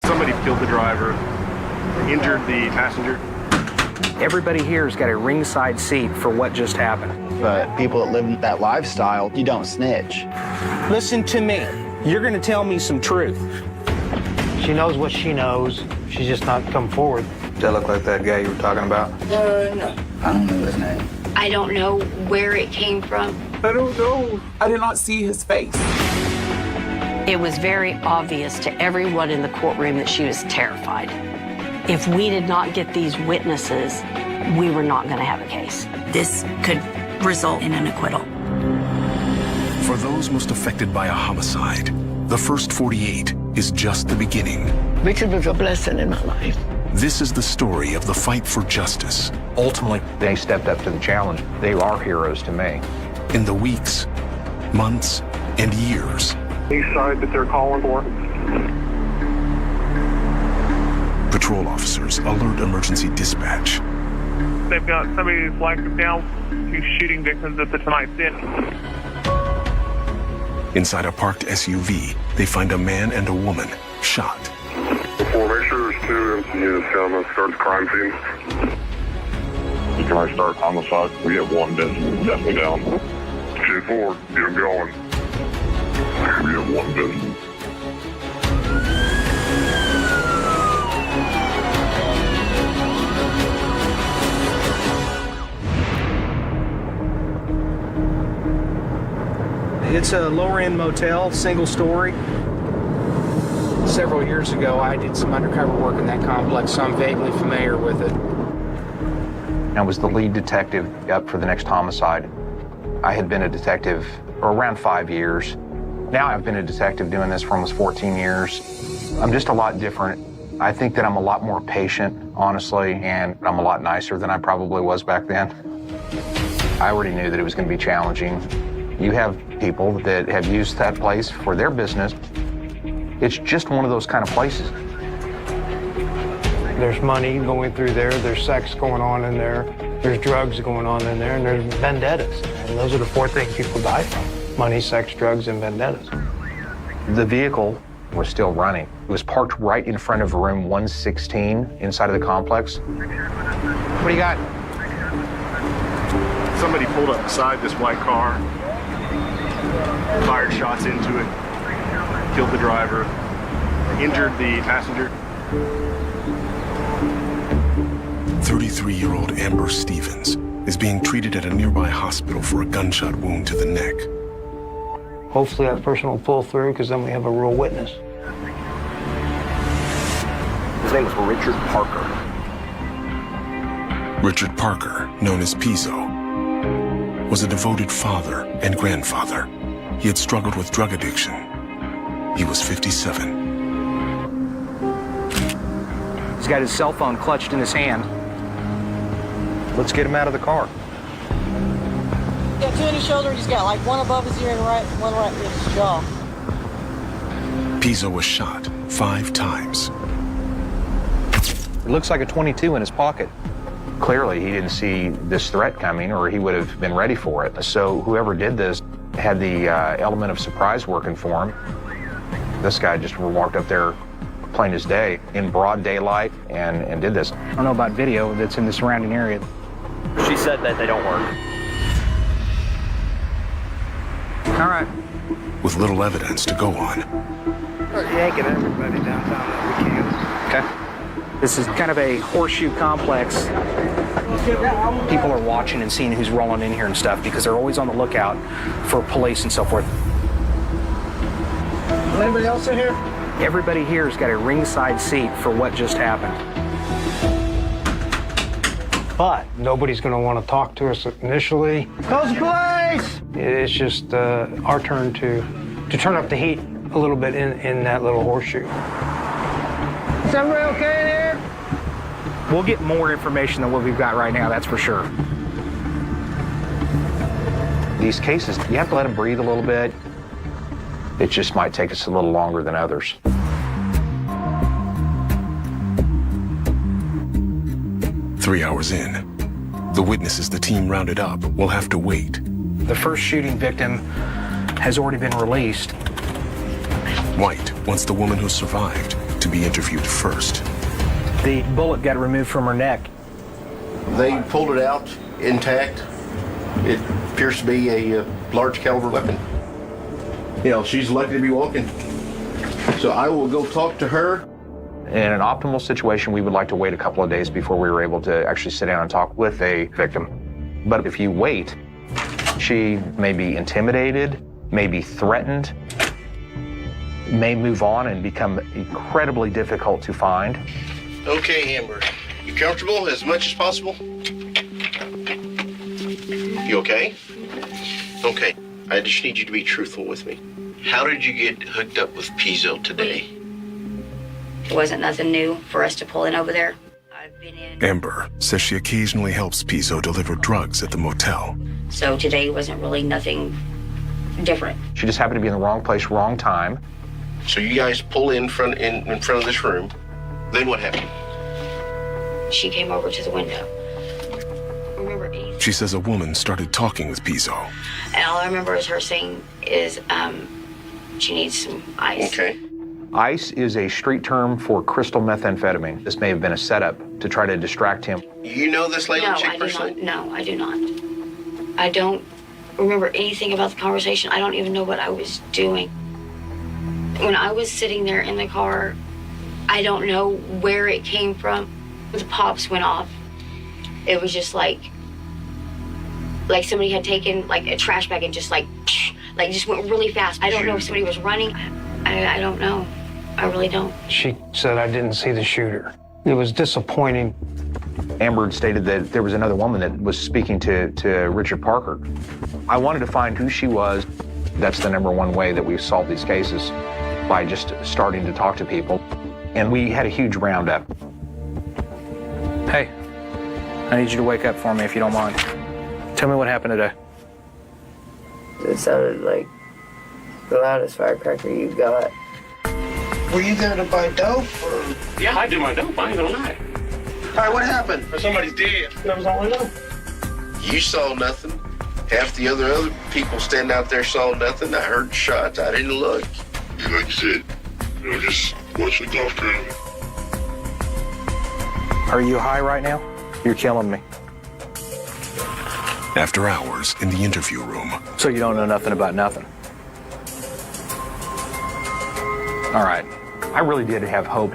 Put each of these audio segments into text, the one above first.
Somebody killed the driver, injured the passenger. Everybody here has got a ringside seat for what just happened. But people that live that lifestyle, you don't snitch. Listen to me. You're going to tell me some truth. She knows what she knows. She's just not come forward. Does that look like that guy you were talking about? No. I don't know his name. I don't know where it came from. I don't know. I did not see his face. It was very obvious to everyone in the courtroom that she was terrified. If we did not get these witnesses, we were not going to have a case. This could result in an acquittal. For those most affected by a homicide, the first 48 is just the beginning. Richard was a blessing in my life. This is the story of the fight for justice. Ultimately, they stepped up to the challenge. They are heroes to me. In the weeks, months, and years. East side that they're calling for. Patrol officers alert emergency dispatch. They've got somebody flagged down who's shooting victims at the tonight's inn. Inside a parked SUV, they find a man and a woman shot. Before, make sure there's 2 empty units down there. Start the crime scene. You can already start homicide. We have 1 definitely down. 10-4, get them going. We have 1 business. It's a lower-end motel, single story. Several years ago, I did some undercover work in that complex, so I'm vaguely familiar with it. I was the lead detective up for the next homicide. I had been a detective for around 5 years. Now I've been a detective doing this for almost 14 years. I'm just a lot different. I think that I'm a lot more patient, honestly, and I'm a lot nicer than I probably was back then. I already knew that it was going to be challenging. You have people that have used that place for their business. It's just one of those kind of places. There's money going through there. There's sex going on in there. There's drugs going on in there. And there's vendettas. And those are the 4 things people die from: money, sex, drugs, and vendettas. The vehicle was still running. It was parked right in front of room 116 inside of the complex. What do you got? Somebody pulled up beside this white car, fired shots into it, killed the driver, injured the passenger. 33-year-old Amber Stevens is being treated at a nearby hospital for a gunshot wound to the neck. Hopefully that person will pull through, because then we have a real witness. His name was Richard Parker. Richard Parker, known as Pizzo, was a devoted father and grandfather. He had struggled with drug addiction. He was 57. He's got his cell phone clutched in his hand. Let's get him out of the car. He's got 2 in his shoulder. He's got like 1 above his ear and one right in his jaw. Pizzo was shot 5 times. It looks like a .22 in his pocket. Clearly, he didn't see this threat coming, or he would have been ready for it. So whoever did this had the element of surprise working for him. This guy just walked up there plain as day in broad daylight and did this. I don't know about video that's in the surrounding area. She said that they don't work. All right. With little evidence to go on. We're yanking everybody downtown that we can. Okay. This is kind of a horseshoe complex. People are watching and seeing who's rolling in here and stuff, because they're always on the lookout for police and so forth. Anybody else in here? Everybody here has got a ringside seat for what just happened. But nobody's going to want to talk to us initially. Close the place! It's just our turn to turn up the heat a little bit in that little horseshoe. Is everybody okay in here? We'll get more information than what we've got right now, that's for sure. These cases, you have to let them breathe a little bit. It just might take us a little longer than others. Three hours in, the witnesses the team rounded up will have to wait. The first shooting victim has already been released. White wants the woman who survived to be interviewed first. The bullet got removed from her neck. They pulled it out intact. It appears to be a large caliber weapon. You know, she's lucky to be walking. So I will go talk to her. In an optimal situation, we would like to wait a couple of days before we were able to actually sit down and talk with a victim. But if you wait, she may be intimidated, may be threatened, may move on and become incredibly difficult to find. Okay, Amber. You comfortable as much as possible? You okay? Okay. I just need you to be truthful with me. How did you get hooked up with Pizzo today? It wasn't nothing new for us to pull in over there. I've been in. Amber says she occasionally helps Pizzo deliver drugs at the motel. So today wasn't really nothing different. She just happened to be in the wrong place, wrong time. So you guys pull in front of this room. Then what happened? She came over to the window. Remember anything? She says a woman started talking with Pizzo. And all I remember is her saying is she needs some ice. Okay. Ice is a street term for crystal methamphetamine. This may have been a setup to try to distract him. You know this lady No, chick I do personally? not. No, I do not. I don't remember anything about the conversation. I don't even know what I was doing. When I was sitting there in the car, I don't know where it came from. The pops went off. It was just like somebody had taken like a trash bag and just just went really fast. I don't know if somebody was running. I don't know. I really don't. She said, I didn't see the shooter. It was disappointing. Amber had stated that there was another woman that was speaking to Richard Parker. I wanted to find who she was. That's the number one way that we've solved these cases, by just starting to talk to people. And we had a huge roundup. Hey, I need you to wake up for me if you don't mind. Tell me what happened today. It sounded like the loudest firecracker you got. Were you there to buy dope? Yeah, I do my dope. I ain't gonna lie. All right, what happened? Somebody's dead. That was all I know. You saw nothing. Half the other people standing out there saw nothing. I heard shots. I didn't look. Like you said, just watch the golf tournament. Are you high right now? You're killing me. After hours in the interview room, So you don't know nothing about nothing. All right. I really did have hope.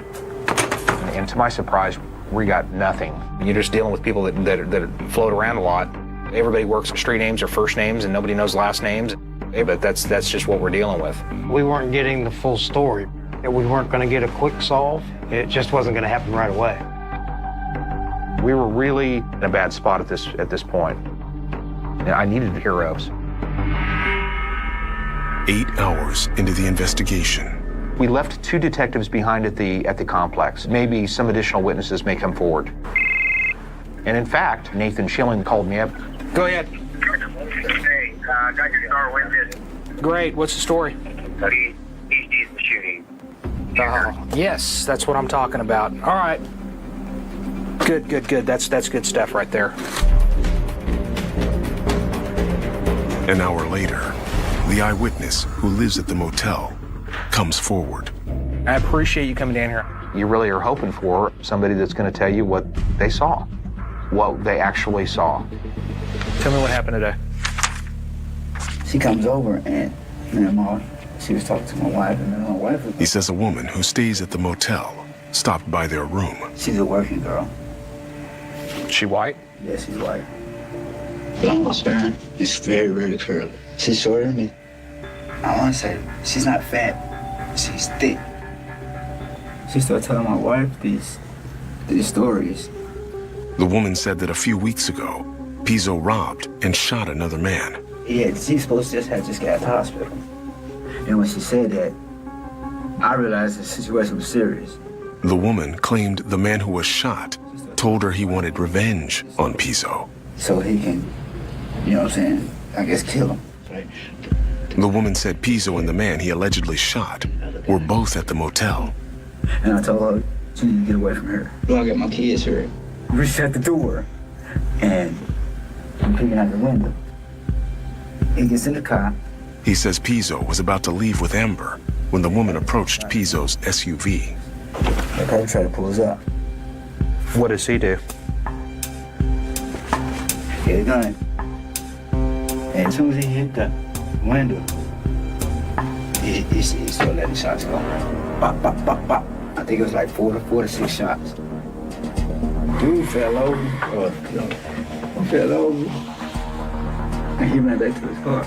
And to my surprise, we got nothing. You're just dealing with people that float around a lot. Everybody works with street names or first names, and nobody knows last names. But that's just what we're dealing with. We weren't getting the full story. We weren't going to get a quick solve. It just wasn't going to happen right away. We were really in a bad spot at this point. And I needed heroes. 8 hours into the investigation, We left 2 detectives behind at the complex. Maybe some additional witnesses may come forward. And in fact, Nathan Schilling called me up. Go ahead. Hey, got your star witness. Great. What's the story? He sees the shooting. Yes, that's what I'm talking about. All right. Good. That's good stuff right there. an hour later, the eyewitness who lives at the motel comes forward. I appreciate you coming down here. You really are hoping for somebody that's going to tell you what they saw, what they actually saw. Tell me what happened today. She comes over and she was talking to my wife, and then my wife was... He says a woman who stays at the motel stopped by their room. She's a working girl. She white? Yeah, she's white. Blonde hair. It's very, very curly. She's shorter than me. I want to say she's not fat. She's thick. She started telling my wife these stories. The woman said that a few weeks ago, Pizzo robbed and shot another man. Yeah, she's supposed to just get out of the hospital. And when she said that, I realized the situation was serious. The woman claimed the man who was shot told her he wanted revenge on Pizzo. So he can, I guess kill him. The woman said Pizzo and the man he allegedly shot were both at the motel. And I told her, she need to get away from her. Well, I got my kids here. We shut the door, and I'm peeking out the window. He gets in the car. He says Pizzo was about to leave with Amber when the woman approached Pizzo's SUV. The cop tried to pull us up. What does he do? He had a gun. And as soon as he hit the window, he started letting shots go. Pop, pop, pop, pop. I think it was like 4 to 6 shots. Dude fell over. Fell over. And he ran back to his car.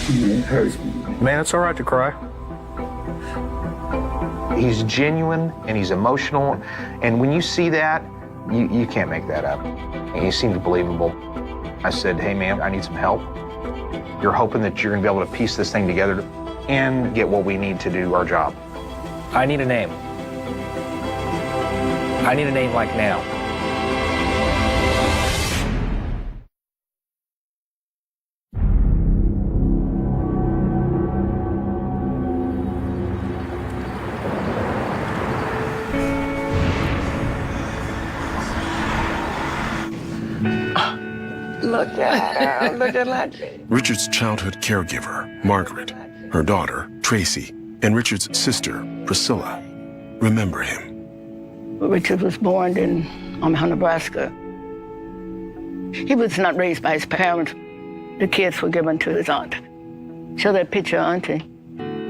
And it hurts me. Man, it's all right to cry. He's genuine and he's emotional. And when you see that, you can't make that up. And he seemed believable. I said, hey, man, I need some help. You're hoping that you're going to be able to piece this thing together and get what we need to do our job. I need a name. I need a name like now. Look at her. Look at that. Richard's childhood caregiver, Margaret, her daughter, Tracy, and Richard's sister, Priscilla, remember him. Richard was born in Omaha, Nebraska. He was not raised by his parents. The kids were given to his aunt. Show that picture, Auntie.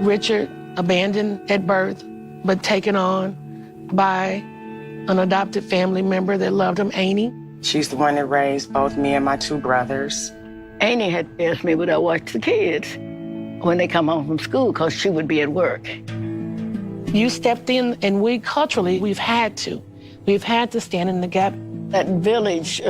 Richard abandoned at birth, but taken on by an adopted family member that loved him, Annie. She's the one that raised both me and my 2 brothers. Annie had asked me would I watch the kids when they come home from school because she would be at work. You stepped in, and we culturally, we've had to. We've had to stand in the gap. That village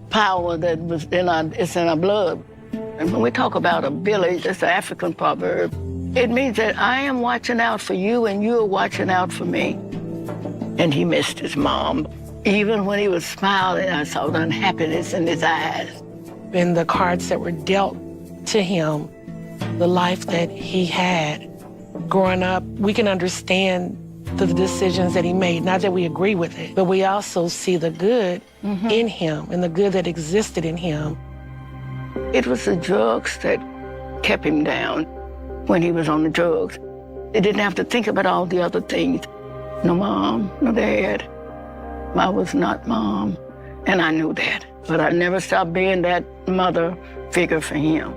power that was it's in our blood. And when we talk about a village, it's an African proverb. It means that I am watching out for you and you are watching out for me. And he missed his mom. Even when he was smiling, I saw the unhappiness in his eyes. And the cards that were dealt to him, the life that he had growing up, we can understand the decisions that he made. Not that we agree with it, but we also see the good in him and the good that existed in him. It was the drugs that kept him down when he was on the drugs. He didn't have to think about all the other things. No mom, no dad. I was not mom, and I knew that. But I never stopped being that mother figure for him.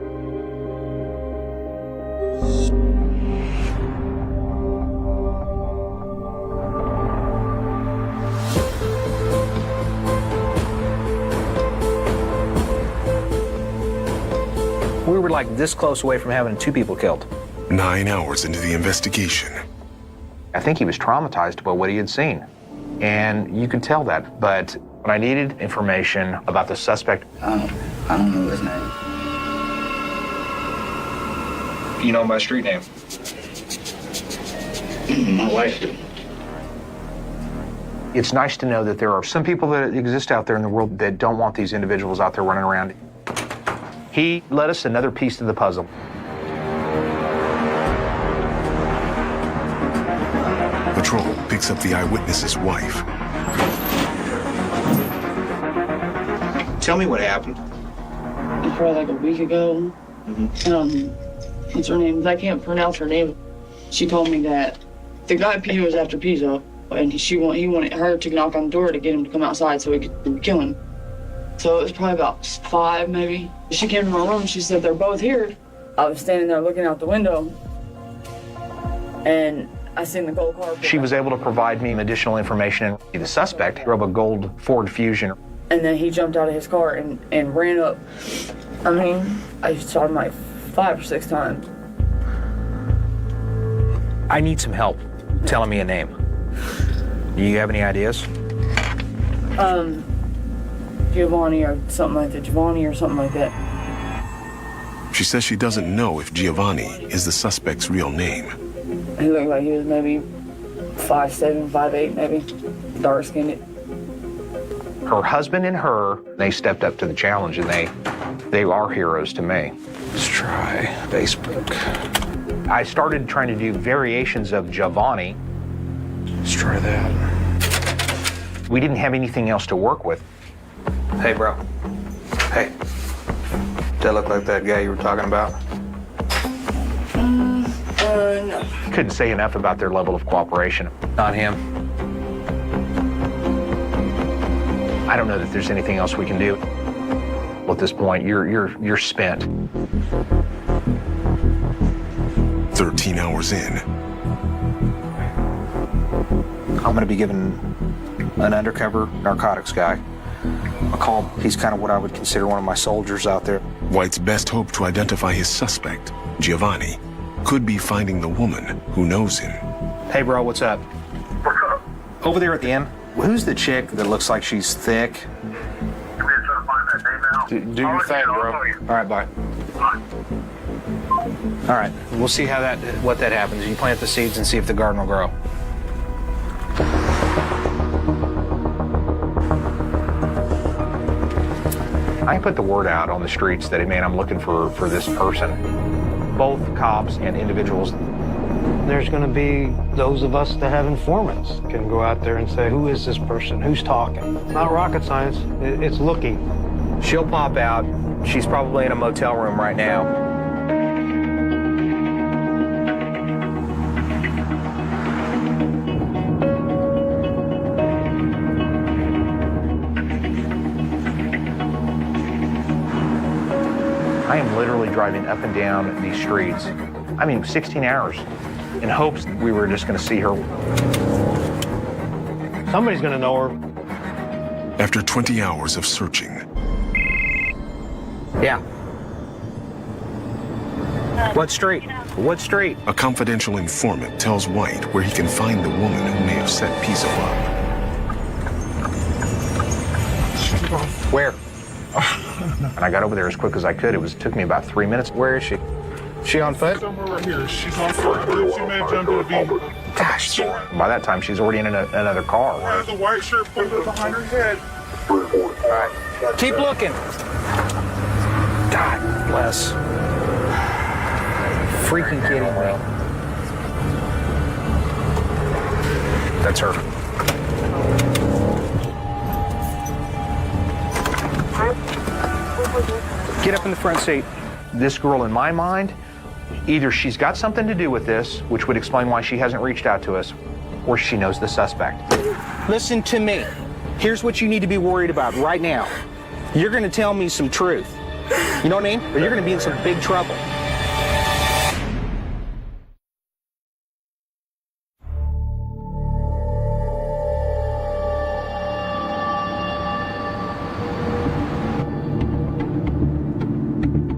We were like this close away from having 2 people killed. 9 hours into the investigation. I think he was traumatized by what he had seen. And you could tell that, but when I needed information about the suspect. I don't know his name. You know my street name? My wife did. It's nice to know that there are some people that exist out there in the world that don't want these individuals out there running around. He led us another piece to the puzzle. Patrol picks up the eyewitness's wife. Tell me what happened. Probably like a week ago. What's her name? I can't pronounce her name. She told me that the guy Pizzo was after Pizzo, and he wanted her to knock on the door to get him to come outside so he could kill him. So it was probably about 5, maybe. She came to my room and she said, they're both here. I was standing there looking out the window, and I seen the gold car. She was able to provide me additional information. The suspect drove a gold Ford Fusion. And then he jumped out of his car and ran up. I mean, I saw him like 5 or 6 times. I need some help telling me a name. Do you have any ideas? Giovanni or something like that. Giovanni or something like that. She says she doesn't know if Giovanni is the suspect's real name. He looked like he was maybe 5'7", 5'8", maybe. Dark-skinned. Her husband and her, they stepped up to the challenge, and they are heroes to me. Let's try Facebook. I started trying to do variations of Giovanni. Let's try that. We didn't have anything else to work with. Hey, bro. Hey. Does that look like that guy you were talking about? No. couldn't say enough about their level of cooperation. On him. I don't know that there's anything else we can do. At this point, you're spent. 13 hours in, I'm going to be giving an undercover narcotics guy a call. He's kind of what I would consider one of my soldiers out there. White's best hope to identify his suspect, Giovanni, could be finding the woman who knows him. Hey, bro, what's up? What's up? Over there at the inn, who's the chick that looks like she's thick? We're trying to find that name out. Do your thing, bro. All right, bye. All right, we'll see what that happens. You plant the seeds and see if the garden will grow. I put the word out on the streets that, man, I'm looking for this person. Both cops and individuals. There's going to be those of us that have informants can go out there and say, who is this person? Who's talking? It's not rocket science. It's looking. She'll pop out. She's probably in a motel room right now. I am literally driving up and down these streets, 16 hours, in hopes we were just going to see her. Somebody's going to know her. After 20 hours of searching. Yeah. What street? What street? A confidential informant tells White where he can find the woman who may have set Pizzo up. Where? And I got over there as quick as I could. It took me about 3 minutes. Where is she? She on foot? Somewhere right here. She's on foot. She may have jumped in a vehicle. Gosh. By that time, she's already in another car. Has a white shirt pulled up behind her head. All right. Keep looking. God bless. Freaking kidding me. That's her. Get up in the front seat. This girl, in my mind, either she's got something to do with this, which would explain why she hasn't reached out to us, or she knows the suspect. Listen to me. Here's what you need to be worried about right now. You're going to tell me some truth. You know what I mean? Or you're going to be in some big trouble.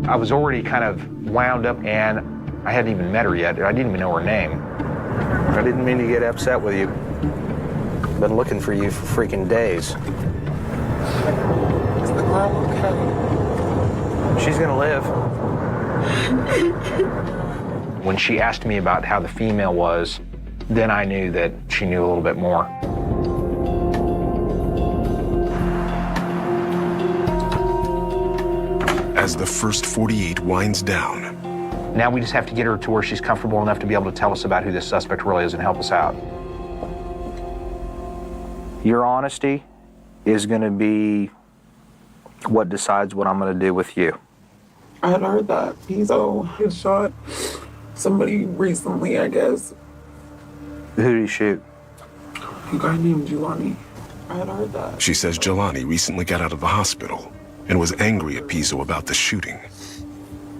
I was already kind of wound up, and I hadn't even met her yet. I didn't even know her name. I didn't mean to get upset with you. Been looking for you for freaking days. Is the girl okay? She's gonna live. When she asked me about how the female was, then I knew that she knew a little bit more. As the first 48 winds down. Now we just have to get her to where she's comfortable enough to be able to tell us about who this suspect really is and help us out. Your honesty is going to be what decides what I'm going to do with you. I had heard that Pizzo had shot somebody recently, I guess. Who did he shoot? A guy named Giovanni. I had heard that. She says Jelani recently got out of the hospital and was angry at Pizzo about the shooting.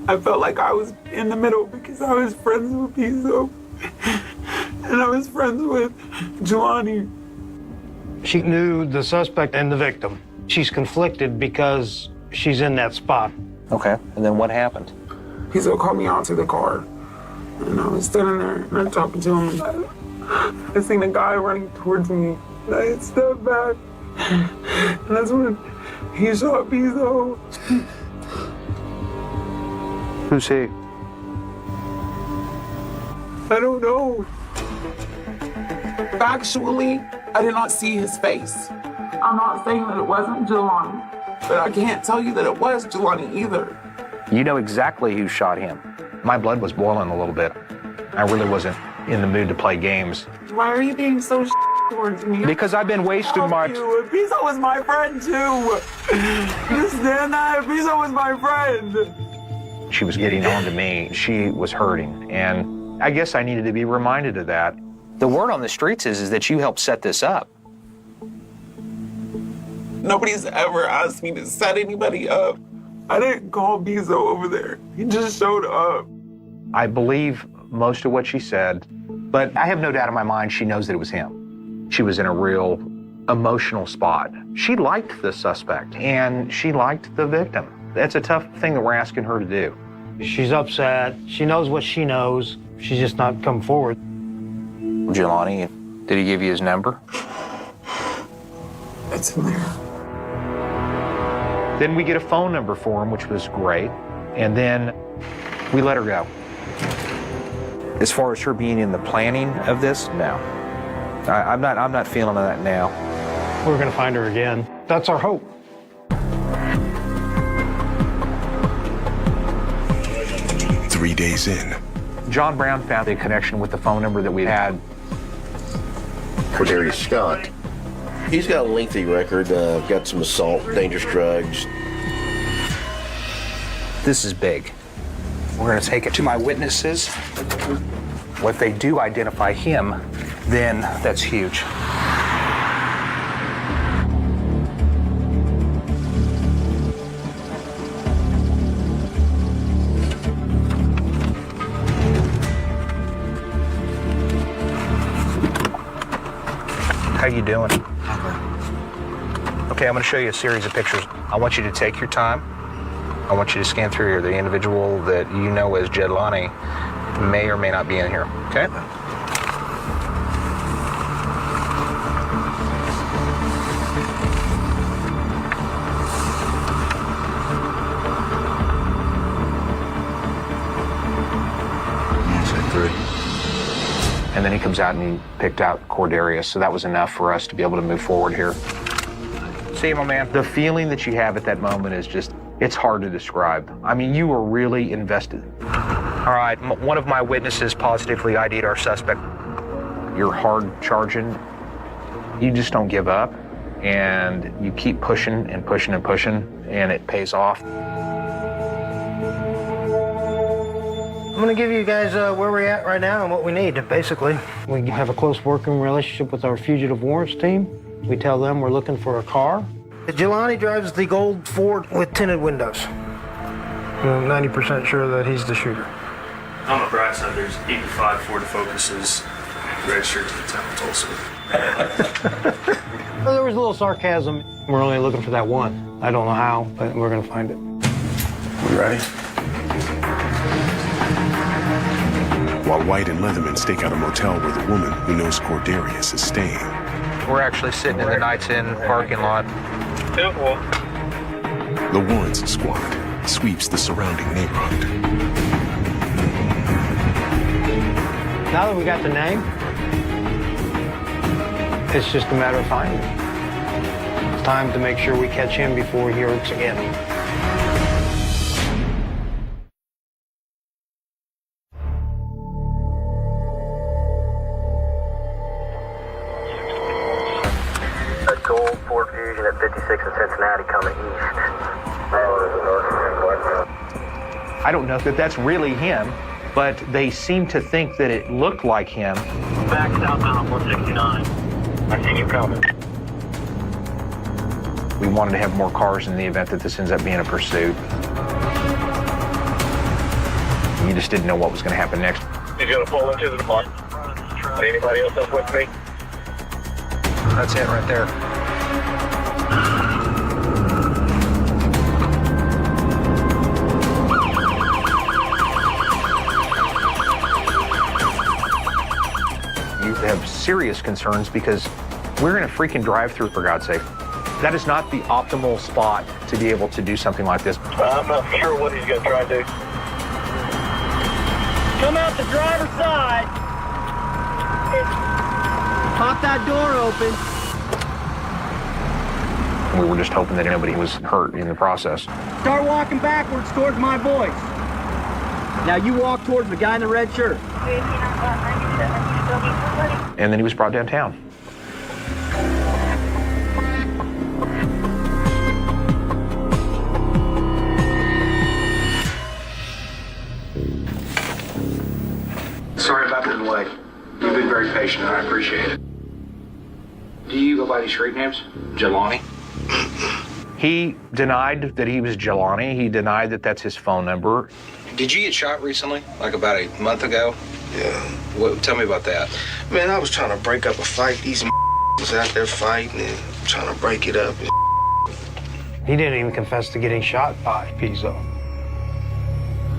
I felt like I was in the middle because I was friends with Pizzo and I was friends with Jelani. She knew the suspect and the victim. She's conflicted because she's in that spot. Okay, and then what happened? Pizzo called me out to the car and I was standing there and I'm talking to him. I seen a guy running towards me and I stepped back and that's when he shot Pizzo. Who's he? I don't know. Actually, I did not see his face. I'm not saying that it wasn't Jelani, but I can't tell you that it was Jelani either. You know exactly who shot him. My blood was boiling a little bit. I really wasn't in the mood to play games. Why are you being so towards me? Because I've been wasting my... Pizzo was my friend too. You understand that? Pizzo was my friend. She was getting on to me. She was hurting, and I guess I needed to be reminded of that. The word on the streets is that you helped set this up. Nobody's ever asked me to set anybody up. I didn't call Bizo over there. He just showed up. I believe most of what she said, but I have no doubt in my mind she knows that it was him. She was in a real emotional spot. She liked the suspect, and she liked the victim. That's a tough thing that we're asking her to do. She's upset. She knows what she knows. She's just not come forward. Jelani, did he give you his number? It's in there. Then we get a phone number for him, which was great, and then we let her go. As far as her being in the planning of this, no. I'm not feeling that now. We're going to find her again. That's our hope. Three days in, John Brown found a connection with the phone number that we had. Cordarius Scott. He's got a lengthy record, got some assault, dangerous drugs. This is big. We're going to take it to my witnesses. If they do identify him, then that's huge. How you doing? Okay, I'm going to show you a series of pictures. I want you to take your time. I want you to scan through here. The individual that you know as Jelani may or may not be in here, okay? And then he comes out and he picked out Cordarius, so that was enough for us to be able to move forward here. See, my man, the feeling that you have at that moment is just, it's hard to describe. I mean, you were really invested. All right, one of my witnesses positively ID'd our suspect. You're hard charging. You just don't give up, and you keep pushing and pushing and pushing, and it pays off. I'm going to give you guys where we're at right now and what we need, basically. We have a close working relationship with our fugitive warrants team. We tell them we're looking for a car. Jelani drives the gold Ford with tinted windows. I'm 90% sure that he's the shooter. On the bright side, there's 85 Ford Focuses registered to the town of Tulsa. Well, there was a little sarcasm. We're only looking for that one. I don't know how, but we're going to find it. We ready? While White and Leatherman stake out a motel where the woman who knows Cordarius is staying. We're actually sitting in the Knights Inn parking lot. The Warrants Squad sweeps the surrounding neighborhood. Now that we got the name, it's just a matter of finding him. It's time to make sure we catch him before he hurts again. Gold Ford Fusion at 56 in Cincinnati coming east. I don't know that that's really him, but they seem to think that it looked like him. Back southbound on 169. I see you coming. We wanted to have more cars in the event that this ends up being a pursuit. You just didn't know what was going to happen next. He's going to pull into the park. Anybody else up with me? That's it right there. You have serious concerns because we're in a freaking drive-through, for God's sake. That is not the optimal spot to be able to do something like this. I'm not sure what he's going to try to do. Come out the driver's side. Pop that door open. We were just hoping that nobody was hurt in the process. Start walking backwards towards my boys. Now you walk towards the guy in the red shirt. And then he was brought downtown. been very patient, and I appreciate it. Do you go by these street names? Jelani? He denied that he was Jelani. He denied that that's his phone number. Did you get shot recently? Like about a month ago? Yeah. Tell me about that. Man, I was trying to break up a fight. These was out there fighting and trying to break it up. He didn't even confess to getting shot by Pizzo.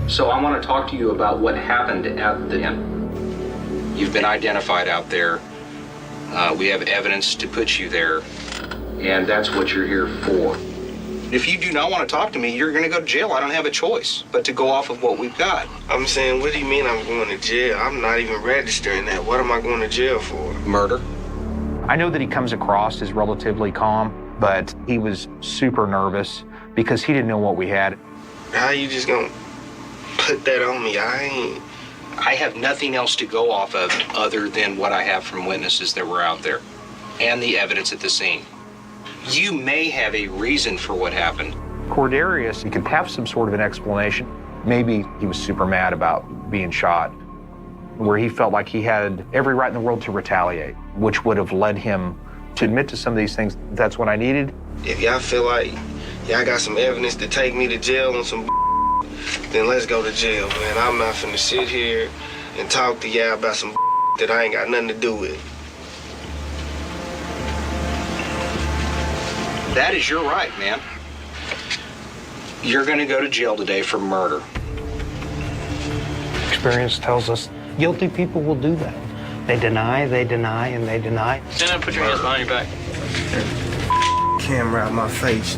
So I want to talk to you about what happened at the inn. You've been identified out there. We have evidence to put you there, and that's what you're here for. If you do not want to talk to me, you're going to go to jail. I don't have a choice but to go off of what we've got. I'm saying, what do you mean I'm going to jail? I'm not even registering that. What am I going to jail for? Murder. I know that he comes across as relatively calm, but he was super nervous because he didn't know what we had. How you just going to put that on me? I have nothing else to go off of other than what I have from witnesses that were out there and the evidence at the scene. You may have a reason for what happened. Cordarius, he could have some sort of an explanation. Maybe he was super mad about being shot, where he felt like he had every right in the world to retaliate, which would have led him to admit to some of these things. That's what I needed. If y'all feel like y'all got some evidence to take me to jail on some then let's go to jail, man. I'm not finna sit here and talk to y'all about some that I ain't got nothing to do with. That is your right, man. You're going to go to jail today for murder. Experience tells us guilty people will do that. They deny, and they deny. Stand up, put your hands behind your back. Camera out my face.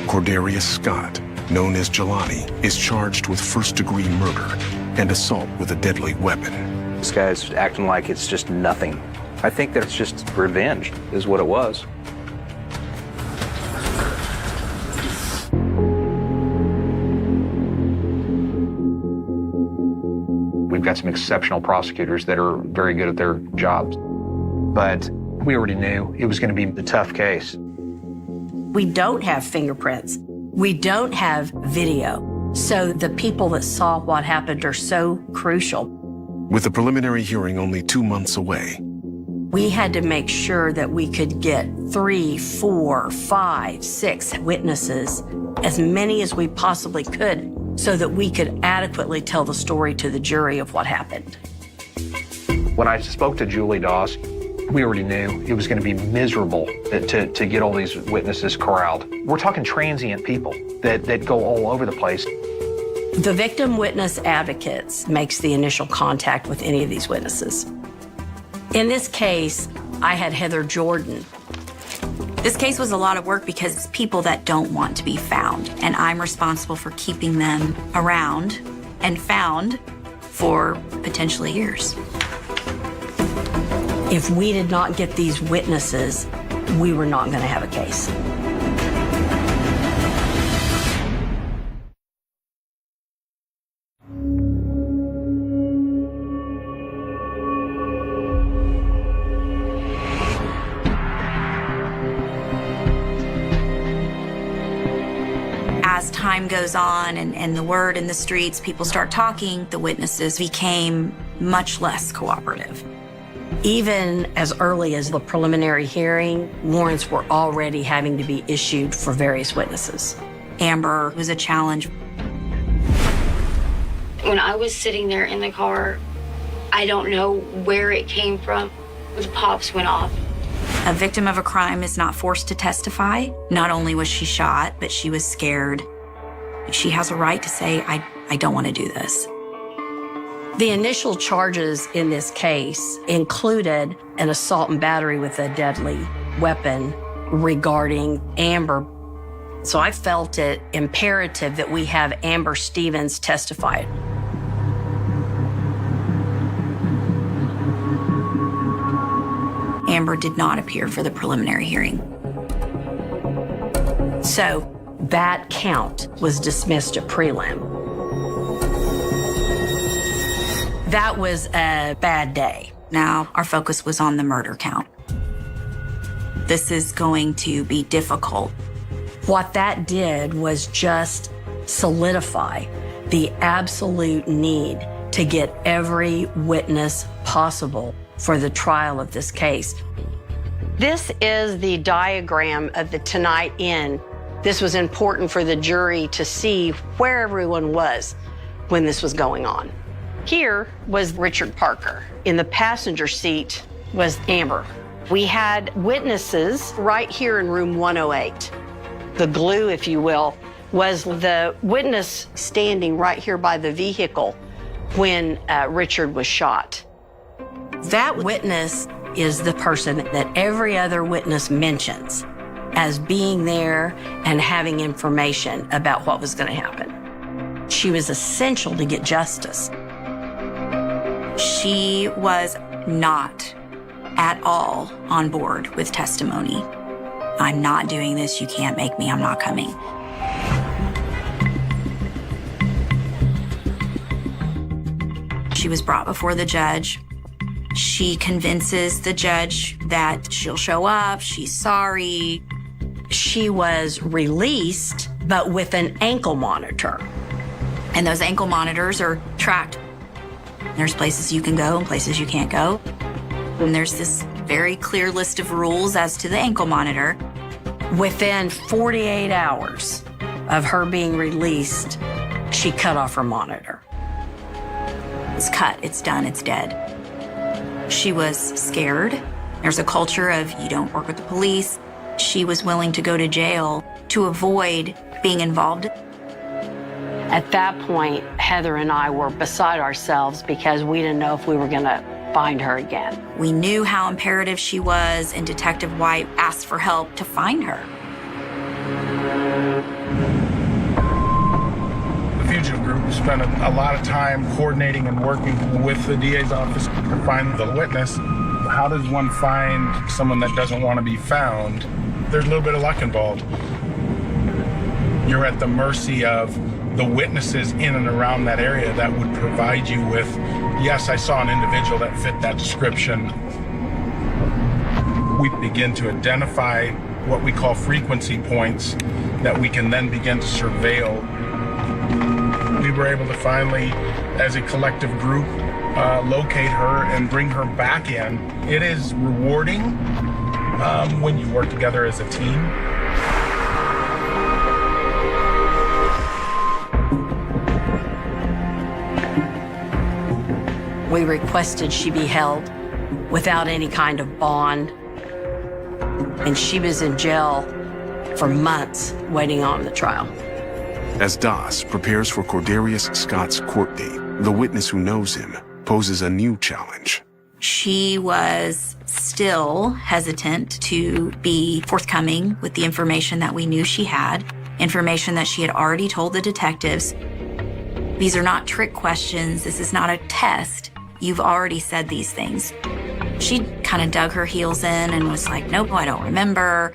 Cordarius Scott, known as Jelani, is charged with first-degree murder and assault with a deadly weapon. This guy's acting like it's just nothing. I think that it's just revenge, is what it was. We've got some exceptional prosecutors that are very good at their jobs. But we already knew it was going to be a tough case. We don't have fingerprints. We don't have video. So the people that saw what happened are so crucial. With the preliminary hearing only 2 months away, We had to make sure that we could get 3, 4, 5, 6 witnesses, as many as we possibly could, so that we could adequately tell the story to the jury of what happened. When I spoke to Julie Doss, we already knew it was going to be miserable to get all these witnesses corralled. We're talking transient people that go all over the place. The victim witness advocates makes the initial contact with any of these witnesses. In this case, I had Heather Jordan. This case was a lot of work because it's people that don't want to be found, and I'm responsible for keeping them around and found for potentially years. If we did not get these witnesses, we were not going to have a case. As time goes on and the word in the streets, people start talking, the witnesses became much less cooperative. Even as early as the preliminary hearing, warrants were already having to be issued for various witnesses. Amber was a challenge. When I was sitting there in the car, I don't know where it came from. The pops went off. A victim of a crime is not forced to testify. Not only was she shot, but she was scared. She has a right to say, I don't want to do this. The initial charges in this case included an assault and battery with a deadly weapon regarding Amber. So I felt it imperative that we have Amber Stevens testify. Amber did not appear for the preliminary hearing. So that count was dismissed at prelim. That was a bad day. Now our focus was on the murder count. This is going to be difficult. What that did was just solidify the absolute need to get every witness possible for the trial of this case. This is the diagram of the Tonight Inn. This was important for the jury to see where everyone was when this was going on. Here was Richard Parker. In the passenger seat was Amber. We had witnesses right here in room 108. The glue, if you will, was the witness standing right here by the vehicle when Richard was shot. That witness is the person that every other witness mentions as being there and having information about what was going to happen. She was essential to get justice. She was not at all on board with testimony. I'm not doing this. You can't make me. I'm not coming. She was brought before the judge. She convinces the judge that she'll show up, she's sorry. She was released, but with an ankle monitor. And those ankle monitors are tracked. There's places you can go and places you can't go. And there's this very clear list of rules as to the ankle monitor. Within 48 hours of her being released, she cut off her monitor. It's cut, it's done, it's dead. She was scared. There's a culture of you don't work with the police. She was willing to go to jail to avoid being involved. At that point, Heather and I were beside ourselves because we didn't know if we were going to find her again. We knew how imperative she was, and Detective White asked for help to find her. The fugitive group spent a lot of time coordinating and working with the DA's office to find the witness. How does one find someone that doesn't want to be found? There's a little bit of luck involved. You're at the mercy of the witnesses in and around that area that would provide you with, yes, I saw an individual that fit that description. We begin to identify what we call frequency points that we can then begin to surveil. We were able to finally, as a collective group, locate her and bring her back in. It is rewarding when you work together as a team. We requested she be held without any kind of bond, and she was in jail for months waiting on the trial. As Das prepares for Cordarius Scott's court date, the witness who knows him poses a new challenge. She was still hesitant to be forthcoming with the information that we knew she had, information that she had already told the detectives. These are not trick questions. This is not a test. You've already said these things. She kind of dug her heels in and was like, nope, I don't remember.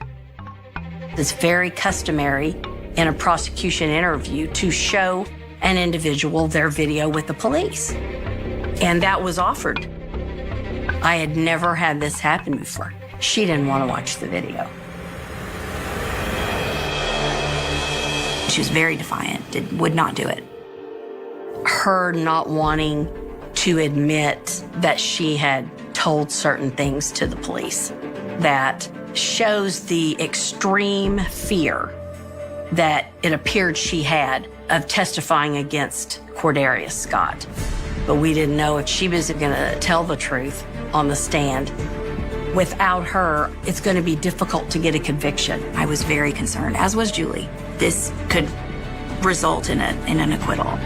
It's very customary in a prosecution interview to show an individual their video with the police. And that was offered. I had never had this happen before. She didn't want to watch the video. She was very defiant, would not do it. Her not wanting to admit that she had told certain things to the police, that shows the extreme fear that it appeared she had of testifying against Cordarius Scott. But we didn't know if she was going to tell the truth on the stand. Without her, it's going to be difficult to get a conviction. I was very concerned, as was Julie. This could result in an acquittal.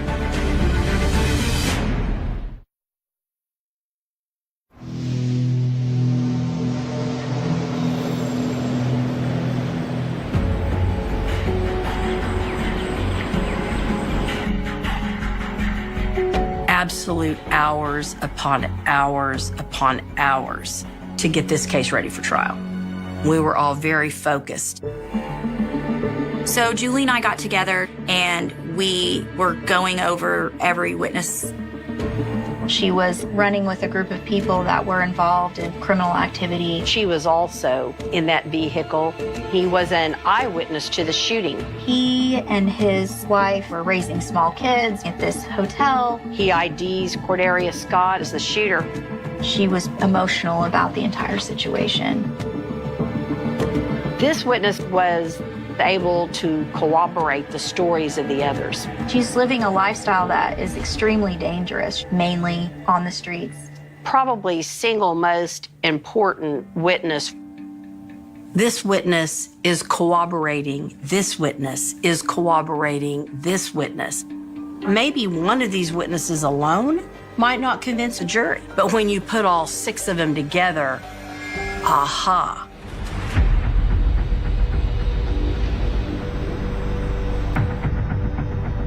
Absolute hours upon hours upon hours to get this case ready for trial. We were all very focused. So Julie and I got together and we were going over every witness She was running with a group of people that were involved in criminal activity. She was also in that vehicle. He was an eyewitness to the shooting. He and his wife were raising small kids at this hotel. He IDs Cordelia Scott as the shooter. She was emotional about the entire situation. This witness was able to corroborate the stories of the others. She's living a lifestyle that is extremely dangerous, mainly on the streets. Probably single most important witness. This witness is corroborating this witness, is corroborating this witness. Maybe one of these witnesses alone might not convince a jury, but when you put all 6 of them together, aha.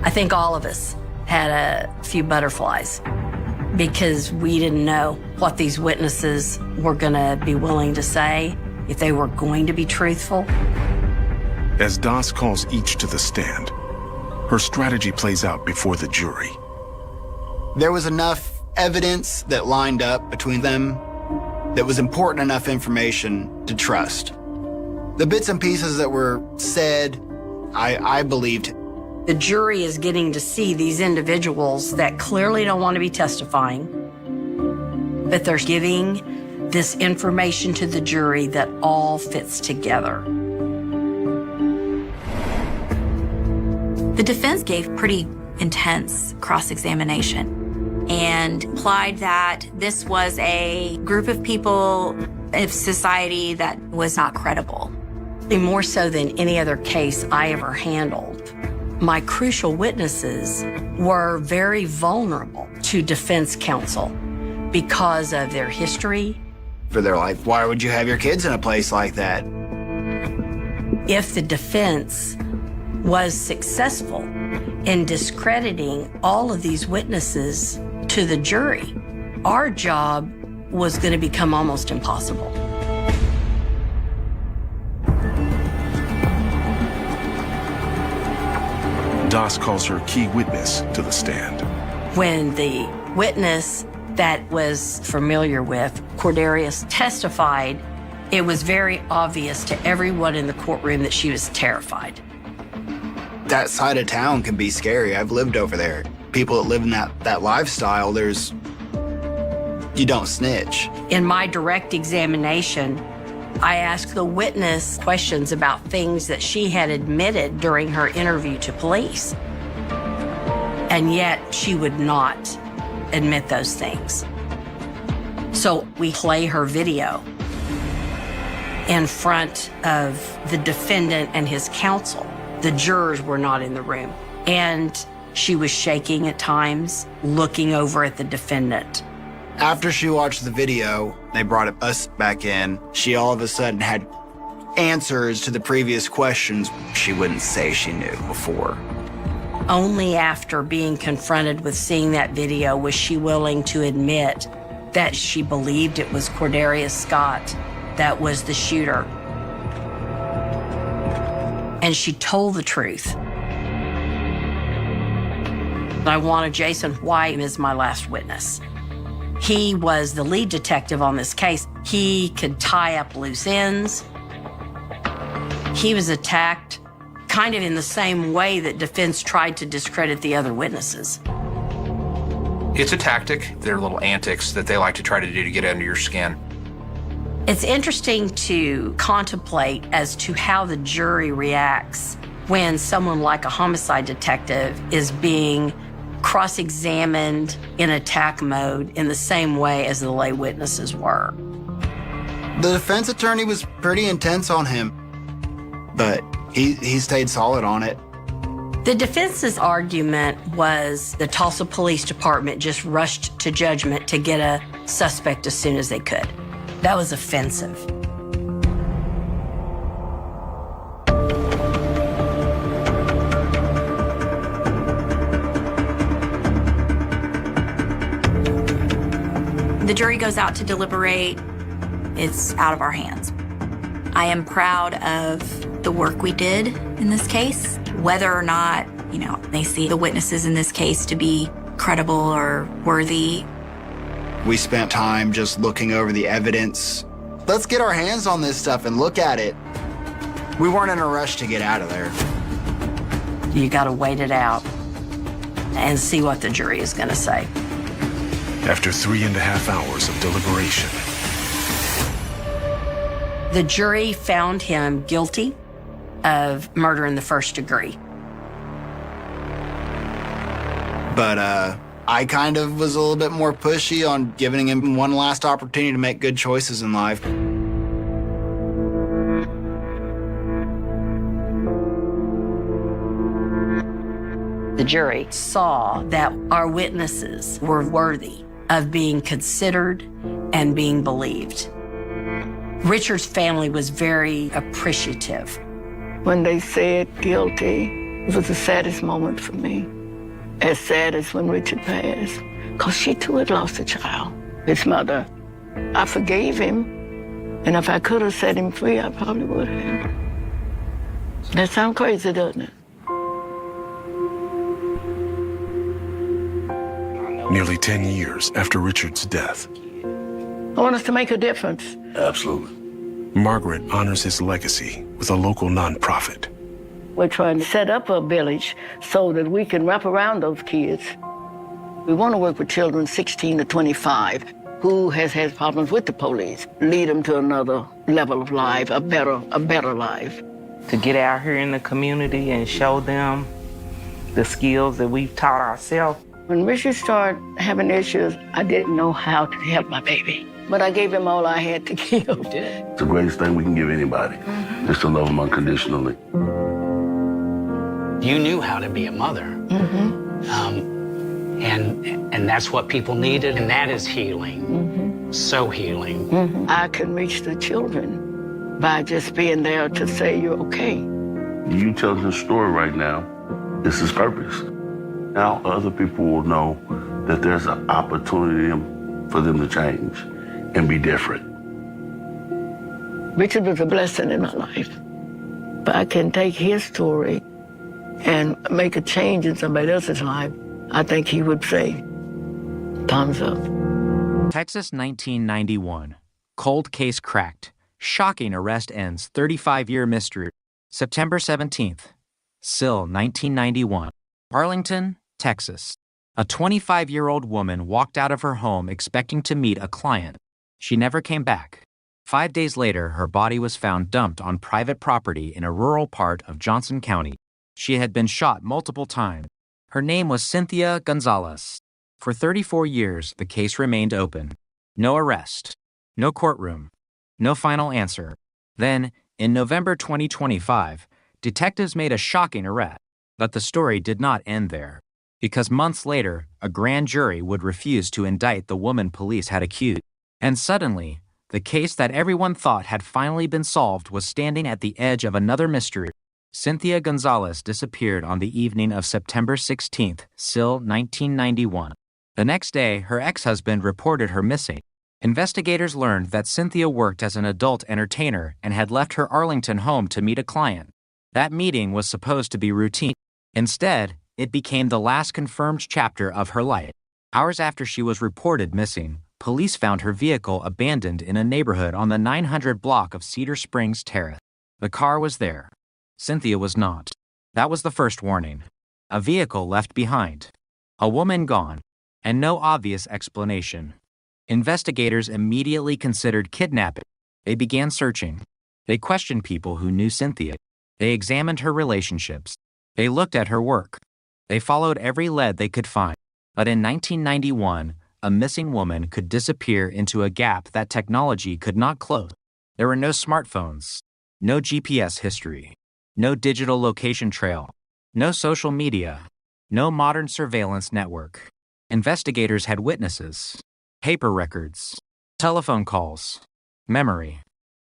I think all of us had a few butterflies because we didn't know what these witnesses were going to be willing to say, if they were going to be truthful. As Doss calls each to the stand, her strategy plays out before the jury. There was enough evidence that lined up between them that was important enough information to trust. The bits and pieces that were said, I believed. The jury is getting to see these individuals that clearly don't want to be testifying, but they're giving this information to the jury that all fits together. The defense gave pretty intense cross-examination and implied that this was a group of people of society that was not credible. More so than any other case I ever handled, my crucial witnesses were very vulnerable to defense counsel because of their history. For their life, why would you have your kids in a place like that? If the defense was successful in discrediting all of these witnesses to the jury, our job was going to become almost impossible. Doss calls her key witness to the stand. When the witness that was familiar with Cordarius testified, it was very obvious to everyone in the courtroom that she was terrified. That side of town can be scary. I've lived over there. People that live in that lifestyle, you don't snitch. In my direct examination, I asked the witness questions about things that she had admitted during her interview to police. And yet she would not admit those things. So we play her video in front of the defendant and his counsel. The jurors were not in the room. And she was shaking at times, looking over at the defendant. After she watched the video, they brought us back in. She all of a sudden had answers to the previous questions she wouldn't say she knew before. Only after being confronted with seeing that video was she willing to admit that she believed it was Cordarius Scott that was the shooter. And she told the truth. I wanted Jason White as my last witness. He was the lead detective on this case. He could tie up loose ends. He was attacked kind of in the same way that defense tried to discredit the other witnesses. It's a tactic. They're little antics that they like to try to do to get under your skin. It's interesting to contemplate as to how the jury reacts when someone like a homicide detective is being cross-examined in attack mode in the same way as the lay witnesses were. The defense attorney was pretty intense on him, but he stayed solid on it. The defense's argument was the Tulsa Police Department just rushed to judgment to get a suspect as soon as they could. That was offensive. The jury goes out to deliberate. It's out of our hands. I am proud of the work we did in this case. Whether or not, they see the witnesses in this case to be credible or worthy, We spent time just looking over the evidence. Let's get our hands on this stuff and look at it. We weren't in a rush to get out of there. You got to wait it out and see what the jury is going to say. After 3.5 hours of deliberation, The jury found him guilty of murder in the first degree. But I kind of was a little bit more pushy on giving him one last opportunity to make good choices in life. The jury saw that our witnesses were worthy of being considered and being believed. Richard's family was very appreciative. When they said guilty, it was the saddest moment for me. As sad as when Richard passed, because she too had lost a child, his mother. I forgave him, and if I could have set him free, I probably would have. That sounds crazy, doesn't it? nearly 10 years after Richard's death. I want us to make a difference. Absolutely. Margaret honors his legacy with a local nonprofit. We're trying to set up a village so that we can wrap around those kids. We want to work with children 16 to 25 who has had problems with the police, lead them to another level of life, a better life. To get out here in the community and show them the skills that we've taught ourselves. When Richard started having issues, I didn't know how to help my baby. But I gave him all I had to give. It's the greatest thing we can give anybody, just to love them unconditionally. You knew how to be a mother. And that's what people needed, and that is healing. So healing. I can reach the children by just being there to say you're okay. You telling the story right now, this is purpose. Now other people will know that there's an opportunity for them to change and be different. Richard was a blessing in my life. But I can take his story and make a change in somebody else's life. I think he would say, thumbs up. Texas 1991. Cold case cracked. Shocking arrest ends 35-year mystery. September 17th. Sill 1991. Arlington, Texas. A 25-year-old woman walked out of her home expecting to meet a client. She never came back. 5 days later, her body was found dumped on private property in a rural part of Johnson County. She had been shot multiple times. Her name was Cynthia Gonzalez. For 34 years, the case remained open. No arrest. No courtroom. No final answer. Then, in November 2025, detectives made a shocking arrest. But the story did not end there. Because months later, a grand jury would refuse to indict the woman police had accused. And suddenly, the case that everyone thought had finally been solved was standing at the edge of another mystery. Cynthia Gonzalez disappeared on the evening of September 16th, Sill 1991. The next day, her ex-husband reported her missing. Investigators learned that Cynthia worked as an adult entertainer and had left her Arlington home to meet a client. That meeting was supposed to be routine. Instead, it became the last confirmed chapter of her life. Hours after she was reported missing, police found her vehicle abandoned in a neighborhood on the 900 block of Cedar Springs Terrace. The car was there. Cynthia was not. That was the first warning. A vehicle left behind. A woman gone. And no obvious explanation. Investigators immediately considered kidnapping. They began searching. They questioned people who knew Cynthia. They examined her relationships. They looked at her work. They followed every lead they could find. But in 1991, a missing woman could disappear into a gap that technology could not close. There were no smartphones, no GPS history, no digital location trail, no social media, no modern surveillance network. Investigators had witnesses, paper records, telephone calls, memory,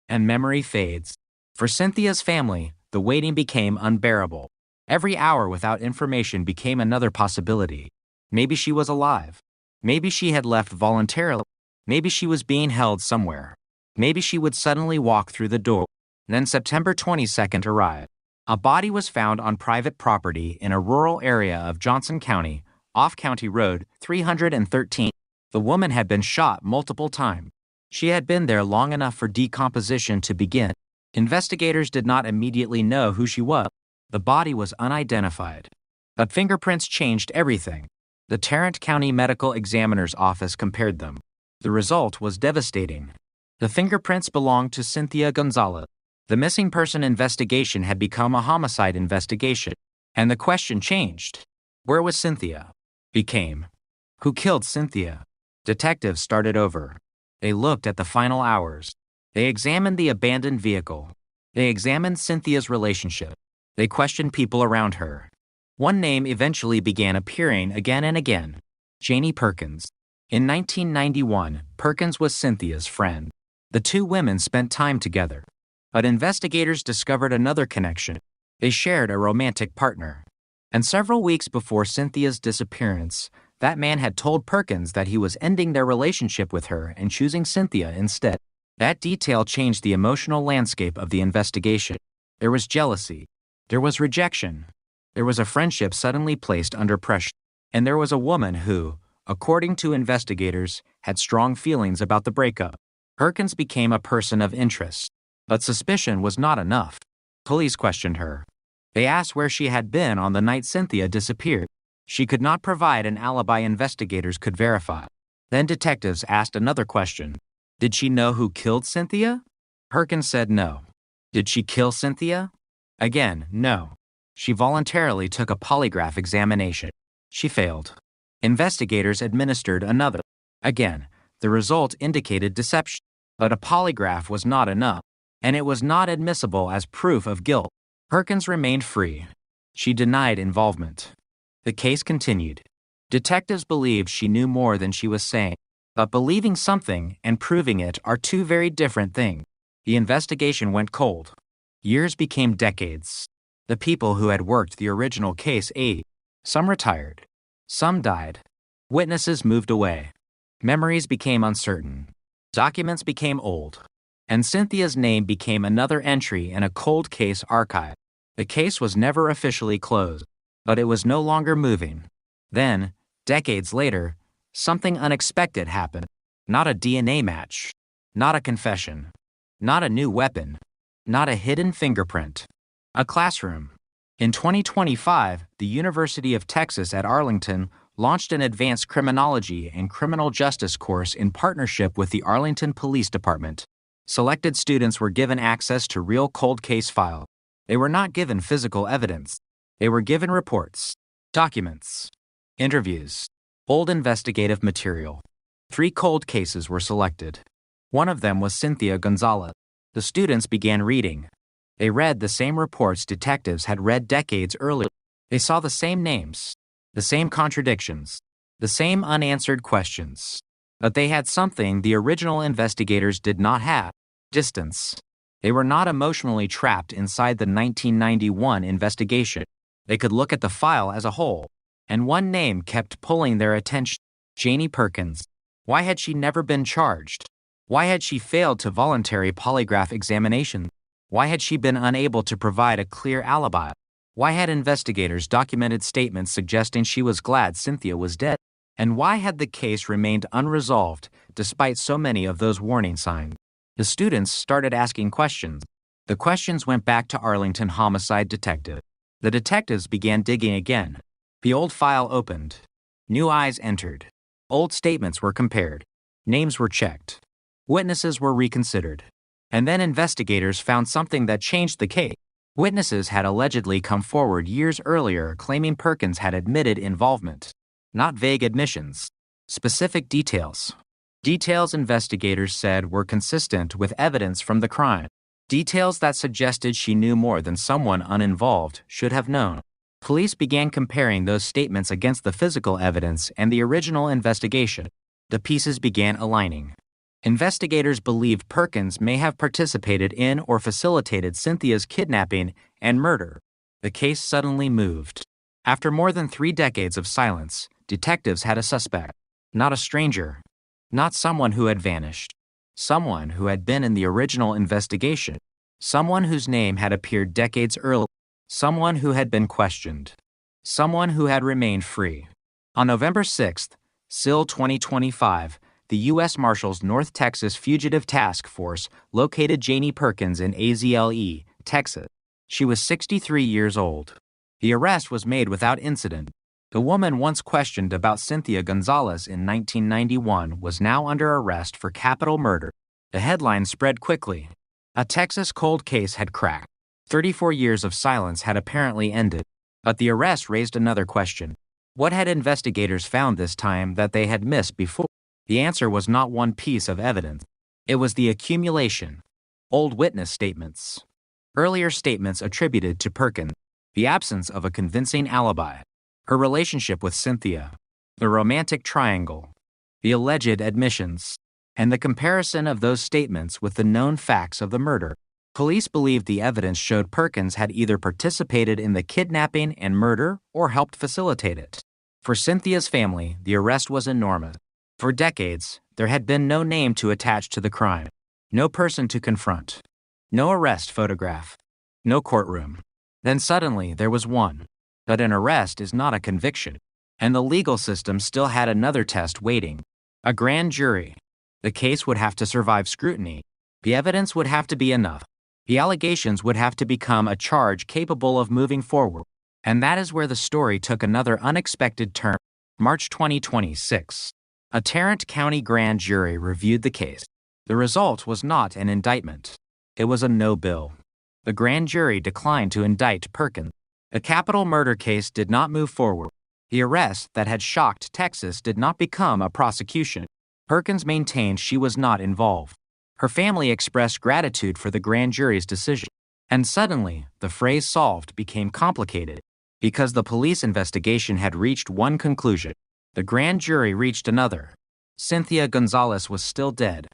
and memory fades. For Cynthia's family, the waiting became unbearable. Every hour without information became another possibility. Maybe she was alive. Maybe she had left voluntarily. Maybe she was being held somewhere. Maybe she would suddenly walk through the door. Then September 22nd arrived. A body was found on private property in a rural area of Johnson County, off County Road 313. The woman had been shot multiple times. She had been there long enough for decomposition to begin. Investigators did not immediately know who she was. The body was unidentified. But fingerprints changed everything. The Tarrant County Medical Examiner's Office compared them. The result was devastating. The fingerprints belonged to Cynthia Gonzalez. The missing person investigation had become a homicide investigation. And the question changed. Where was Cynthia? Became. Who killed Cynthia? Detectives started over. They looked at the final hours. They examined the abandoned vehicle. They examined Cynthia's relationship. They questioned people around her. One name eventually began appearing again and again. Janie Perkins. In 1991, Perkins was Cynthia's friend. The two women spent time together. But investigators discovered another connection. They shared a romantic partner. And several weeks before Cynthia's disappearance, that man had told Perkins that he was ending their relationship with her and choosing Cynthia instead. That detail changed the emotional landscape of the investigation. There was jealousy. There was rejection. There was a friendship suddenly placed under pressure. And there was a woman who, according to investigators, had strong feelings about the breakup. Perkins became a person of interest. But suspicion was not enough. Police questioned her. They asked where she had been on the night Cynthia disappeared. She could not provide an alibi investigators could verify. Then detectives asked another question. Did she know who killed Cynthia? Perkins said no. Did she kill Cynthia? Again, no. She voluntarily took a polygraph examination. She failed. Investigators administered another. Again, the result indicated deception. But a polygraph was not enough, and it was not admissible as proof of guilt. Perkins remained free. She denied involvement. The case continued. Detectives believed she knew more than she was saying. But believing something and proving it are two very different things. The investigation went cold. Years became decades. The people who had worked the original case aged. Some retired. Some died. Witnesses moved away. Memories became uncertain. Documents became old. And Cynthia's name became another entry in a cold case archive. The case was never officially closed, but it was no longer moving. Then, decades later, something unexpected happened. Not a DNA match. Not a confession. Not a new weapon. Not a hidden fingerprint. A classroom. In 2025, the University of Texas at Arlington launched an advanced criminology and criminal justice course in partnership with the Arlington Police Department. Selected students were given access to real cold case files. They were not given physical evidence. They were given reports, documents, interviews, old investigative material. 3 cold cases were selected. One of them was Cynthia Gonzalez. The students began reading. They read the same reports detectives had read decades earlier. They saw the same names, the same contradictions, the same unanswered questions. But they had something the original investigators did not have: distance. They were not emotionally trapped inside the 1991 investigation. They could look at the file as a whole. And one name kept pulling their attention: Janie Perkins. Why had she never been charged? Why had she failed to voluntary polygraph examination? Why had she been unable to provide a clear alibi? Why had investigators documented statements suggesting she was glad Cynthia was dead? And why had the case remained unresolved despite so many of those warning signs? The students started asking questions. The questions went back to Arlington homicide detective. The detectives began digging again. The old file opened. New eyes entered. Old statements were compared. Names were checked. Witnesses were reconsidered. And then investigators found something that changed the case. Witnesses had allegedly come forward years earlier claiming Perkins had admitted involvement. Not vague admissions. Specific details. Details investigators said were consistent with evidence from the crime. Details that suggested she knew more than someone uninvolved should have known. Police began comparing those statements against the physical evidence and the original investigation. The pieces began aligning. Investigators believed Perkins may have participated in or facilitated Cynthia's kidnapping and murder. The case suddenly moved. After more than 3 decades of silence, detectives had a suspect. Not a stranger. Not someone who had vanished. Someone who had been in the original investigation. Someone whose name had appeared decades earlier. Someone who had been questioned. Someone who had remained free. On November 6th, SIL 2025, the U.S. Marshals North Texas Fugitive Task Force located Janie Perkins in AZLE, Texas. She was 63 years old. The arrest was made without incident. The woman once questioned about Cynthia Gonzalez in 1991 was now under arrest for capital murder. The headline spread quickly. A Texas cold case had cracked. 34 years of silence had apparently ended. But the arrest raised another question. What had investigators found this time that they had missed before? The answer was not one piece of evidence. It was the accumulation. Old witness statements. Earlier statements attributed to Perkins. The absence of a convincing alibi. Her relationship with Cynthia. The romantic triangle. The alleged admissions. And the comparison of those statements with the known facts of the murder. Police believed the evidence showed Perkins had either participated in the kidnapping and murder or helped facilitate it. For Cynthia's family, the arrest was enormous. For decades, there had been no name to attach to the crime, no person to confront, no arrest photograph, no courtroom. Then suddenly there was one. But an arrest is not a conviction, and the legal system still had another test waiting. A grand jury. The case would have to survive scrutiny. The evidence would have to be enough. The allegations would have to become a charge capable of moving forward. And that is where the story took another unexpected turn. March 2026. A Tarrant County grand jury reviewed the case. The result was not an indictment. It was a no bill. The grand jury declined to indict Perkins. The capital murder case did not move forward. The arrest that had shocked Texas did not become a prosecution. Perkins maintained she was not involved. Her family expressed gratitude for the grand jury's decision. And suddenly, the phrase solved became complicated. Because the police investigation had reached one conclusion. The grand jury reached another. Cynthia Gonzalez was still dead.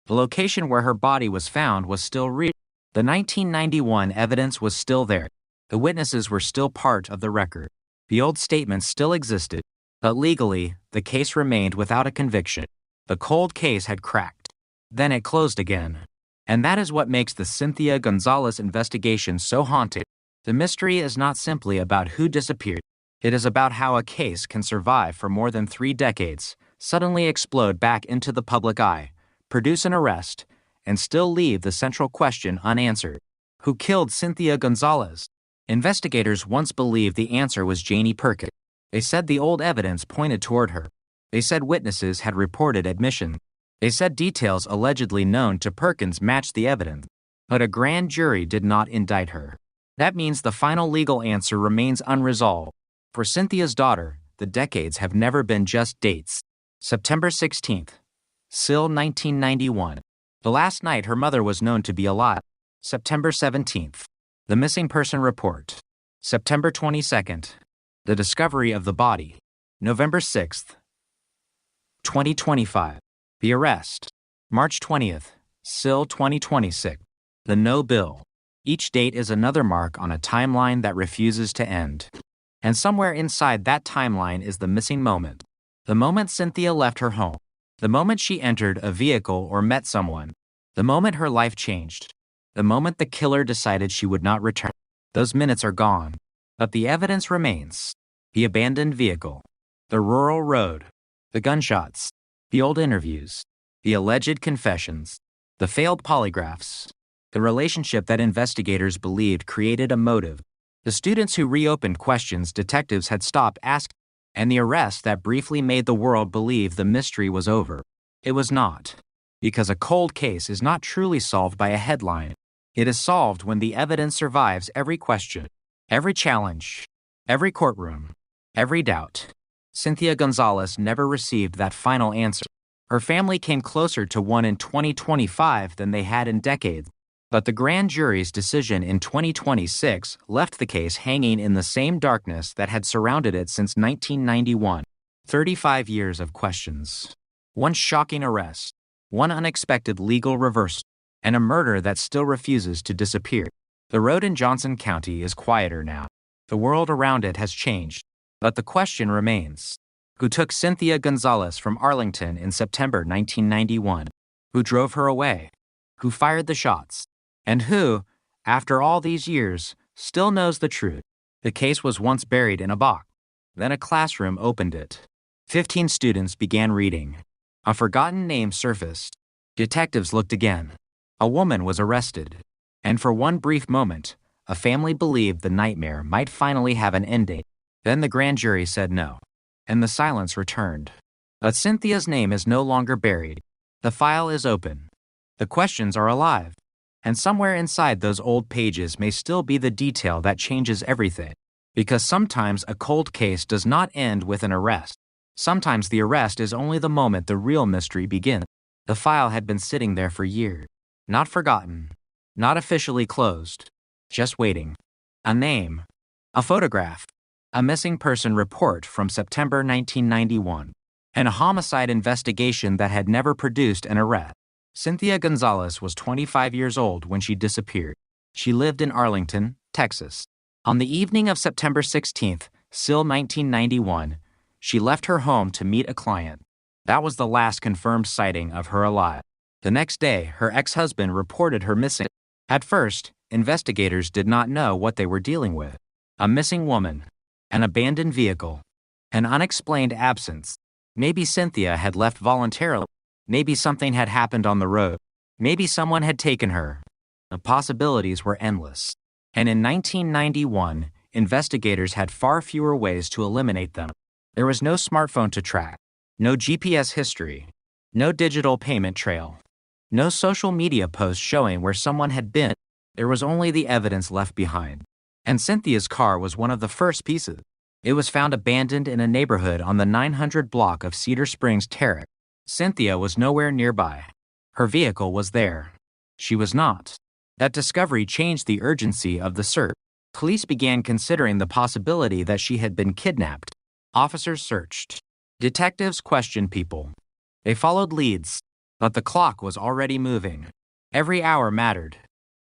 The location where her body was found was still real. The 1991 evidence was still there. The witnesses were still part of the record. The old statements still existed. But legally, the case remained without a conviction. The cold case had cracked. Then it closed again. And that is what makes the Cynthia Gonzalez investigation so haunting. The mystery is not simply about who disappeared. It is about how a case can survive for more than 3 decades, suddenly explode back into the public eye, produce an arrest, and still leave the central question unanswered. Who killed Cynthia Gonzalez? Investigators once believed the answer was Janie Perkins. They said the old evidence pointed toward her. They said witnesses had reported admission. They said details allegedly known to Perkins matched the evidence. But a grand jury did not indict her. That means the final legal answer remains unresolved. For Cynthia's daughter, the decades have never been just dates. September 16th. SIL 1991. The last night her mother was known to be alive. September 17th. The missing person report. September 22nd. The discovery of the body. November 6th. 2025. The arrest. March 20th. SIL 2026. The no bill. Each date is another mark on a timeline that refuses to end. And somewhere inside that timeline is the missing moment. The moment Cynthia left her home. The moment she entered a vehicle or met someone. The moment her life changed. The moment the killer decided she would not return. Those minutes are gone. But the evidence remains. The abandoned vehicle. The rural road. The gunshots. The old interviews. The alleged confessions. The failed polygraphs. The relationship that investigators believed created a motive. The students who reopened questions detectives had stopped asking. And the arrest that briefly made the world believe the mystery was over. It was not. Because a cold case is not truly solved by a headline. It is solved when the evidence survives every question, every challenge, every courtroom, every doubt. Cynthia Gonzalez never received that final answer. Her family came closer to one in 2025 than they had in decades. But the grand jury's decision in 2026 left the case hanging in the same darkness that had surrounded it since 1991. 35 years of questions. One shocking arrest. One unexpected legal reversal. And a murder that still refuses to disappear. The road in Johnson County is quieter now. The world around it has changed. But the question remains. Who took Cynthia Gonzalez from Arlington in September 1991? Who drove her away? Who fired the shots? And who, after all these years, still knows the truth? The case was once buried in a box. Then a classroom opened it. 15 students began reading. A forgotten name surfaced. Detectives looked again. A woman was arrested. And for one brief moment, a family believed the nightmare might finally have an end date. Then the grand jury said no. And the silence returned. But Cynthia's name is no longer buried. The file is open. The questions are alive. And somewhere inside those old pages may still be the detail that changes everything. Because sometimes a cold case does not end with an arrest. Sometimes the arrest is only the moment the real mystery begins. The file had been sitting there for years. Not forgotten. Not officially closed. Just waiting. A name. A photograph. A missing person report from September 1991. And a homicide investigation that had never produced an arrest. Cynthia Gonzalez was 25 years old when she disappeared. She lived in Arlington, Texas. On the evening of September 16th, still 1991, she left her home to meet a client. That was the last confirmed sighting of her alive. The next day, her ex-husband reported her missing. At first, investigators did not know what they were dealing with. A missing woman, an abandoned vehicle, an unexplained absence. Maybe Cynthia had left voluntarily. Maybe something had happened on the road. Maybe someone had taken her. The possibilities were endless. And in 1991, investigators had far fewer ways to eliminate them. There was no smartphone to track, no GPS history, no digital payment trail, no social media post showing where someone had been. There was only the evidence left behind. And Cynthia's car was one of the first pieces. It was found abandoned in a neighborhood on the 900 block of Cedar Springs Terrace. Cynthia was nowhere nearby. Her vehicle was there. She was not. That discovery changed the urgency of the search. Police began considering the possibility that she had been kidnapped. Officers searched. Detectives questioned people. They followed leads, but the clock was already moving. Every hour mattered.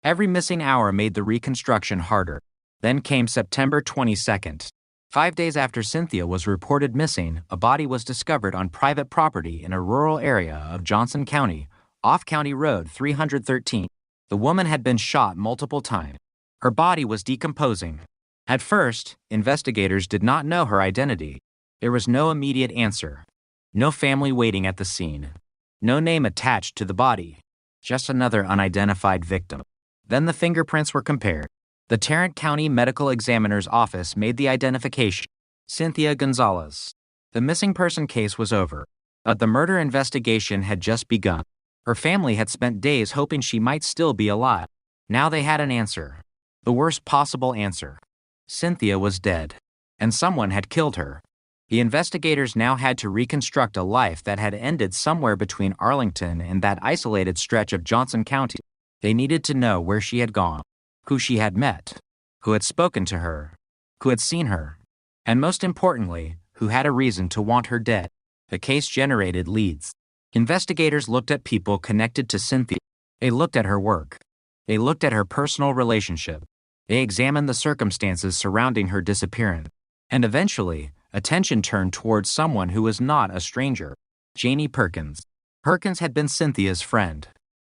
Every missing hour made the reconstruction harder. Then came September 22nd. 5 days after Cynthia was reported missing, a body was discovered on private property in a rural area of Johnson County, off County Road 313. The woman had been shot multiple times. Her body was decomposing. At first, investigators did not know her identity. There was no immediate answer. No family waiting at the scene. No name attached to the body. Just another unidentified victim. Then the fingerprints were compared. The Tarrant County Medical Examiner's Office made the identification. Cynthia Gonzalez. The missing person case was over, but the murder investigation had just begun. Her family had spent days hoping she might still be alive. Now they had an answer. The worst possible answer. Cynthia was dead, and someone had killed her. The investigators now had to reconstruct a life that had ended somewhere between Arlington and that isolated stretch of Johnson County. They needed to know where she had gone, who she had met, who had spoken to her, who had seen her, and most importantly, who had a reason to want her dead. The case generated leads. Investigators looked at people connected to Cynthia. They looked at her work. They looked at her personal relationship. They examined the circumstances surrounding her disappearance. And eventually, attention turned towards someone who was not a stranger, Janie Perkins. Perkins had been Cynthia's friend.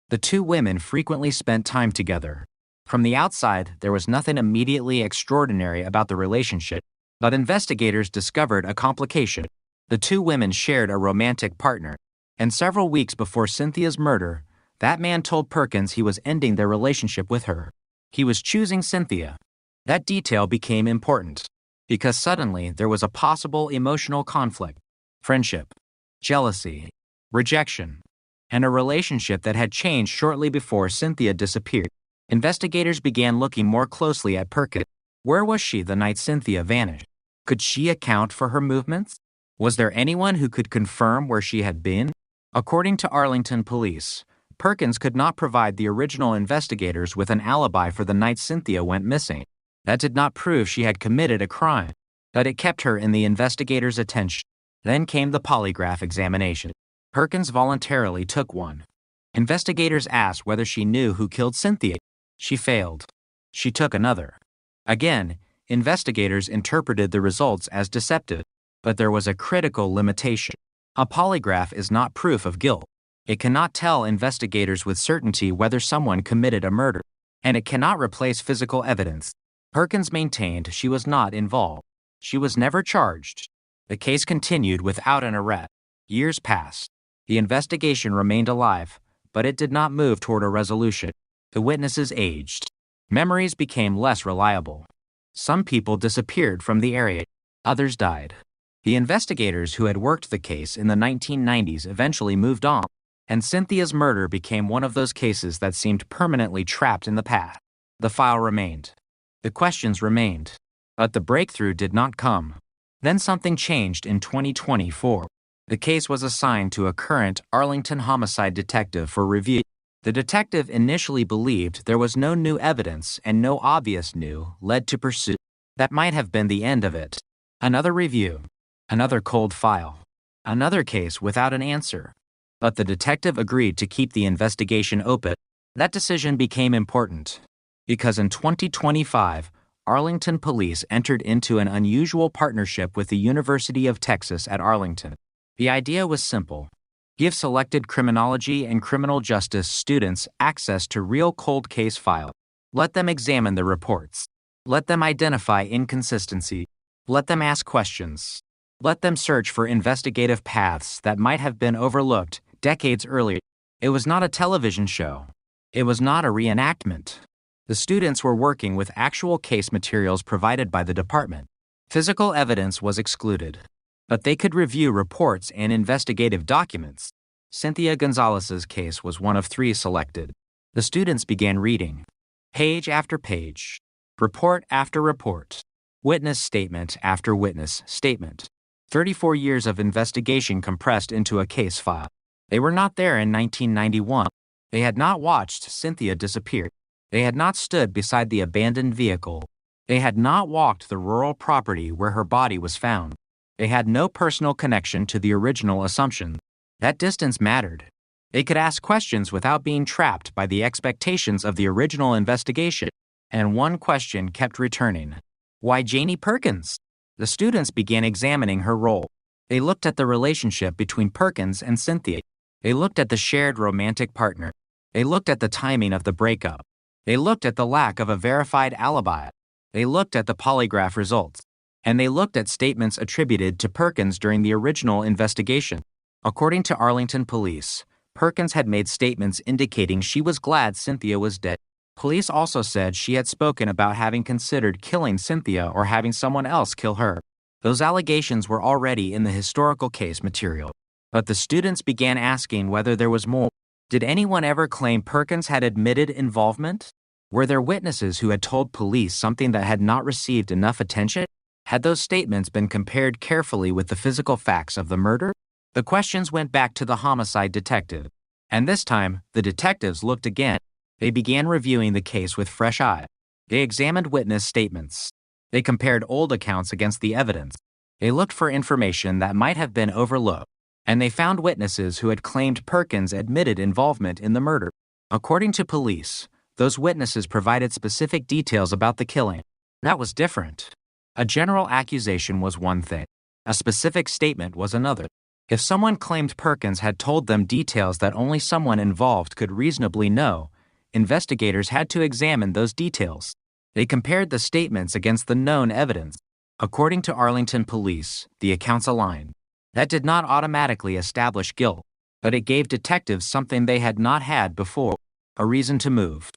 The two women frequently spent time together. From the outside, there was nothing immediately extraordinary about the relationship, but investigators discovered a complication. The two women shared a romantic partner, and several weeks before Cynthia's murder, that man told Perkins he was ending their relationship with her. He was choosing Cynthia. That detail became important, because suddenly there was a possible emotional conflict, friendship, jealousy, rejection, and a relationship that had changed shortly before Cynthia disappeared. Investigators began looking more closely at Perkins. Where was she the night Cynthia vanished? Could she account for her movements? Was there anyone who could confirm where she had been? According to Arlington police, Perkins could not provide the original investigators with an alibi for the night Cynthia went missing. That did not prove she had committed a crime, but it kept her in the investigators' attention. Then came the polygraph examination. Perkins voluntarily took one. Investigators asked whether she knew who killed Cynthia. She failed. She took another. Again, investigators interpreted the results as deceptive, but there was a critical limitation. A polygraph is not proof of guilt. It cannot tell investigators with certainty whether someone committed a murder, and it cannot replace physical evidence. Perkins maintained she was not involved. She was never charged. The case continued without an arrest. Years passed. The investigation remained alive, but it did not move toward a resolution. The witnesses aged. Memories became less reliable. Some people disappeared from the area. Others died. The investigators who had worked the case in the 1990s eventually moved on, and Cynthia's murder became one of those cases that seemed permanently trapped in the past. The file remained. The questions remained. But the breakthrough did not come. Then something changed in 2024. The case was assigned to a current Arlington homicide detective for review. The detective initially believed there was no new evidence and no obvious new lead to pursue. That might have been the end of it. Another review. Another cold file. Another case without an answer. But the detective agreed to keep the investigation open. That decision became important because in 2025, Arlington police entered into an unusual partnership with the University of Texas at Arlington. The idea was simple. Give selected criminology and criminal justice students access to real cold case files. Let them examine the reports. Let them identify inconsistency. Let them ask questions. Let them search for investigative paths that might have been overlooked decades earlier. It was not a television show. It was not a reenactment. The students were working with actual case materials provided by the department. Physical evidence was excluded, but they could review reports and investigative documents. Cynthia Gonzalez's case was one of 3 selected. The students began reading, page after page, report after report, witness statement after witness statement. 34 years of investigation compressed into a case file. They were not there in 1991. They had not watched Cynthia disappear. They had not stood beside the abandoned vehicle. They had not walked the rural property where her body was found. They had no personal connection to the original assumption. That distance mattered. They could ask questions without being trapped by the expectations of the original investigation. And one question kept returning. Why Janie Perkins? The students began examining her role. They looked at the relationship between Perkins and Cynthia. They looked at the shared romantic partner. They looked at the timing of the breakup. They looked at the lack of a verified alibi. They looked at the polygraph results. And they looked at statements attributed to Perkins during the original investigation. According to Arlington police, Perkins had made statements indicating she was glad Cynthia was dead. Police also said she had spoken about having considered killing Cynthia or having someone else kill her. Those allegations were already in the historical case material. But the students began asking whether there was more. Did anyone ever claim Perkins had admitted involvement? Were there witnesses who had told police something that had not received enough attention? Had those statements been compared carefully with the physical facts of the murder? The questions went back to the homicide detective. And this time, the detectives looked again. They began reviewing the case with fresh eyes. They examined witness statements. They compared old accounts against the evidence. They looked for information that might have been overlooked. And they found witnesses who had claimed Perkins admitted involvement in the murder. According to police, those witnesses provided specific details about the killing. That was different. A general accusation was one thing. A specific statement was another. If someone claimed Perkins had told them details that only someone involved could reasonably know, investigators had to examine those details. They compared the statements against the known evidence. According to Arlington police, the accounts aligned. That did not automatically establish guilt, but it gave detectives something they had not had before, a reason to move.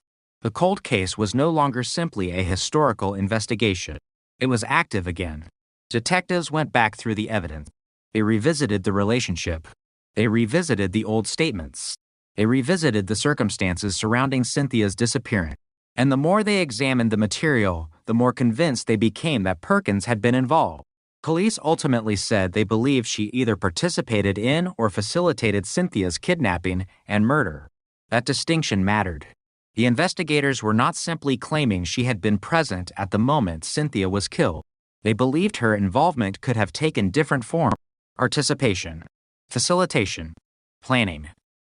The cold case was no longer simply a historical investigation. It was active again. Detectives went back through the evidence. They revisited the relationship. They revisited the old statements. They revisited the circumstances surrounding Cynthia's disappearance. And the more they examined the material, the more convinced they became that Perkins had been involved. Police ultimately said they believed she either participated in or facilitated Cynthia's kidnapping and murder. That distinction mattered. The investigators were not simply claiming she had been present at the moment Cynthia was killed. They believed her involvement could have taken different forms: participation, facilitation, planning,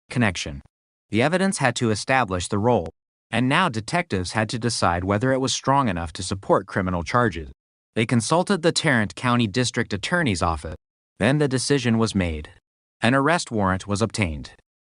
connection. The evidence had to establish the role, and now detectives had to decide whether it was strong enough to support criminal charges. They consulted the Tarrant County District Attorney's Office. Then the decision was made. An arrest warrant was obtained.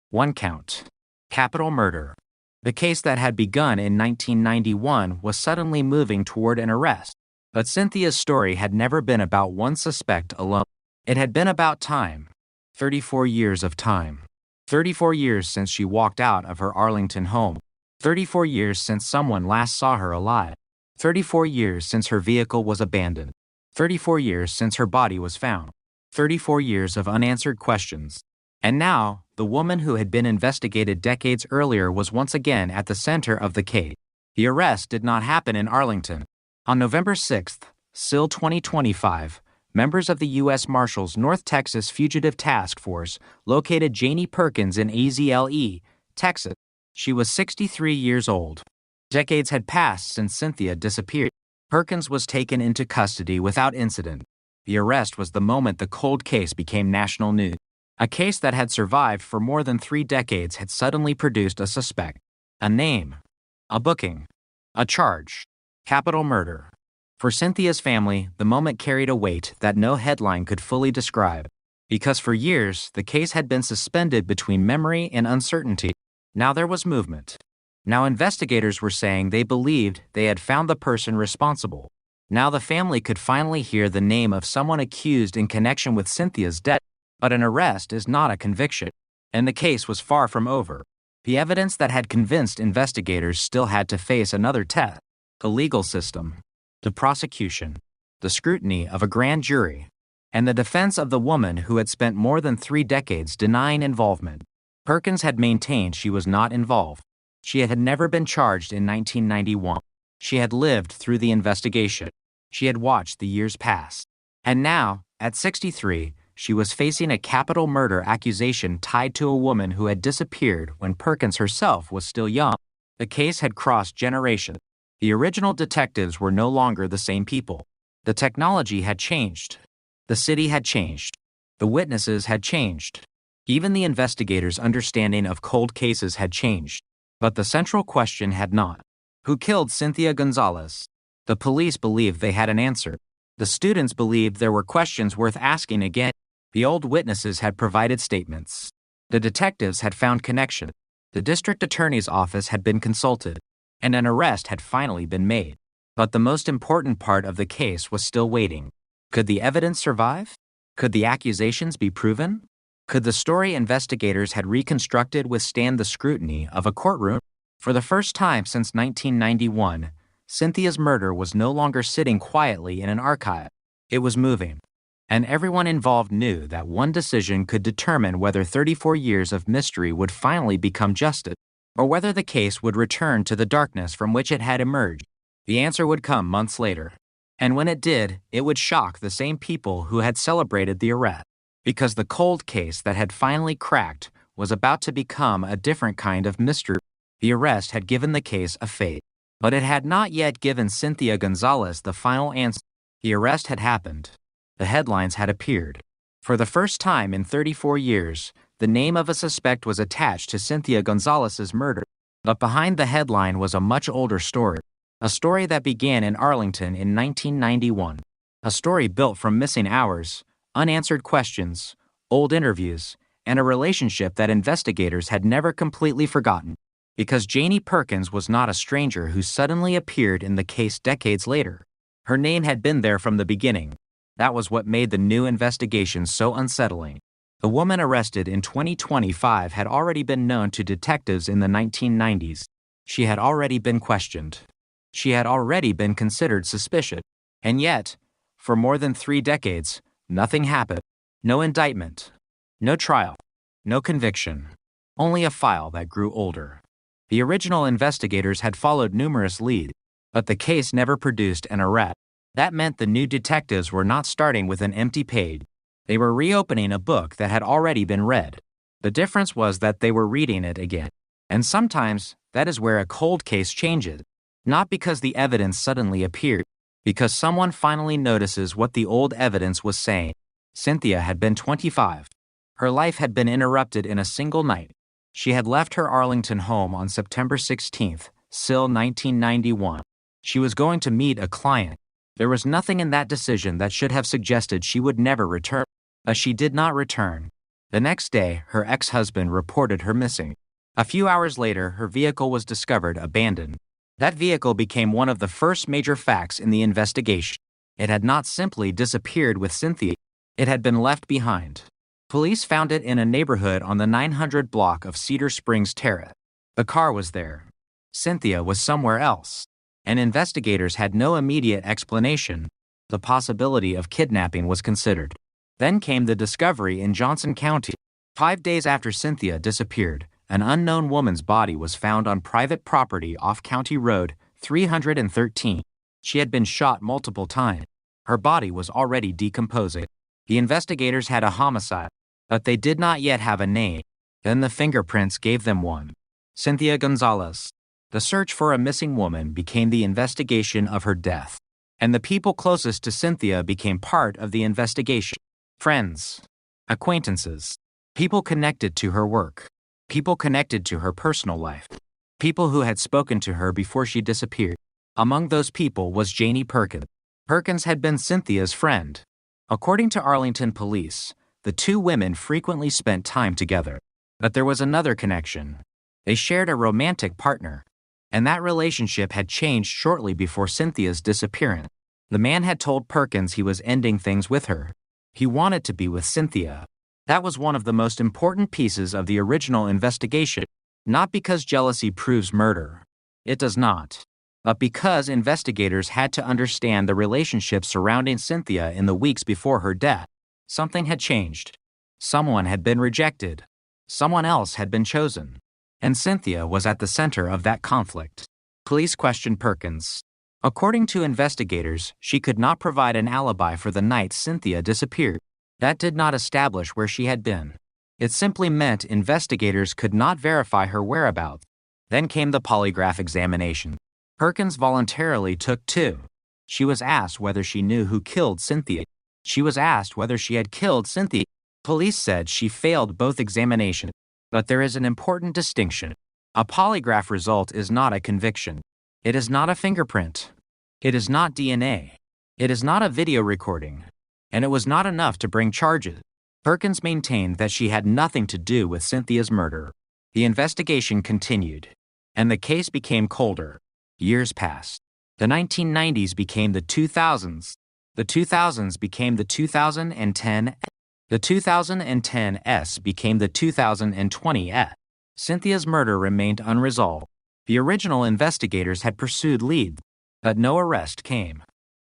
1 count: capital murder. The case that had begun in 1991 was suddenly moving toward an arrest. But Cynthia's story had never been about one suspect alone. It had been about time. 34 years of time. 34 years since she walked out of her Arlington home. 34 years since someone last saw her alive. 34 years since her vehicle was abandoned. 34 years since her body was found. 34 years of unanswered questions. And now, the woman who had been investigated decades earlier was once again at the center of the case. The arrest did not happen in Arlington. On November 6th, SIL 2025, members of the U.S. Marshals North Texas Fugitive Task Force located Janie Perkins in AZLE, Texas. She was 63 years old. Decades had passed since Cynthia disappeared. Perkins was taken into custody without incident. The arrest was the moment the cold case became national news. A case that had survived for more than 3 decades had suddenly produced a suspect, a name, a booking, a charge, capital murder. For Cynthia's family, the moment carried a weight that no headline could fully describe. Because for years, the case had been suspended between memory and uncertainty. Now there was movement. Now investigators were saying they believed they had found the person responsible. Now the family could finally hear the name of someone accused in connection with Cynthia's death. But an arrest is not a conviction, and the case was far from over. The evidence that had convinced investigators still had to face another test: the legal system, the prosecution, the scrutiny of a grand jury, and the defense of the woman who had spent more than 3 decades denying involvement. Perkins had maintained she was not involved. She had never been charged in 1991. She had lived through the investigation. She had watched the years pass. And now, at 63, she was facing a capital murder accusation tied to a woman who had disappeared when Perkins herself was still young. The case had crossed generations. The original detectives were no longer the same people. The technology had changed. The city had changed. The witnesses had changed. Even the investigators' understanding of cold cases had changed. But the central question had not. Who killed Cynthia Gonzalez? The police believed they had an answer. The students believed there were questions worth asking again. The old witnesses had provided statements. The detectives had found connection. The district attorney's office had been consulted, and an arrest had finally been made. But the most important part of the case was still waiting. Could the evidence survive? Could the accusations be proven? Could the story investigators had reconstructed withstand the scrutiny of a courtroom? For the first time since 1991, Cynthia's murder was no longer sitting quietly in an archive. It was moving. And everyone involved knew that one decision could determine whether 34 years of mystery would finally become justice, or whether the case would return to the darkness from which it had emerged. The answer would come months later. And when it did, it would shock the same people who had celebrated the arrest. Because the cold case that had finally cracked was about to become a different kind of mystery. The arrest had given the case a fate. But it had not yet given Cynthia Gonzalez the final answer. The arrest had happened. The headlines had appeared. For the first time in 34 years, the name of a suspect was attached to Cynthia Gonzalez's murder. But behind the headline was a much older story. A story that began in Arlington in 1991. A story built from missing hours, unanswered questions, old interviews, and a relationship that investigators had never completely forgotten. Because Janie Perkins was not a stranger who suddenly appeared in the case decades later. Her name had been there from the beginning. That was what made the new investigation so unsettling. The woman arrested in 2025 had already been known to detectives in the 1990s. She had already been questioned. She had already been considered suspicious. And yet, for more than 3 decades, nothing happened. No indictment. No trial. No conviction. Only a file that grew older. The original investigators had followed numerous leads, but the case never produced an arrest. That meant the new detectives were not starting with an empty page. They were reopening a book that had already been read. The difference was that they were reading it again. And sometimes, that is where a cold case changes. Not because the evidence suddenly appeared, because someone finally notices what the old evidence was saying. Cynthia had been 25. Her life had been interrupted in a single night. She had left her Arlington home on September 16th, SIL 1991. She was going to meet a client. There was nothing in that decision that should have suggested she would never return. But she did not return. The next day, her ex-husband reported her missing. A few hours later, her vehicle was discovered abandoned. That vehicle became one of the first major facts in the investigation. It had not simply disappeared with Cynthia. It had been left behind. Police found it in a neighborhood on the 900 block of Cedar Springs Terrace. The car was there. Cynthia was somewhere else, and investigators had no immediate explanation. The possibility of kidnapping was considered. Then came the discovery in Johnson County. 5 days after Cynthia disappeared, an unknown woman's body was found on private property off County Road 313. She had been shot multiple times. Her body was already decomposing. The investigators had a homicide, but they did not yet have a name. Then the fingerprints gave them one. Cynthia Gonzalez. The search for a missing woman became the investigation of her death, and the people closest to Cynthia became part of the investigation. Friends, acquaintances, people connected to her work, people connected to her personal life, people who had spoken to her before she disappeared. Among those people was Janie Perkins. Perkins had been Cynthia's friend. According to Arlington police, the two women frequently spent time together. But there was another connection. They shared a romantic partner, and that relationship had changed shortly before Cynthia's disappearance. The man had told Perkins he was ending things with her. He wanted to be with Cynthia. That was one of the most important pieces of the original investigation, not because jealousy proves murder. It does not. But because investigators had to understand the relationship surrounding Cynthia in the weeks before her death. Something had changed. Someone had been rejected. Someone else had been chosen. And Cynthia was at the center of that conflict. Police questioned Perkins. According to investigators, she could not provide an alibi for the night Cynthia disappeared. That did not establish where she had been. It simply meant investigators could not verify her whereabouts. Then came the polygraph examination. Perkins voluntarily took two. She was asked whether she knew who killed Cynthia. She was asked whether she had killed Cynthia. Police said she failed both examinations. But there is an important distinction. A polygraph result is not a conviction. It is not a fingerprint. It is not DNA. It is not a video recording. And it was not enough to bring charges. Perkins maintained that she had nothing to do with Cynthia's murder. The investigation continued, and the case became colder. Years passed. The 1990s became the 2000s. The 2000s became the 2010. The 2010s became the 2020s. Cynthia's murder remained unresolved. The original investigators had pursued leads, but no arrest came.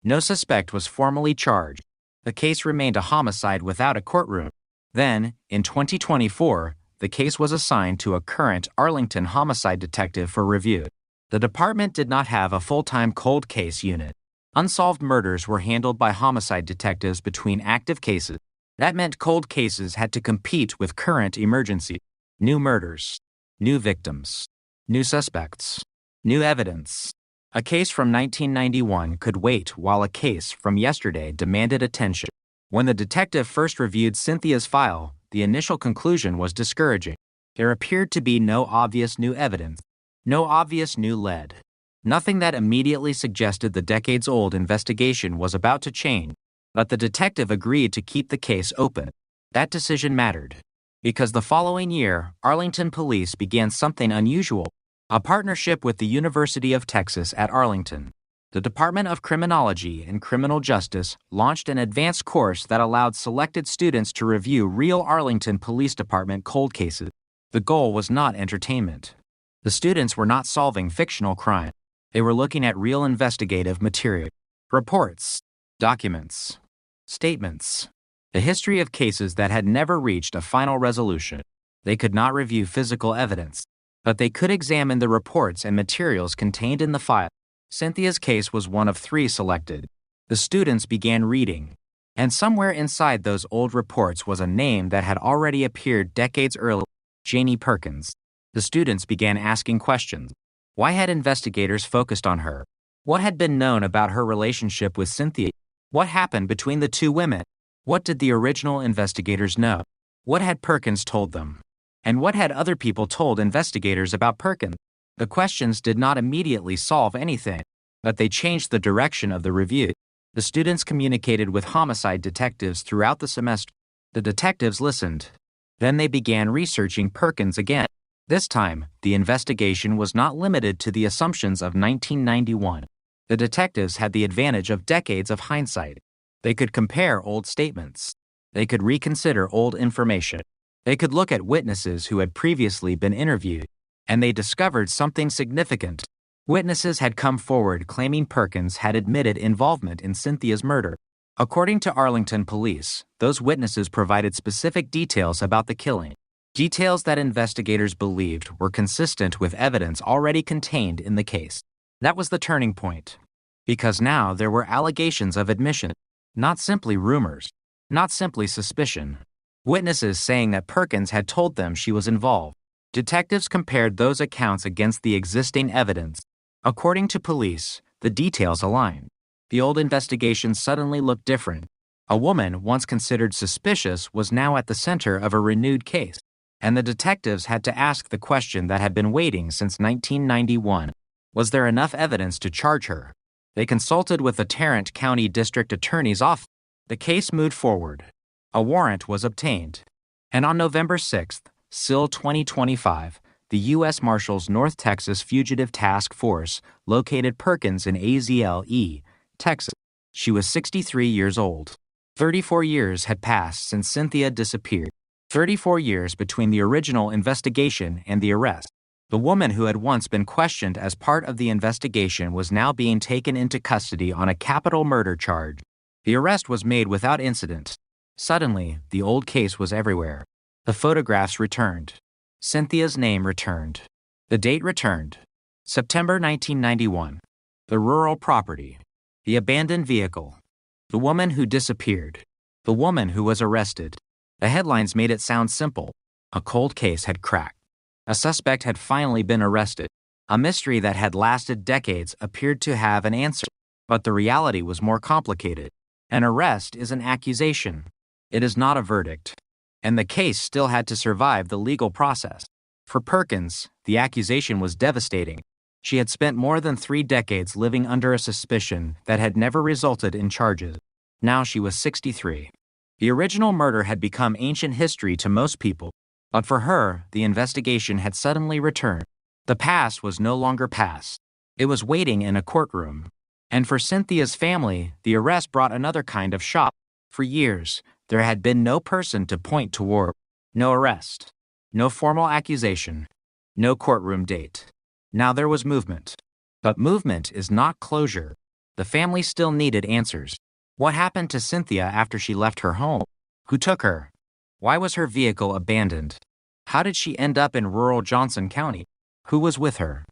No suspect was formally charged. The case remained a homicide without a courtroom. Then, in 2024, the case was assigned to a current Arlington homicide detective for review. The department did not have a full-time cold case unit. Unsolved murders were handled by homicide detectives between active cases. That meant cold cases had to compete with current emergencies. New murders, new victims, new suspects, new evidence. A case from 1991 could wait while a case from yesterday demanded attention. When the detective first reviewed Cynthia's file, the initial conclusion was discouraging. There appeared to be no obvious new evidence, no obvious new lead. Nothing that immediately suggested the decades-old investigation was about to change. But the detective agreed to keep the case open. That decision mattered, because the following year, Arlington police began something unusual, a partnership with the University of Texas at Arlington. The Department of Criminology and Criminal Justice launched an advanced course that allowed selected students to review real Arlington Police Department cold cases. The goal was not entertainment. The students were not solving fictional crime. They were looking at real investigative material, reports, documents, statements, the history of cases that had never reached a final resolution. They could not review physical evidence, but they could examine the reports and materials contained in the file. Cynthia's case was one of 3 selected. The students began reading, and somewhere inside those old reports was a name that had already appeared decades earlier, Janie Perkins. The students began asking questions. Why had investigators focused on her? What had been known about her relationship with Cynthia? What happened between the two women? What did the original investigators know? What had Perkins told them? And what had other people told investigators about Perkins? The questions did not immediately solve anything, but they changed the direction of the review. The students communicated with homicide detectives throughout the semester. The detectives listened. Then they began researching Perkins again. This time, the investigation was not limited to the assumptions of 1991. The detectives had the advantage of decades of hindsight. They could compare old statements, They could reconsider old information. They could look at witnesses who had previously been interviewed, and they discovered something significant. Witnesses had come forward claiming Perkins had admitted involvement in Cynthia's murder. According to Arlington police, those witnesses provided specific details about the killing, details that investigators believed were consistent with evidence already contained in the case. That was the turning point, because now there were allegations of admission, not simply rumors, not simply suspicion. Witnesses saying that Perkins had told them she was involved. Detectives compared those accounts against the existing evidence. According to police, the details aligned. The old investigation suddenly looked different. A woman once considered suspicious was now at the center of a renewed case, and the detectives had to ask the question that had been waiting since 1991. Was there enough evidence to charge her? They consulted with the Tarrant County District Attorney's office. The case moved forward. A warrant was obtained, and on November 6, SIL 2025, the U.S. Marshals North Texas Fugitive Task Force located Perkins in AZLE, Texas. She was 63 years old. 34 years had passed since Cynthia disappeared. 34 years between the original investigation and the arrest. The woman who had once been questioned as part of the investigation was now being taken into custody on a capital murder charge. The arrest was made without incident. Suddenly, the old case was everywhere. The photographs returned. Cynthia's name returned. The date returned. September 1991. The rural property. The abandoned vehicle. The woman who disappeared. The woman who was arrested. The headlines made it sound simple. A cold case had cracked. A suspect had finally been arrested. A mystery that had lasted decades appeared to have an answer. But the reality was more complicated. An arrest is an accusation. It is not a verdict. And the case still had to survive the legal process. For Perkins, the accusation was devastating. She had spent more than 3 decades living under a suspicion that had never resulted in charges. Now she was 63. The original murder had become ancient history to most people, but for her, the investigation had suddenly returned. The past was no longer past. It was waiting in a courtroom. And for Cynthia's family, the arrest brought another kind of shock. For years, there had been no person to point toward. No arrest. No formal accusation. No courtroom date. Now there was movement. But movement is not closure. The family still needed answers. What happened to Cynthia after she left her home? Who took her? Why was her vehicle abandoned? How did she end up in rural Johnson County? Who was with her?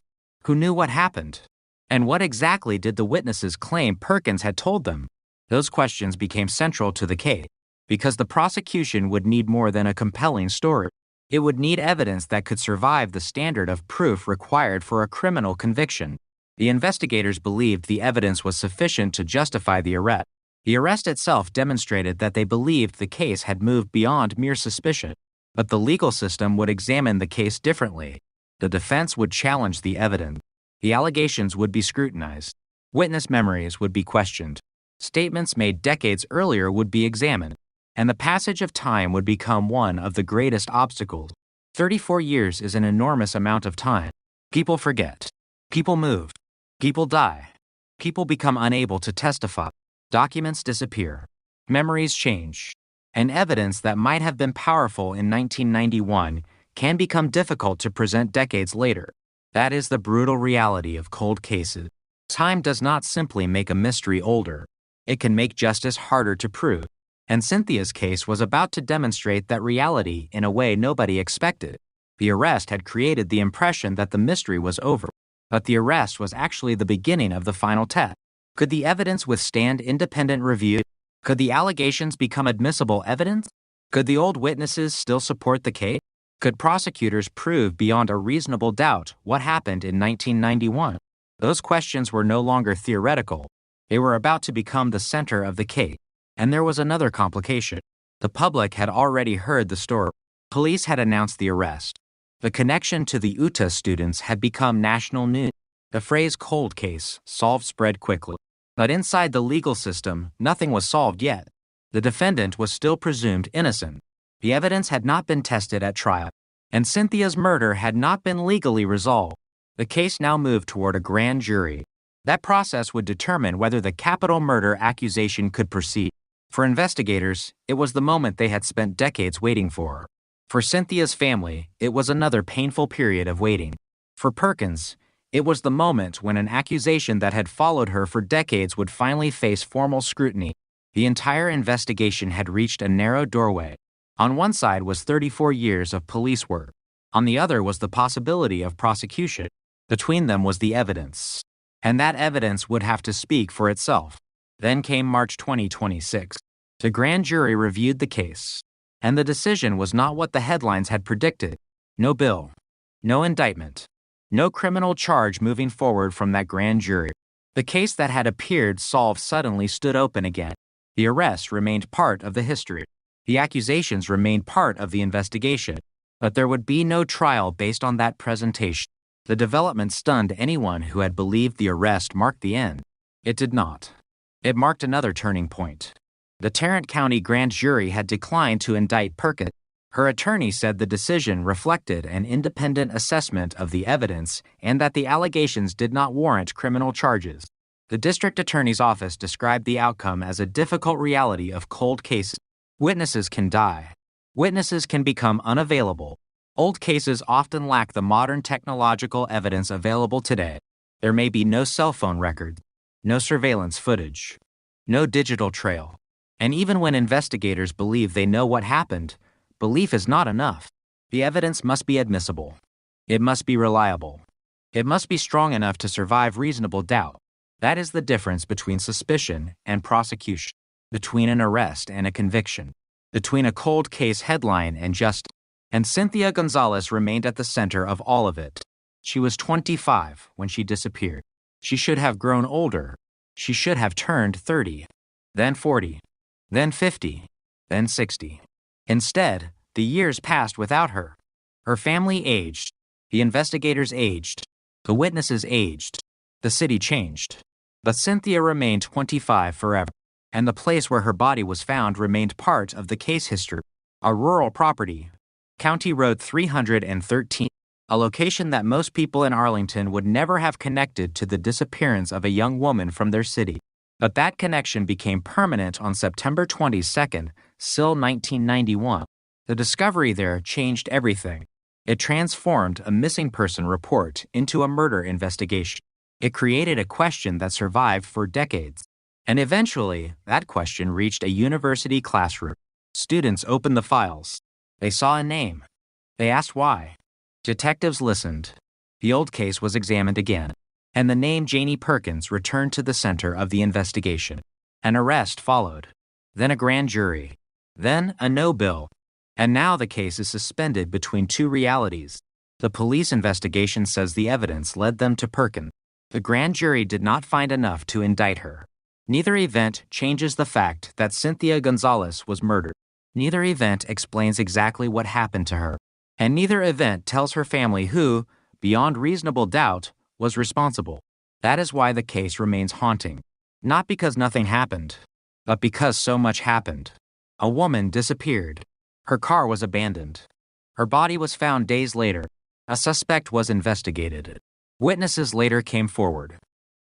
Who knew what happened? And what exactly did the witnesses claim Perkins had told them? Those questions became central to the case, because the prosecution would need more than a compelling story. It would need evidence that could survive the standard of proof required for a criminal conviction. The investigators believed the evidence was sufficient to justify the arrest. The arrest itself demonstrated that they believed the case had moved beyond mere suspicion. But the legal system would examine the case differently. The defense would challenge the evidence. The allegations would be scrutinized. Witness memories would be questioned. Statements made decades earlier would be examined. And the passage of time would become one of the greatest obstacles. 34 years is an enormous amount of time. People forget. People move. People die. People become unable to testify. Documents disappear. Memories change. And evidence that might have been powerful in 1991 can become difficult to present decades later. That is the brutal reality of cold cases. Time does not simply make a mystery older. It can make justice harder to prove. And Cynthia's case was about to demonstrate that reality in a way nobody expected. The arrest had created the impression that the mystery was over. But the arrest was actually the beginning of the final test. Could the evidence withstand independent review? Could the allegations become admissible evidence? Could the old witnesses still support the case? Could prosecutors prove beyond a reasonable doubt what happened in 1991? Those questions were no longer theoretical. They were about to become the center of the case. And there was another complication. The public had already heard the story. Police had announced the arrest. The connection to the Utah students had become national news. The phrase cold case solved spread quickly. But inside the legal system, nothing was solved yet. The defendant was still presumed innocent. The evidence had not been tested at trial, and Cynthia's murder had not been legally resolved. The case now moved toward a grand jury. That process would determine whether the capital murder accusation could proceed. For investigators, it was the moment they had spent decades waiting for. For Cynthia's family, it was another painful period of waiting. For Perkins, it was the moment when an accusation that had followed her for decades would finally face formal scrutiny. The entire investigation had reached a narrow doorway. On one side was 34 years of police work. On the other was the possibility of prosecution. Between them was the evidence. And that evidence would have to speak for itself. Then came March 2026. The grand jury reviewed the case. And the decision was not what the headlines had predicted. No bill. No indictment. No criminal charge moving forward from that grand jury. The case that had appeared solved suddenly stood open again. The arrest remained part of the history. The accusations remained part of the investigation. But there would be no trial based on that presentation. The development stunned anyone who had believed the arrest marked the end. It did not. It marked another turning point. The Tarrant County grand jury had declined to indict Perkins. Her attorney said the decision reflected an independent assessment of the evidence and that the allegations did not warrant criminal charges. The district attorney's office described the outcome as a difficult reality of cold cases. Witnesses can die. Witnesses can become unavailable. Old cases often lack the modern technological evidence available today. There may be no cell phone records, no surveillance footage, no digital trail. And even when investigators believe they know what happened, belief is not enough. The evidence must be admissible. It must be reliable. It must be strong enough to survive reasonable doubt. That is the difference between suspicion and prosecution, between an arrest and a conviction, between a cold case headline and justice. And Cynthia Gonzalez remained at the center of all of it. She was 25 when she disappeared. She should have grown older. She should have turned 30, then 40, then 50, then 60. Instead, the years passed without her. Her family aged. The investigators aged. The witnesses aged. The city changed. But Cynthia remained 25 forever. And the place where her body was found remained part of the case history. A rural property. County Road 313. A location that most people in Arlington would never have connected to the disappearance of a young woman from their city. But that connection became permanent on September 22nd, SIL 1991. The discovery there changed everything. It transformed a missing person report into a murder investigation. It created a question that survived for decades. And eventually, that question reached a university classroom. Students opened the files. They saw a name. They asked why. Detectives listened. The old case was examined again. And the name Janie Perkins returned to the center of the investigation. An arrest followed. Then a grand jury. Then a no bill. And now the case is suspended between two realities. The police investigation says the evidence led them to Perkins. The grand jury did not find enough to indict her. Neither event changes the fact that Cynthia Gonzalez was murdered. Neither event explains exactly what happened to her. And neither event tells her family who, beyond reasonable doubt, was responsible. That is why the case remains haunting. Not because nothing happened, but because so much happened. A woman disappeared. Her car was abandoned. Her body was found days later. A suspect was investigated. Witnesses later came forward.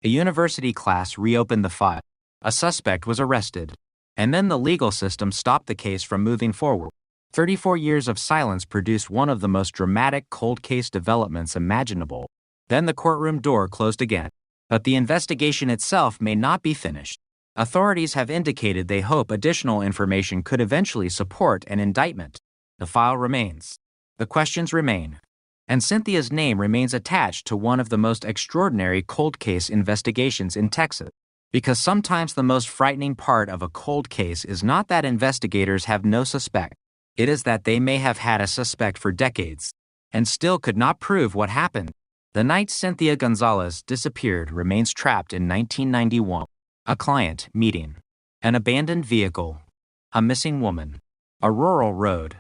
A university class reopened the file. A suspect was arrested. And then the legal system stopped the case from moving forward. 34 years of silence produced one of the most dramatic cold case developments imaginable. Then the courtroom door closed again. But the investigation itself may not be finished. Authorities have indicated they hope additional information could eventually support an indictment. The file remains. The questions remain. And Cynthia's name remains attached to one of the most extraordinary cold case investigations in Texas. Because sometimes the most frightening part of a cold case is not that investigators have no suspect. It is that they may have had a suspect for decades and still could not prove what happened. The night Cynthia Gonzalez disappeared remains trapped in 1991. A client meeting, an abandoned vehicle, a missing woman, a rural road,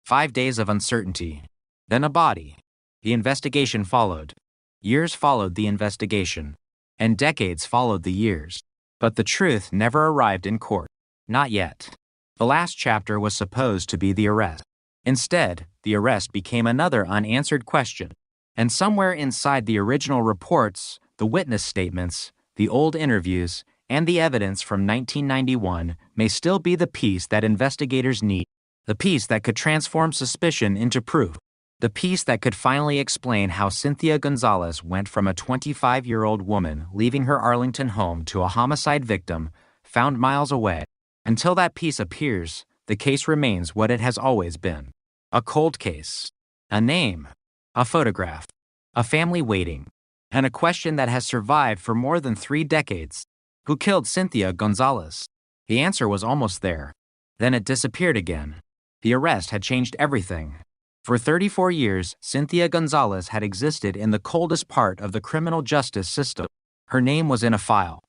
5 days of uncertainty, then a body. The investigation followed. Years followed the investigation, and decades followed the years. But the truth never arrived in court. Not yet. The last chapter was supposed to be the arrest. Instead, the arrest became another unanswered question. And somewhere inside the original reports, the witness statements, the old interviews, and the evidence from 1991 may still be the piece that investigators need, the piece that could transform suspicion into proof, the piece that could finally explain how Cynthia Gonzalez went from a 25-year-old woman leaving her Arlington home to a homicide victim found miles away. Until that piece appears, the case remains what it has always been. A cold case, a name, a photograph, a family waiting, and a question that has survived for more than 3 decades. Who killed Cynthia Gonzalez? The answer was almost there. Then it disappeared again. The arrest had changed everything. For 34 years, Cynthia Gonzalez had existed in the coldest part of the criminal justice system. Her name was in a file.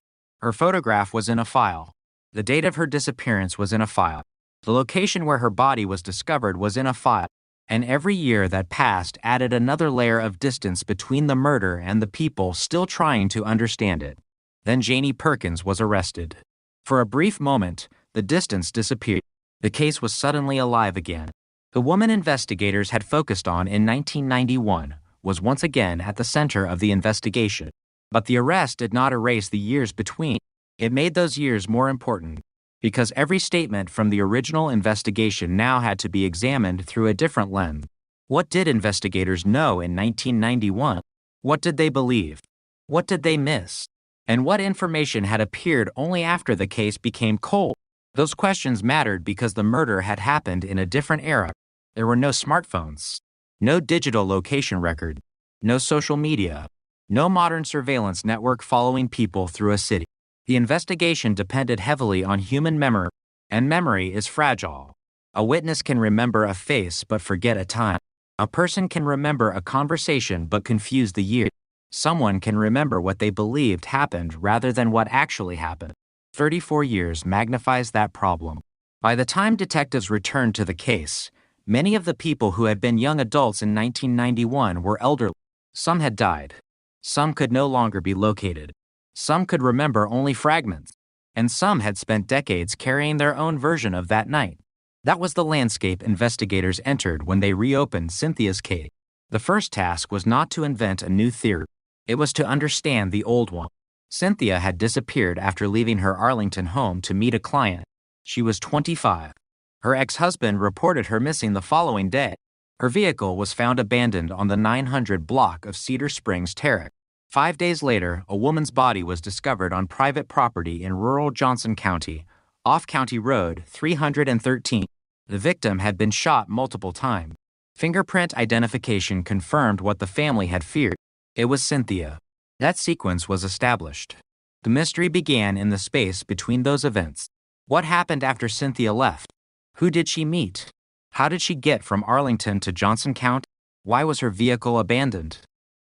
Her photograph was in a file. The date of her disappearance was in a file. The location where her body was discovered was in a file. And every year that passed added another layer of distance between the murder and the people still trying to understand it. Then Janie Perkins was arrested. For a brief moment, the distance disappeared. The case was suddenly alive again. The woman investigators had focused on in 1991 was once again at the center of the investigation. But the arrest did not erase the years between. It made those years more important, because every statement from the original investigation now had to be examined through a different lens. What did investigators know in 1991? What did they believe? What did they miss? And what information had appeared only after the case became cold? Those questions mattered because the murder had happened in a different era. There were no smartphones, no digital location record, no social media, no modern surveillance network following people through a city. The investigation depended heavily on human memory, and memory is fragile. A witness can remember a face but forget a time. A person can remember a conversation but confuse the year. Someone can remember what they believed happened rather than what actually happened. 34 years magnifies that problem. By the time detectives returned to the case, many of the people who had been young adults in 1991 were elderly. Some had died. Some could no longer be located. Some could remember only fragments. And some had spent decades carrying their own version of that night. That was the landscape investigators entered when they reopened Cynthia's case. The first task was not to invent a new theory. It was to understand the old one. Cynthia had disappeared after leaving her Arlington home to meet a client. She was 25. Her ex-husband reported her missing the following day. Her vehicle was found abandoned on the 900 block of Cedar Springs Terrace. 5 days later, a woman's body was discovered on private property in rural Johnson County, off County Road 313. The victim had been shot multiple times. Fingerprint identification confirmed what the family had feared. It was Cynthia. That sequence was established. The mystery began in the space between those events. What happened after Cynthia left? Who did she meet? How did she get from Arlington to Johnson County? Why was her vehicle abandoned?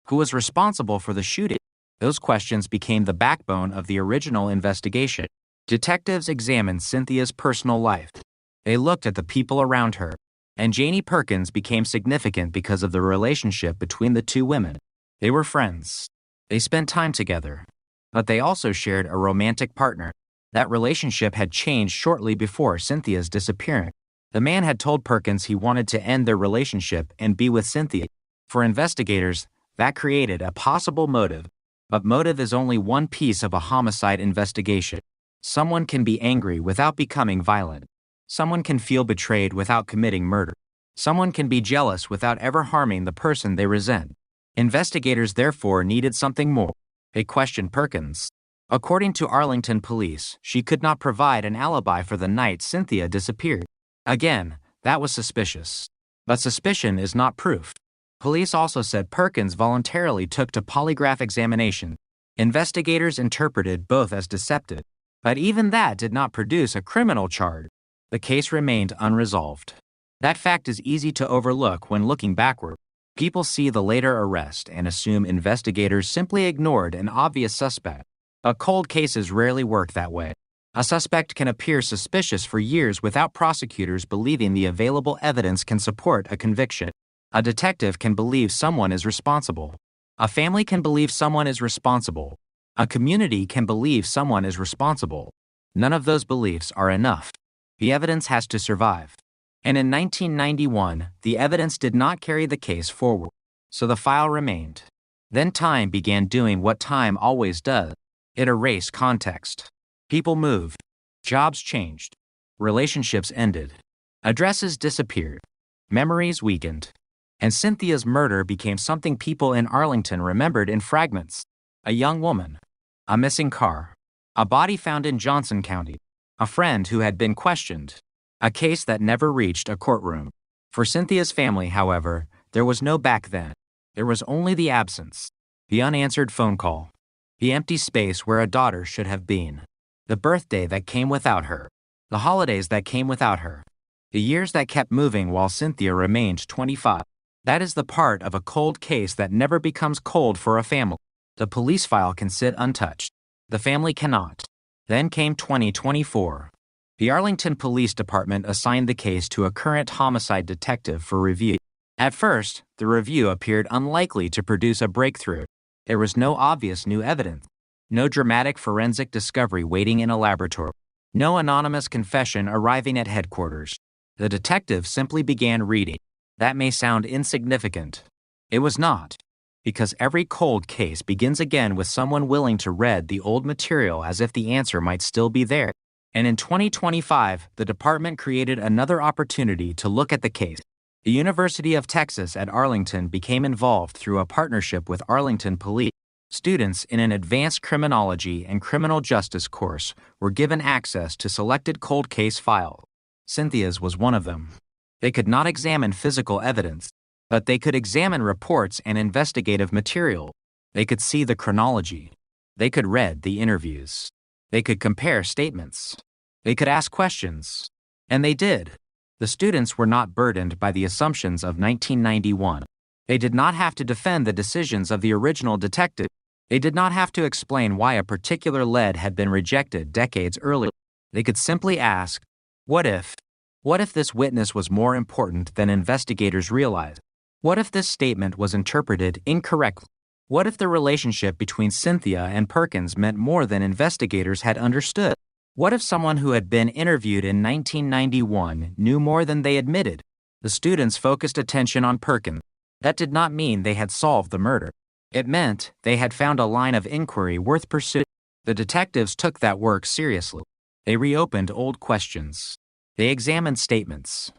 Who was responsible for the shooting? Those questions became the backbone of the original investigation. Detectives examined Cynthia's personal life. They looked at the people around her. And Janie Perkins became significant because of the relationship between the two women. They were friends. They spent time together. But they also shared a romantic partner. That relationship had changed shortly before Cynthia's disappearance. The man had told Perkins he wanted to end their relationship and be with Cynthia. For investigators, that created a possible motive. But motive is only one piece of a homicide investigation. Someone can be angry without becoming violent. Someone can feel betrayed without committing murder. Someone can be jealous without ever harming the person they resent. Investigators therefore needed something more. They questioned Perkins. According to Arlington police, she could not provide an alibi for the night Cynthia disappeared. Again, that was suspicious. But suspicion is not proof. Police also said Perkins voluntarily took to polygraph examination. Investigators interpreted both as deceptive. But even that did not produce a criminal charge. The case remained unresolved. That fact is easy to overlook when looking backward. People see the later arrest and assume investigators simply ignored an obvious suspect. But cold cases rarely work that way. A suspect can appear suspicious for years without prosecutors believing the available evidence can support a conviction. A detective can believe someone is responsible. A family can believe someone is responsible. A community can believe someone is responsible. None of those beliefs are enough. The evidence has to survive. And in 1991, the evidence did not carry the case forward, so the file remained. Then time began doing what time always does. It erased context. People moved. Jobs changed. Relationships ended. Addresses disappeared. Memories weakened. And Cynthia's murder became something people in Arlington remembered in fragments. A young woman. A missing car. A body found in Johnson County. A friend who had been questioned. A case that never reached a courtroom. For Cynthia's family, however, there was no back then. There was only the absence. The unanswered phone call. The empty space where a daughter should have been. The birthday that came without her. The holidays that came without her. The years that kept moving while Cynthia remained 25. That is the part of a cold case that never becomes cold for a family. The police file can sit untouched. The family cannot. Then came 2024. The Arlington Police Department assigned the case to a current homicide detective for review. At first, the review appeared unlikely to produce a breakthrough. There was no obvious new evidence. No dramatic forensic discovery waiting in a laboratory. No anonymous confession arriving at headquarters. The detective simply began reading. That may sound insignificant. It was not, because every cold case begins again with someone willing to read the old material as if the answer might still be there. And in 2025, the department created another opportunity to look at the case. The University of Texas at Arlington became involved through a partnership with Arlington Police. Students in an advanced criminology and criminal justice course were given access to selected cold case files. Cynthia's was one of them. They could not examine physical evidence, but they could examine reports and investigative material. They could see the chronology. They could read the interviews. They could compare statements. They could ask questions. And they did. The students were not burdened by the assumptions of 1991. They did not have to defend the decisions of the original detective. They did not have to explain why a particular lead had been rejected decades earlier. They could simply ask, what if? What if this witness was more important than investigators realized? What if this statement was interpreted incorrectly? What if the relationship between Cynthia and Perkins meant more than investigators had understood? What if someone who had been interviewed in 1991 knew more than they admitted? The students focused attention on Perkins. That did not mean they had solved the murder. It meant they had found a line of inquiry worth pursuing. The detectives took that work seriously. They reopened old questions. They examined statements.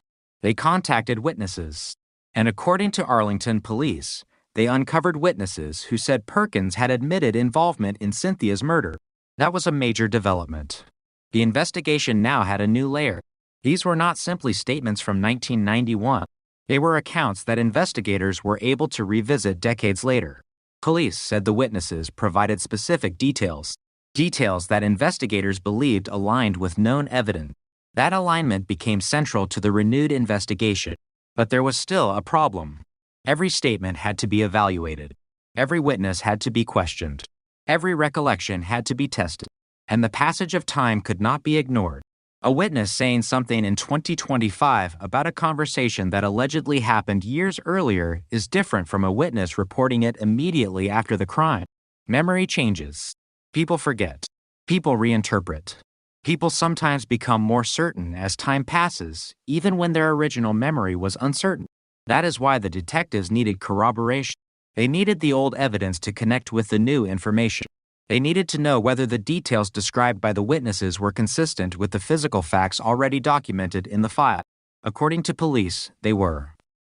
They contacted witnesses. And according to Arlington Police, they uncovered witnesses who said Perkins had admitted involvement in Cynthia's murder. That was a major development. The investigation now had a new layer. These were not simply statements from 1991. They were accounts that investigators were able to revisit decades later. Police said the witnesses provided specific details that investigators believed aligned with known evidence. That alignment became central to the renewed investigation. But there was still a problem. Every statement had to be evaluated. Every witness had to be questioned. Every recollection had to be tested. And the passage of time could not be ignored. A witness saying something in 2025 about a conversation that allegedly happened years earlier is different from a witness reporting it immediately after the crime. Memory changes. People forget. People reinterpret. People sometimes become more certain as time passes, even when their original memory was uncertain. That is why the detectives needed corroboration. They needed the old evidence to connect with the new information. They needed to know whether the details described by the witnesses were consistent with the physical facts already documented in the file. According to police, they were.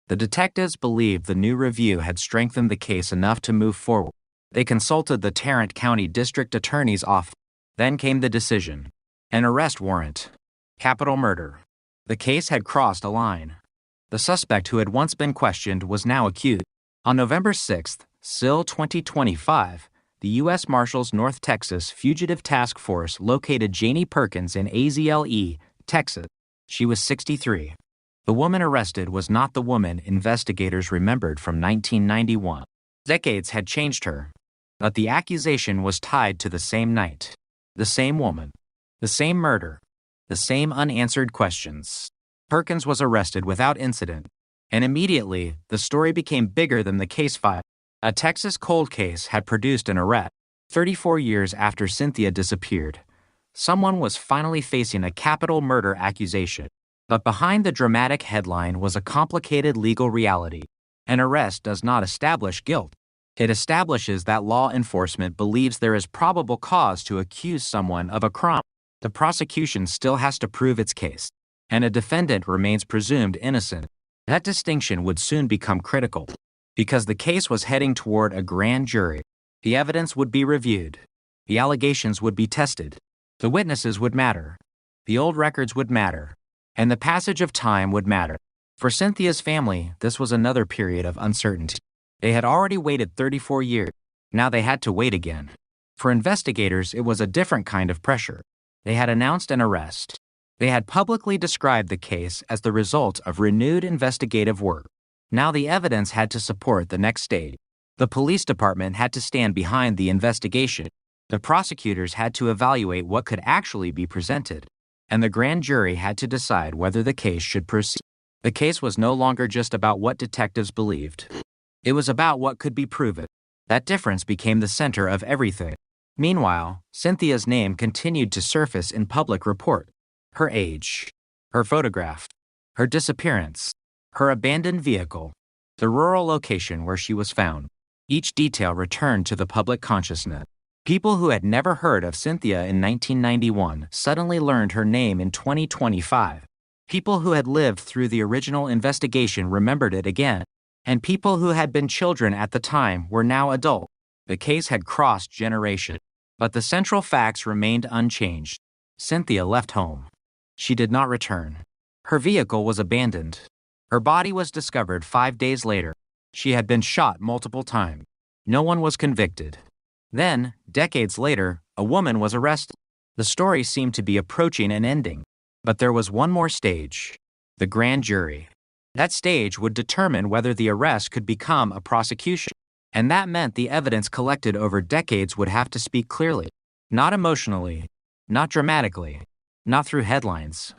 The detectives believed the new review had strengthened the case enough to move forward. They consulted the Tarrant County District Attorney's office. Then came the decision. An arrest warrant. Capital murder. The case had crossed a line. The suspect who had once been questioned was now accused. On November 6, SIL 2025, the U.S. Marshals North Texas Fugitive Task Force located Janie Perkins in Azle, Texas. She was 63. The woman arrested was not the woman investigators remembered from 1991. Decades had changed her, but the accusation was tied to the same night, the same woman, the same murder, the same unanswered questions. Perkins was arrested without incident, and immediately the story became bigger than the case file. A Texas cold case had produced an arrest. 34 years after Cynthia disappeared, someone was finally facing a capital murder accusation. But behind the dramatic headline was a complicated legal reality. An arrest does not establish guilt. It establishes that law enforcement believes there is probable cause to accuse someone of a crime. The prosecution still has to prove its case, and a defendant remains presumed innocent. That distinction would soon become critical, because the case was heading toward a grand jury. The evidence would be reviewed. The allegations would be tested. The witnesses would matter. The old records would matter. And the passage of time would matter. For Cynthia's family, this was another period of uncertainty. They had already waited 34 years. Now they had to wait again. For investigators, it was a different kind of pressure. They had announced an arrest. They had publicly described the case as the result of renewed investigative work. Now the evidence had to support the next stage. The police department had to stand behind the investigation. The prosecutors had to evaluate what could actually be presented. And the grand jury had to decide whether the case should proceed. The case was no longer just about what detectives believed. It was about what could be proven. That difference became the center of everything. Meanwhile, Cynthia's name continued to surface in public report. Her age, her photograph, her disappearance, her abandoned vehicle, the rural location where she was found. Each detail returned to the public consciousness. People who had never heard of Cynthia in 1991 suddenly learned her name in 2025. People who had lived through the original investigation remembered it again. And people who had been children at the time were now adult. The case had crossed generations. But the central facts remained unchanged. Cynthia left home. She did not return. Her vehicle was abandoned. Her body was discovered 5 days later. She had been shot multiple times. No one was convicted. Then, decades later, a woman was arrested. The story seemed to be approaching an ending. But there was one more stage. The grand jury. That stage would determine whether the arrest could become a prosecution. And that meant the evidence collected over decades would have to speak clearly. Not emotionally, not dramatically, not through headlines,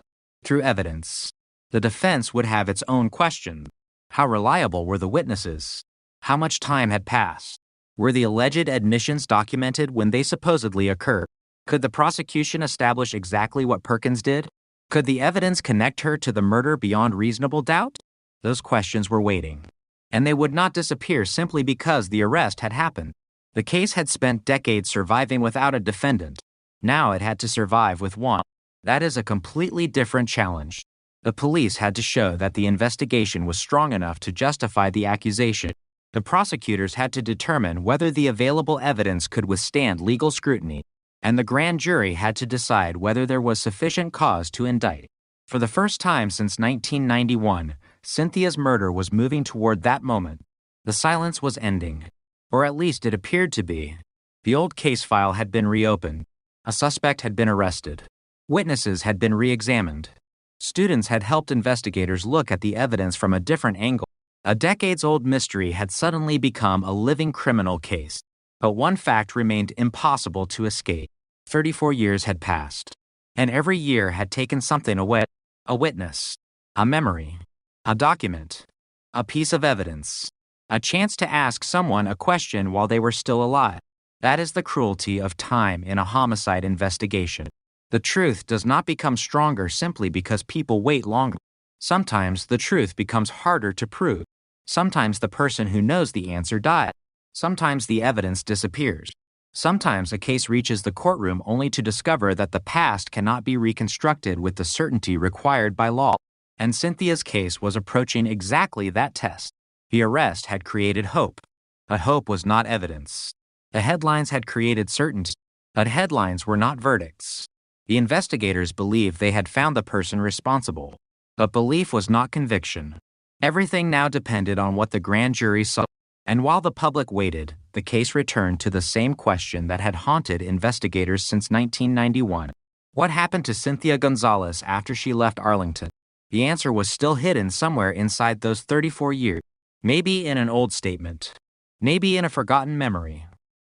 through evidence. The defense would have its own questions. How reliable were the witnesses? How much time had passed? Were the alleged admissions documented when they supposedly occurred? Could the prosecution establish exactly what Perkins did? Could the evidence connect her to the murder beyond reasonable doubt? Those questions were waiting. And they would not disappear simply because the arrest had happened. The case had spent decades surviving without a defendant. Now it had to survive with one. That is a completely different challenge. The police had to show that the investigation was strong enough to justify the accusation. The prosecutors had to determine whether the available evidence could withstand legal scrutiny. And the grand jury had to decide whether there was sufficient cause to indict. For the first time since 1991, Cynthia's murder was moving toward that moment. The silence was ending, or at least it appeared to be. The old case file had been reopened. A suspect had been arrested. Witnesses had been re-examined. Students had helped investigators look at the evidence from a different angle. A decades-old mystery had suddenly become a living criminal case. But one fact remained impossible to escape. 34 years had passed, and every year had taken something away. A witness, a memory, a document, a piece of evidence, a chance to ask someone a question while they were still alive. That is the cruelty of time in a homicide investigation. The truth does not become stronger simply because people wait longer. Sometimes the truth becomes harder to prove. Sometimes the person who knows the answer dies. Sometimes the evidence disappears. Sometimes a case reaches the courtroom only to discover that the past cannot be reconstructed with the certainty required by law. And Cynthia's case was approaching exactly that test. The arrest had created hope, but hope was not evidence. The headlines had created certainty, but headlines were not verdicts. The investigators believed they had found the person responsible, but belief was not conviction. Everything now depended on what the grand jury saw. And while the public waited, the case returned to the same question that had haunted investigators since 1991. What happened to Cynthia Gonzalez after she left Arlington? The answer was still hidden somewhere inside those 34 years. Maybe in an old statement. Maybe in a forgotten memory.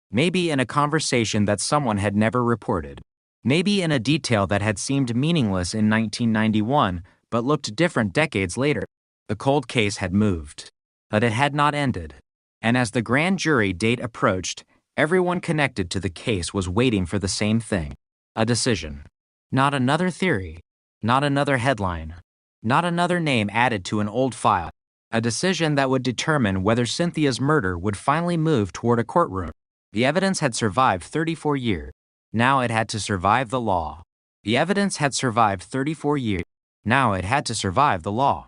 Maybe in a conversation that someone had never reported. Maybe in a detail that had seemed meaningless in 1991 but looked different decades later. The cold case had moved, but it had not ended. And as the grand jury date approached, everyone connected to the case was waiting for the same thing. A decision. Not another theory. Not another headline. Not another name added to an old file. a decision that would determine whether Cynthia's murder would finally move toward a courtroom. The evidence had survived 34 years. Now it had to survive the law. The evidence had survived 34 years. Now it had to survive the law.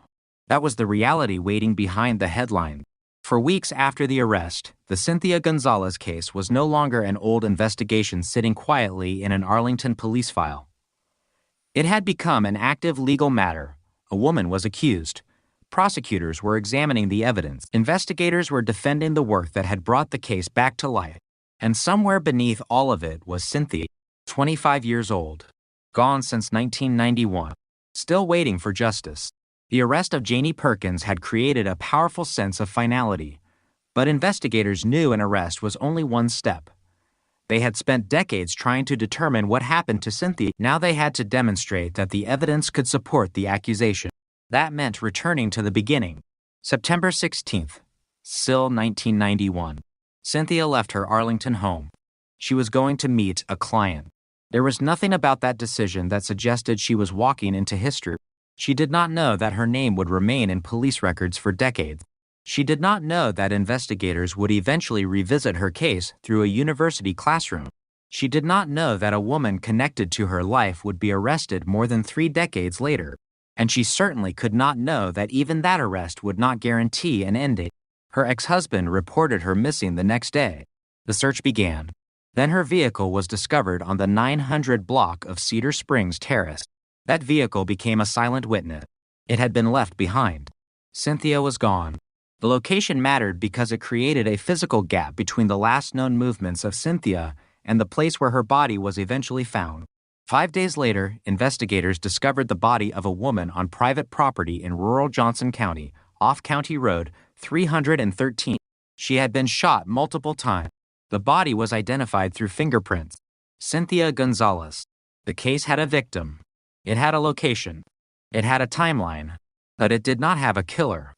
That was the reality waiting behind the headline. For weeks after the arrest, the Cynthia Gonzalez case was no longer an old investigation sitting quietly in an Arlington police file. It had become an active legal matter. A woman was accused. Prosecutors were examining the evidence. Investigators were defending the work that had brought the case back to life. And somewhere beneath all of it was Cynthia, 25 years old, gone since 1991, still waiting for justice. The arrest of Janie Perkins had created a powerful sense of finality, but investigators knew an arrest was only one step. They had spent decades trying to determine what happened to Cynthia. Now they had to demonstrate that the evidence could support the accusation. That meant returning to the beginning. September 16th, Sill 1991. Cynthia left her Arlington home. She was going to meet a client. There was nothing about that decision that suggested she was walking into history. She did not know that her name would remain in police records for decades. She did not know that investigators would eventually revisit her case through a university classroom. She did not know that a woman connected to her life would be arrested more than 3 decades later. And she certainly could not know that even that arrest would not guarantee an ending. Her ex-husband reported her missing the next day. The search began. Then her vehicle was discovered on the 900 block of Cedar Springs Terrace. That vehicle became a silent witness. It had been left behind. Cynthia was gone. The location mattered because it created a physical gap between the last known movements of Cynthia and the place where her body was eventually found. 5 days later, investigators discovered the body of a woman on private property in rural Johnson County, off County Road 313. She had been shot multiple times. The body was identified through fingerprints. Cynthia Gonzalez. The case had a victim. It had a location. It had a timeline. But it did not have a killer.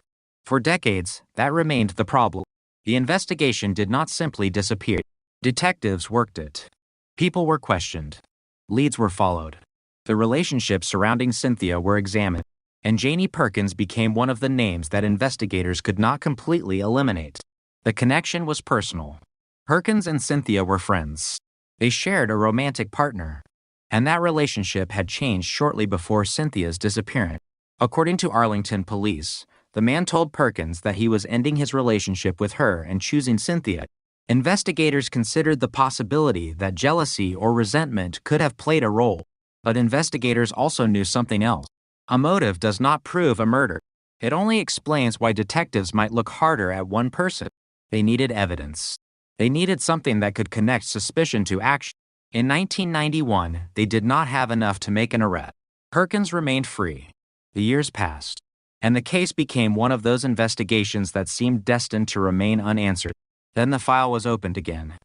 For decades, that remained the problem. The investigation did not simply disappear. Detectives worked it. People were questioned. Leads were followed. The relationships surrounding Cynthia were examined. And Janie Perkins became one of the names that investigators could not completely eliminate. The connection was personal. Perkins and Cynthia were friends. They shared a romantic partner. And that relationship had changed shortly before Cynthia's disappearance. According to Arlington police, the man told Perkins that he was ending his relationship with her and choosing Cynthia. Investigators considered the possibility that jealousy or resentment could have played a role. But investigators also knew something else. A motive does not prove a murder. It only explains why detectives might look harder at one person. They needed evidence. They needed something that could connect suspicion to action. In 1991, they did not have enough to make an arrest. Perkins remained free. The years passed, and the case became one of those investigations that seemed destined to remain unanswered. Then the file was opened again.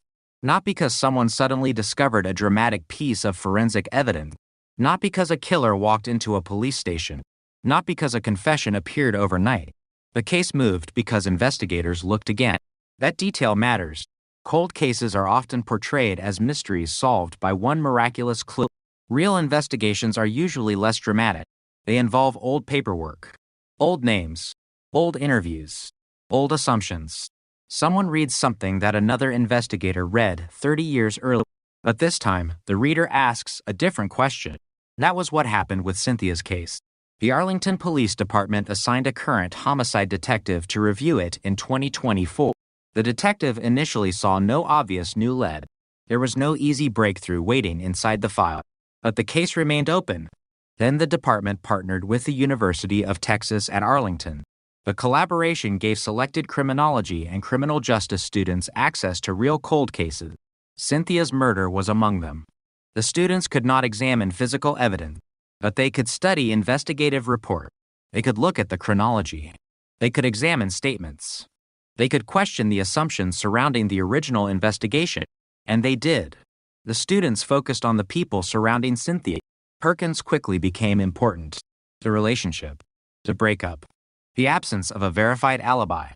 Not because someone suddenly discovered a dramatic piece of forensic evidence. Not because a killer walked into a police station. Not because a confession appeared overnight. The case moved because investigators looked again. That detail matters. Cold cases are often portrayed as mysteries solved by one miraculous clue. Real investigations are usually less dramatic. They involve old paperwork, old names, old interviews, old assumptions. Someone reads something that another investigator read 30 years earlier. But this time, the reader asks a different question. That was what happened with Cynthia's case. The Arlington Police Department assigned a current homicide detective to review it in 2024. The detective initially saw no obvious new lead. There was no easy breakthrough waiting inside the file. But the case remained open. Then the department partnered with the University of Texas at Arlington. The collaboration gave selected criminology and criminal justice students access to real cold cases. Cynthia's murder was among them. The students could not examine physical evidence, but they could study investigative report. They could look at the chronology. They could examine statements. They could question the assumptions surrounding the original investigation. And they did. The students focused on the people surrounding Cynthia. Perkins quickly became important. The relationship. The breakup. The absence of a verified alibi.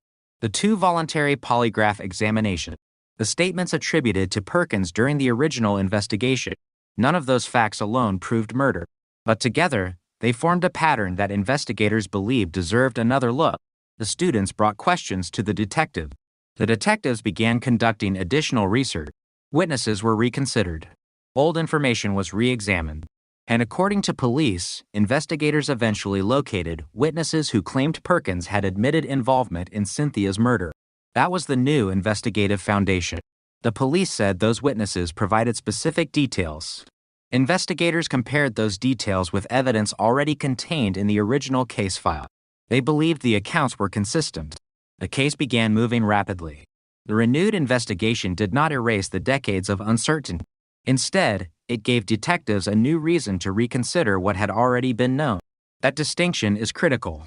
The 2 voluntary polygraph examinations. The statements attributed to Perkins during the original investigation. None of those facts alone proved murder. But together, they formed a pattern that investigators believed deserved another look. The students brought questions to the detective. The detectives began conducting additional research. Witnesses were reconsidered. Old information was re-examined. And according to police, investigators eventually located witnesses who claimed Perkins had admitted involvement in Cynthia's murder. That was the new investigative foundation. The police said those witnesses provided specific details. Investigators compared those details with evidence already contained in the original case file. They believed the accounts were consistent. The case began moving rapidly. The renewed investigation did not erase the decades of uncertainty. Instead, it gave detectives a new reason to reconsider what had already been known. That distinction is critical.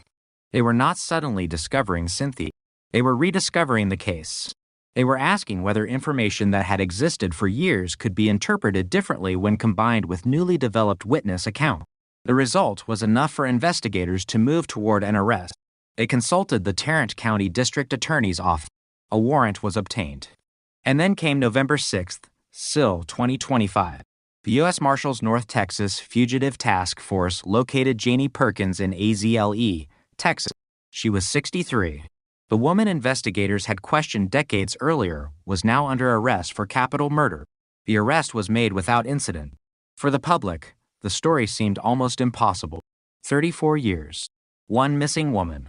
They were not suddenly discovering Cynthia. They were rediscovering the case. They were asking whether information that had existed for years could be interpreted differently when combined with newly developed witness accounts. The result was enough for investigators to move toward an arrest. They consulted the Tarrant County District Attorney's Office. A warrant was obtained. And then came November 6th, SIL 2025. The U.S. Marshals North Texas Fugitive Task Force located Janie Perkins in AZLE, Texas. She was 63. The woman investigators had questioned decades earlier was now under arrest for capital murder. The arrest was made without incident. For the public, the story seemed almost impossible. 34 years. One missing woman.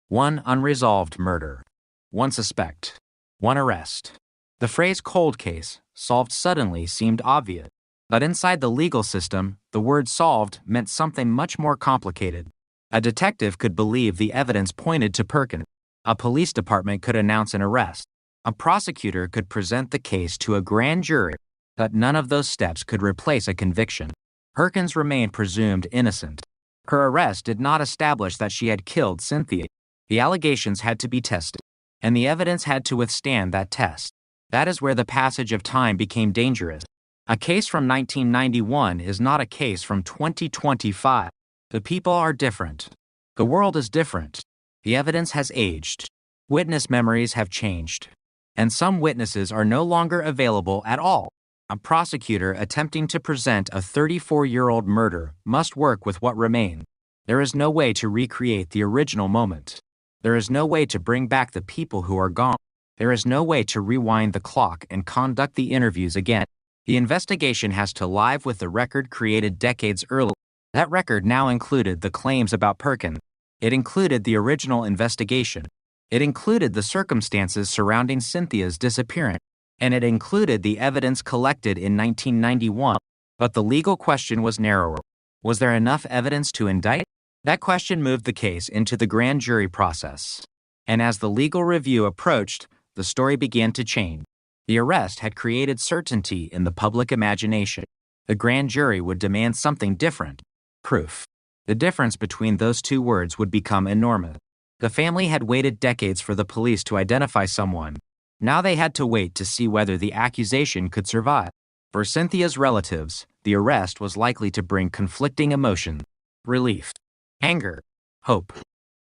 One unresolved murder. One suspect. One arrest. The phrase cold case, solved suddenly, seemed obvious. But inside the legal system, the word solved meant something much more complicated. A detective could believe the evidence pointed to Perkins. A police department could announce an arrest. A prosecutor could present the case to a grand jury, but none of those steps could replace a conviction. Perkins remained presumed innocent. Her arrest did not establish that she had killed Cynthia. The allegations had to be tested, and the evidence had to withstand that test. That is where the passage of time became dangerous. A case from 1991 is not a case from 2025. The people are different. The world is different. The evidence has aged. Witness memories have changed. And some witnesses are no longer available at all. A prosecutor attempting to present a 34-year-old murder must work with what remains. There is no way to recreate the original moment. There is no way to bring back the people who are gone. There is no way to rewind the clock and conduct the interviews again. The investigation has to live with the record created decades earlier. That record now included the claims about Perkins. It included the original investigation. It included the circumstances surrounding Cynthia's disappearance. And it included the evidence collected in 1991. But the legal question was narrower. Was there enough evidence to indict? That question moved the case into the grand jury process. And as the legal review approached, the story began to change. The arrest had created certainty in the public imagination. The grand jury would demand something different. Proof. The difference between those two words would become enormous. The family had waited decades for the police to identify someone. Now they had to wait to see whether the accusation could survive. For Cynthia's relatives, the arrest was likely to bring conflicting emotions: relief, anger, hope,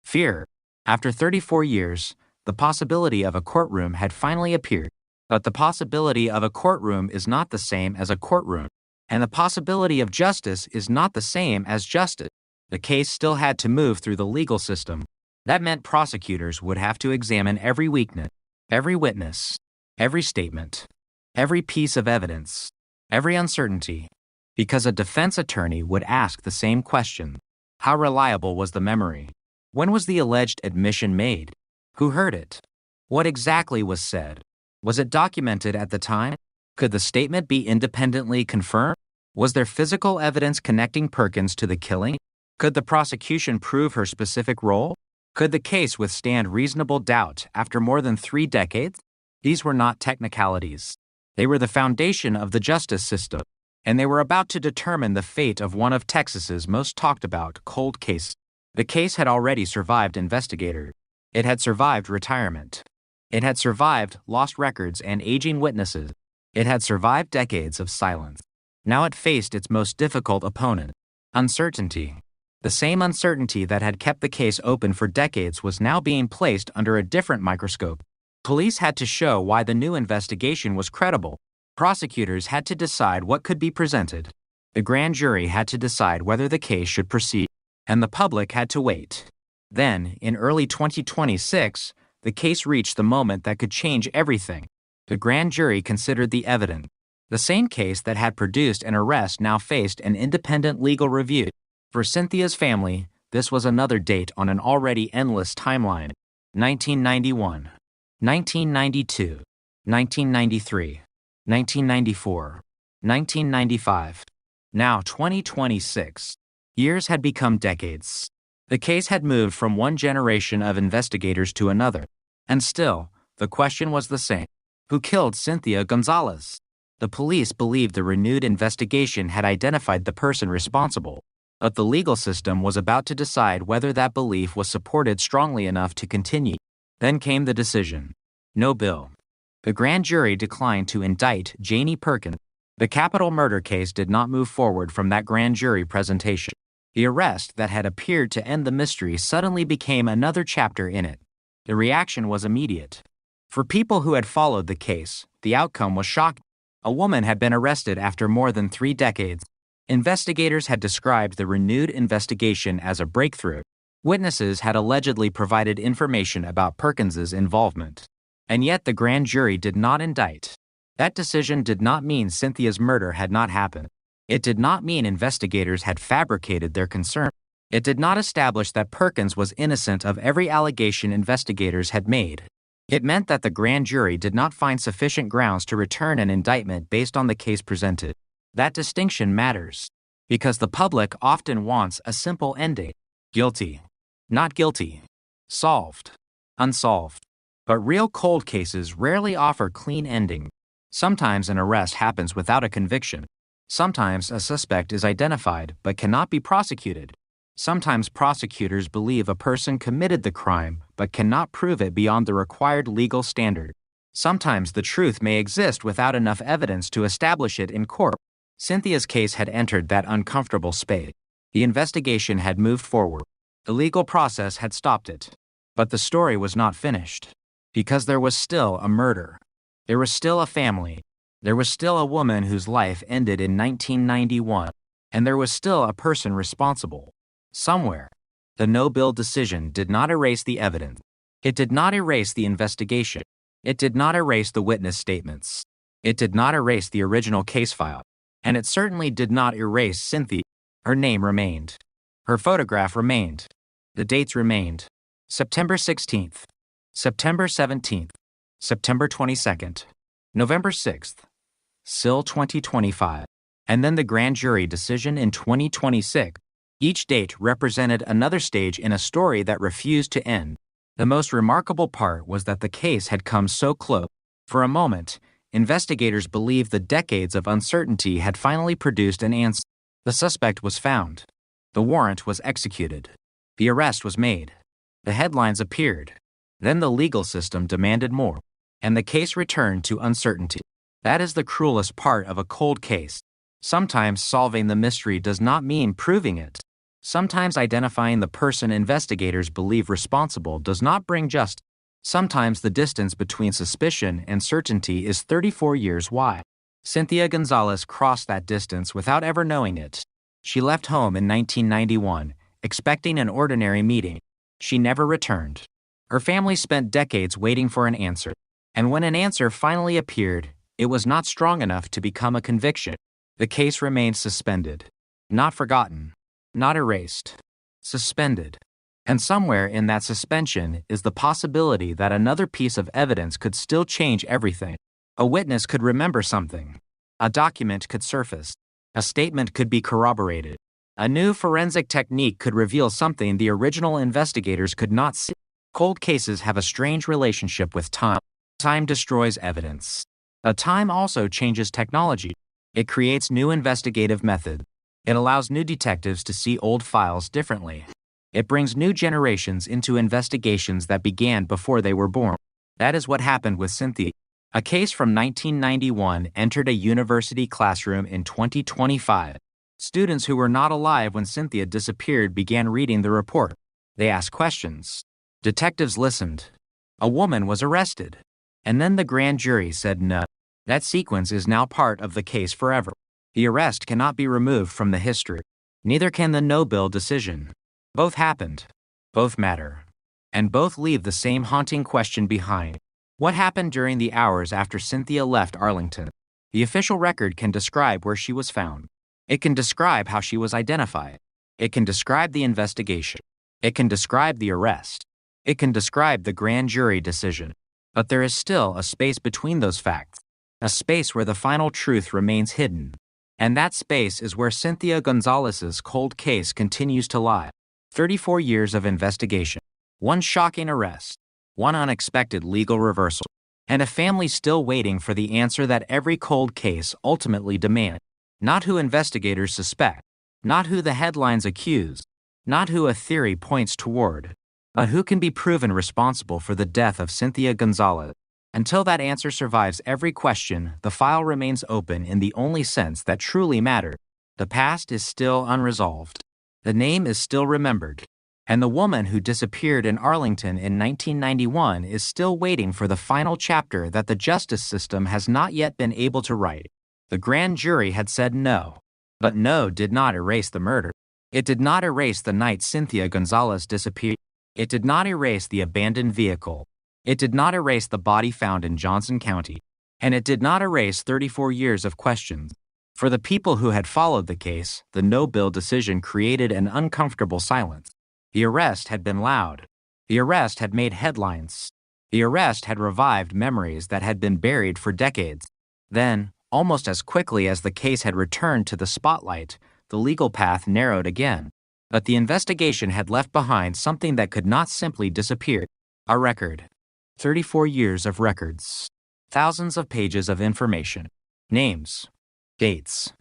fear. After 34 years, the possibility of a courtroom had finally appeared. But the possibility of a courtroom is not the same as a courtroom. And the possibility of justice is not the same as justice. The case still had to move through the legal system. That meant prosecutors would have to examine every weakness, every witness, every statement, every piece of evidence, every uncertainty, because a defense attorney would ask the same question. How reliable was the memory? When was the alleged admission made? Who heard it? What exactly was said? Was it documented at the time? Could the statement be independently confirmed? Was there physical evidence connecting Perkins to the killing? Could the prosecution prove her specific role? Could the case withstand reasonable doubt after more than 3 decades? These were not technicalities. They were the foundation of the justice system, and they were about to determine the fate of one of Texas's most talked about cold cases. The case had already survived investigators. It had survived retirement. It had survived lost records and aging witnesses. It had survived decades of silence. Now it faced its most difficult opponent: uncertainty. The same uncertainty that had kept the case open for decades was now being placed under a different microscope. Police had to show why the new investigation was credible. Prosecutors had to decide what could be presented. The grand jury had to decide whether the case should proceed. And the public had to wait. Then, in early 2026, the case reached the moment that could change everything. The grand jury considered the evidence. The same case that had produced an arrest now faced an independent legal review. For Cynthia's family, this was another date on an already endless timeline. 1991, 1992, 1993, 1994, 1995. Now 2026. Years had become decades. The case had moved from one generation of investigators to another. And still, the question was the same. Who killed Cynthia Gonzalez? The police believed the renewed investigation had identified the person responsible, but the legal system was about to decide whether that belief was supported strongly enough to continue. Then came the decision. No bill. The grand jury declined to indict Janie Perkins. The capital murder case did not move forward from that grand jury presentation. The arrest that had appeared to end the mystery suddenly became another chapter in it. The reaction was immediate. For people who had followed the case, the outcome was shocking. A woman had been arrested after more than 3 decades. Investigators had described the renewed investigation as a breakthrough. Witnesses had allegedly provided information about Perkins's involvement. And yet the grand jury did not indict. That decision did not mean Cynthia's murder had not happened. It did not mean investigators had fabricated their concern. It did not establish that Perkins was innocent of every allegation investigators had made. It meant that the grand jury did not find sufficient grounds to return an indictment based on the case presented. That distinction matters, because the public often wants a simple ending. Guilty. Not guilty. Solved. Unsolved. But real cold cases rarely offer clean endings. Sometimes an arrest happens without a conviction. Sometimes a suspect is identified but cannot be prosecuted. Sometimes prosecutors believe a person committed the crime but cannot prove it beyond the required legal standard. Sometimes the truth may exist without enough evidence to establish it in court. Cynthia's case had entered that uncomfortable space. The investigation had moved forward. The legal process had stopped it. But the story was not finished. Because there was still a murder. There was still a family. There was still a woman whose life ended in 1991. And there was still a person responsible. Somewhere. The no-bill decision did not erase the evidence. It did not erase the investigation. It did not erase the witness statements. It did not erase the original case file. And it certainly did not erase Cynthia. Her name remained. Her photograph remained. The dates remained. September 16th. September 17th. September 22nd. November 6th. SIL 2025. And then the grand jury decision in 2026. Each date represented another stage in a story that refused to end. The most remarkable part was that the case had come so close. For a moment, investigators believed the decades of uncertainty had finally produced an answer. The suspect was found. The warrant was executed. The arrest was made. The headlines appeared. Then the legal system demanded more, and the case returned to uncertainty. That is the cruelest part of a cold case. Sometimes solving the mystery does not mean proving it. Sometimes identifying the person investigators believe responsible does not bring justice. Sometimes the distance between suspicion and certainty is 34 years wide. Cynthia Gonzalez crossed that distance without ever knowing it. She left home in 1991, expecting an ordinary meeting. She never returned. Her family spent decades waiting for an answer. And when an answer finally appeared, it was not strong enough to become a conviction. The case remained suspended. Not forgotten. Not erased. Suspended. And somewhere in that suspension is the possibility that another piece of evidence could still change everything. A witness could remember something. A document could surface. A statement could be corroborated. A new forensic technique could reveal something the original investigators could not see. Cold cases have a strange relationship with time. Time destroys evidence. But time also changes technology. It creates new investigative methods. It allows new detectives to see old files differently. It brings new generations into investigations that began before they were born. That is what happened with Cynthia. A case from 1991 entered a university classroom in 2025. Students who were not alive when Cynthia disappeared began reading the report. They asked questions. Detectives listened. A woman was arrested. And then the grand jury said no. That sequence is now part of the case forever. The arrest cannot be removed from the history. Neither can the no-bill decision. Both happened. Both matter. And both leave the same haunting question behind. What happened during the hours after Cynthia left Arlington? The official record can describe where she was found. It can describe how she was identified. It can describe the investigation. It can describe the arrest. It can describe the grand jury decision. But there is still a space between those facts, a space where the final truth remains hidden. And that space is where Cynthia Gonzalez's cold case continues to lie. 34 years of investigation, one shocking arrest, one unexpected legal reversal, and a family still waiting for the answer that every cold case ultimately demands. Not who investigators suspect, not who the headlines accuse, not who a theory points toward, but who can be proven responsible for the death of Cynthia Gonzalez. Until that answer survives every question, the file remains open in the only sense that truly matters. The past is still unresolved. The name is still remembered. And the woman who disappeared in Arlington in 1991 is still waiting for the final chapter that the justice system has not yet been able to write. The grand jury had said no. But no did not erase the murder. It did not erase the night Cynthia Gonzalez disappeared. It did not erase the abandoned vehicle. It did not erase the body found in Johnson County. And it did not erase 34 years of questions. For the people who had followed the case, the no-bill decision created an uncomfortable silence. The arrest had been loud. The arrest had made headlines. The arrest had revived memories that had been buried for decades. Then, almost as quickly as the case had returned to the spotlight, the legal path narrowed again. But the investigation had left behind something that could not simply disappear. A record. 34 years of records. Thousands of pages of information. Names. Dates.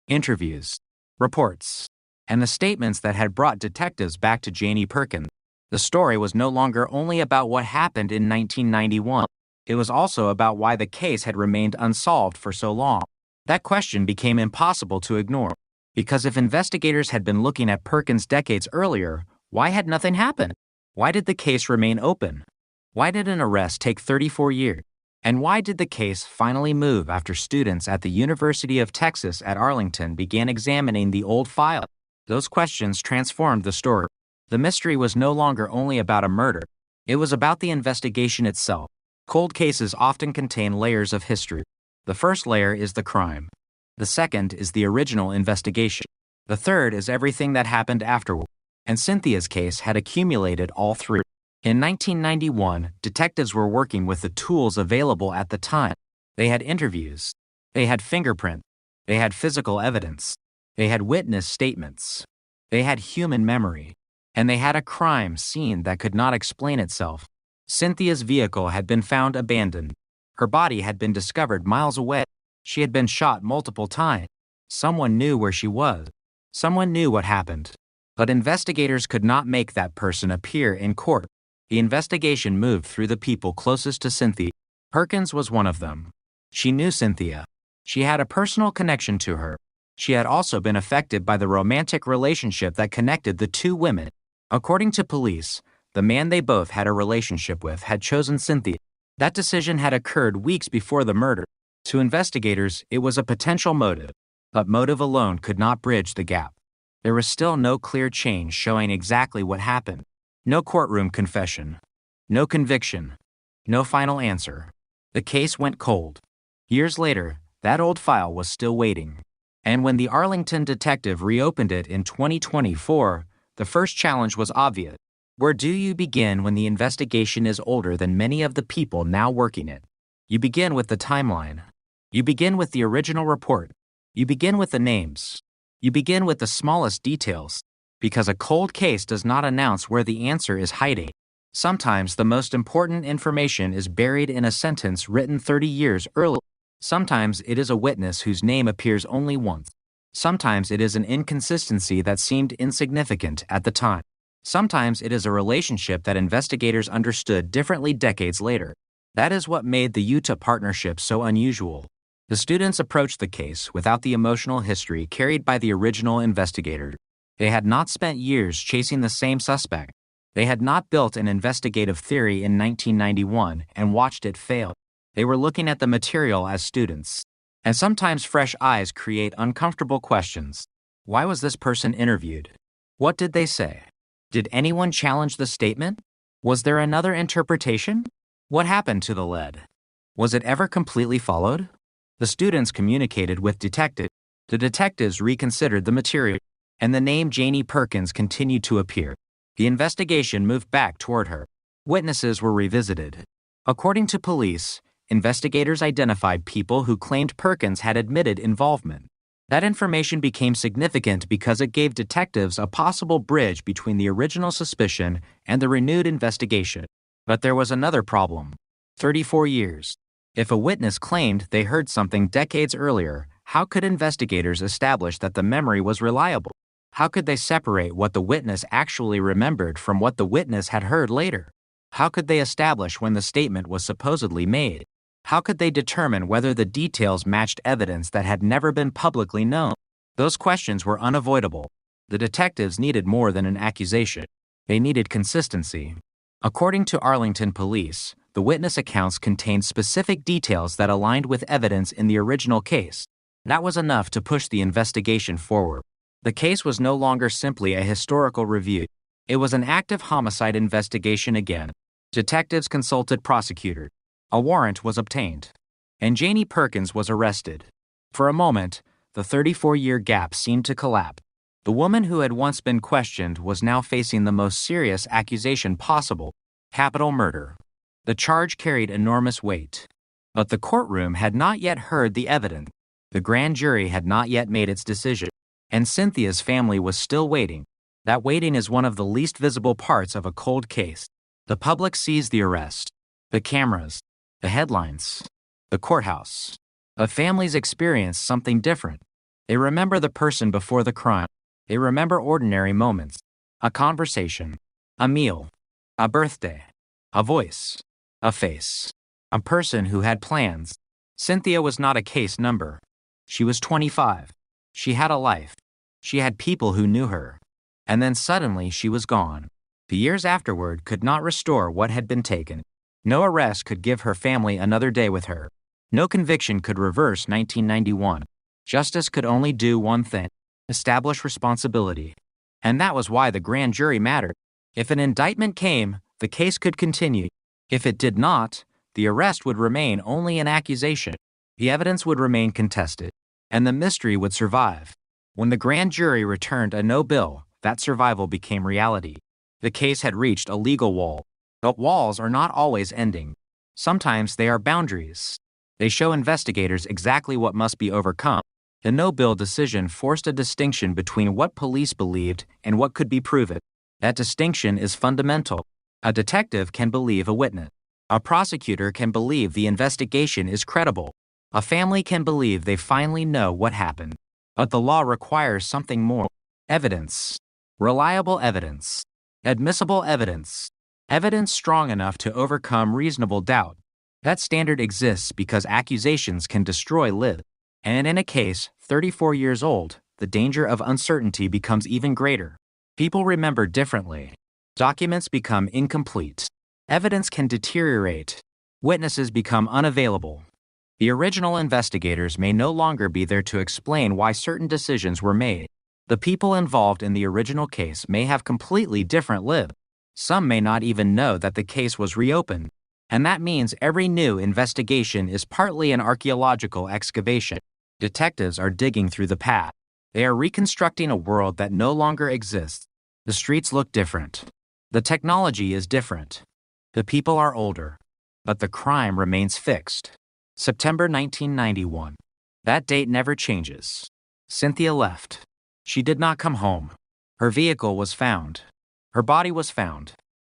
Interviews. Reports. And the statements that had brought detectives back to Janie Perkins. The story was no longer only about what happened in 1991. It was also about why the case had remained unsolved for so long. That question became impossible to ignore. Because if investigators had been looking at Perkins decades earlier, why had nothing happened? Why did the case remain open? Why did an arrest take 34 years? And why did the case finally move after students at the University of Texas at Arlington began examining the old file? Those questions transformed the story. The mystery was no longer only about a murder. It was about the investigation itself. Cold cases often contain layers of history. The first layer is the crime. The second is the original investigation. The third is everything that happened afterward. And Cynthia's case had accumulated all three. In 1991, detectives were working with the tools available at the time. They had interviews. They had fingerprints. They had physical evidence. They had witness statements. They had human memory. And they had a crime scene that could not explain itself. Cynthia's vehicle had been found abandoned. Her body had been discovered miles away. She had been shot multiple times. Someone knew where she was. Someone knew what happened. But investigators could not make that person appear in court. The investigation moved through the people closest to Cynthia. Perkins was one of them. She knew Cynthia. She had a personal connection to her. She had also been affected by the romantic relationship that connected the two women. According to police, the man they both had a relationship with had chosen Cynthia. That decision had occurred weeks before the murder. To investigators, it was a potential motive, but motive alone could not bridge the gap. There was still no clear chain showing exactly what happened. No courtroom confession. No conviction. No final answer. The case went cold. Years later, that old file was still waiting. And when the Arlington detective reopened it in 2024, the first challenge was obvious. Where do you begin when the investigation is older than many of the people now working it? You begin with the timeline. You begin with the original report. You begin with the names. You begin with the smallest details. Because a cold case does not announce where the answer is hiding. Sometimes the most important information is buried in a sentence written 30 years earlier. Sometimes it is a witness whose name appears only once. Sometimes it is an inconsistency that seemed insignificant at the time. Sometimes it is a relationship that investigators understood differently decades later. That is what made the Utah partnership so unusual. The students approached the case without the emotional history carried by the original investigator. They had not spent years chasing the same suspect. They had not built an investigative theory in 1991 and watched it fail. They were looking at the material as students. And sometimes fresh eyes create uncomfortable questions. Why was this person interviewed? What did they say? Did anyone challenge the statement? Was there another interpretation? What happened to the lead? Was it ever completely followed? The students communicated with detectives. The detectives reconsidered the material, and the name Janie Perkins continued to appear. The investigation moved back toward her. Witnesses were revisited. According to police, investigators identified people who claimed Perkins had admitted involvement. That information became significant because it gave detectives a possible bridge between the original suspicion and the renewed investigation. But there was another problem. 34 years. If a witness claimed they heard something decades earlier, how could investigators establish that the memory was reliable? How could they separate what the witness actually remembered from what the witness had heard later? How could they establish when the statement was supposedly made? How could they determine whether the details matched evidence that had never been publicly known? Those questions were unavoidable. The detectives needed more than an accusation. They needed consistency. According to Arlington police, the witness accounts contained specific details that aligned with evidence in the original case. That was enough to push the investigation forward. The case was no longer simply a historical review. It was an active homicide investigation again. Detectives consulted prosecutors. A warrant was obtained, and Janie Perkins was arrested. For a moment, the 34-year gap seemed to collapse. The woman who had once been questioned was now facing the most serious accusation possible: capital murder. The charge carried enormous weight. But the courtroom had not yet heard the evidence. The grand jury had not yet made its decision, and Cynthia's family was still waiting. That waiting is one of the least visible parts of a cold case. The public sees the arrest, the cameras, the headlines, the courthouse. But families experience something different. They remember the person before the crime. They remember ordinary moments: a conversation, a meal, a birthday, a voice, a face, a person who had plans. Cynthia was not a case number. She was 25. She had a life. She had people who knew her. And then suddenly she was gone. The years afterward could not restore what had been taken. No arrest could give her family another day with her. No conviction could reverse 1991. Justice could only do one thing: establish responsibility. And that was why the grand jury mattered. If an indictment came, the case could continue. If it did not, the arrest would remain only an accusation. The evidence would remain contested, and the mystery would survive. When the grand jury returned a no bill, that survival became reality. The case had reached a legal wall. But walls are not always ending. Sometimes they are boundaries. They show investigators exactly what must be overcome. The no-bill decision forced a distinction between what police believed and what could be proven. That distinction is fundamental. A detective can believe a witness. A prosecutor can believe the investigation is credible. A family can believe they finally know what happened. But the law requires something more: evidence. Reliable evidence. Admissible evidence. Evidence strong enough to overcome reasonable doubt. That standard exists because accusations can destroy lives. And in a case 34 years old, the danger of uncertainty becomes even greater. People remember differently. Documents become incomplete. Evidence can deteriorate. Witnesses become unavailable. The original investigators may no longer be there to explain why certain decisions were made. The people involved in the original case may have completely different lives. Some may not even know that the case was reopened. And that means every new investigation is partly an archaeological excavation. Detectives are digging through the past. They are reconstructing a world that no longer exists. The streets look different. The technology is different. The people are older. But the crime remains fixed. September 1991. That date never changes. Cynthia left. She did not come home. Her vehicle was found. Her body was found.